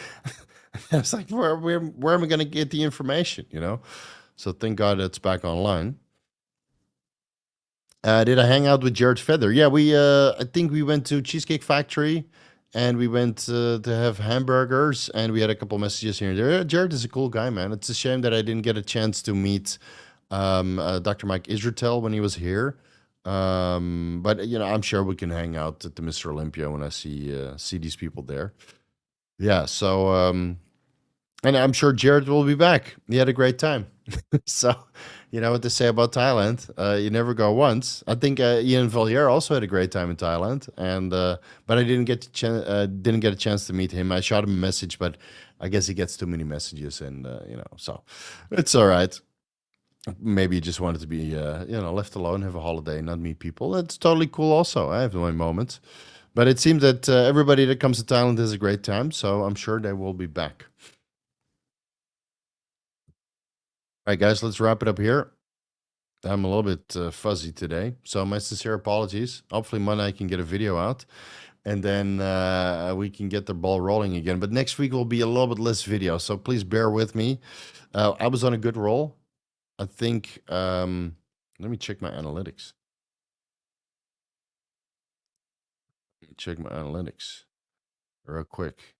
I was like, where am I going to get the information? So thank God it's back online. Did I hang out with Jared Feather? Yeah, I think we went to Cheesecake Factory, and we went to have hamburgers, and we had a couple messages here and there. Jared is a cool guy, man. It's a shame that I didn't get a chance to meet Dr. Mike Israetel when he was here. But I'm sure we can hang out at the Mr. Olympia when I see these people there. Yeah, so and I'm sure Jared will be back. He had a great time. So, you know what to say about Thailand. You never go once. I think Ian Valier also had a great time in Thailand, and but I didn't get a chance to meet him. I shot him a message, but I guess he gets too many messages, and so it's all right. Maybe he just wanted to be left alone, have a holiday, not meet people. That's totally cool. Also, I have my moments, but it seems that everybody that comes to Thailand has a great time. So I'm sure they will be back. All right, guys, let's wrap it up here. I'm a little bit fuzzy today, so my sincere apologies. Hopefully Monday I can get a video out, and then we can get the ball rolling again. But next week will be a little bit less video, so please bear with me. I was on a good roll. I think, let me check my analytics. Check my analytics real quick.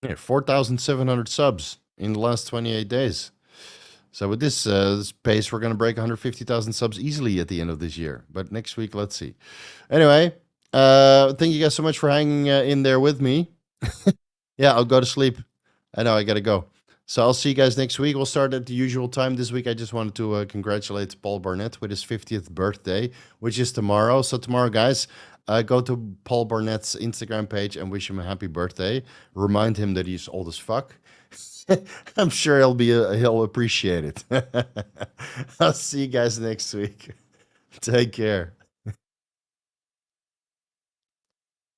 Yeah, 4,700 subs in the last 28 days. So with this pace, we're going to break 150,000 subs easily at the end of this year. But next week, let's see. Anyway, thank you guys so much for hanging in there with me. Yeah, I'll go to sleep. I know I got to go. So I'll see you guys next week. We'll start at the usual time. This week, I just wanted to congratulate Paul Barnett with his 50th birthday, which is tomorrow. So tomorrow, guys, go to Paul Barnett's Instagram page and wish him a happy birthday. Remind him that he's old as fuck. I'm sure he'll appreciate it. I'll see you guys next week. Take care.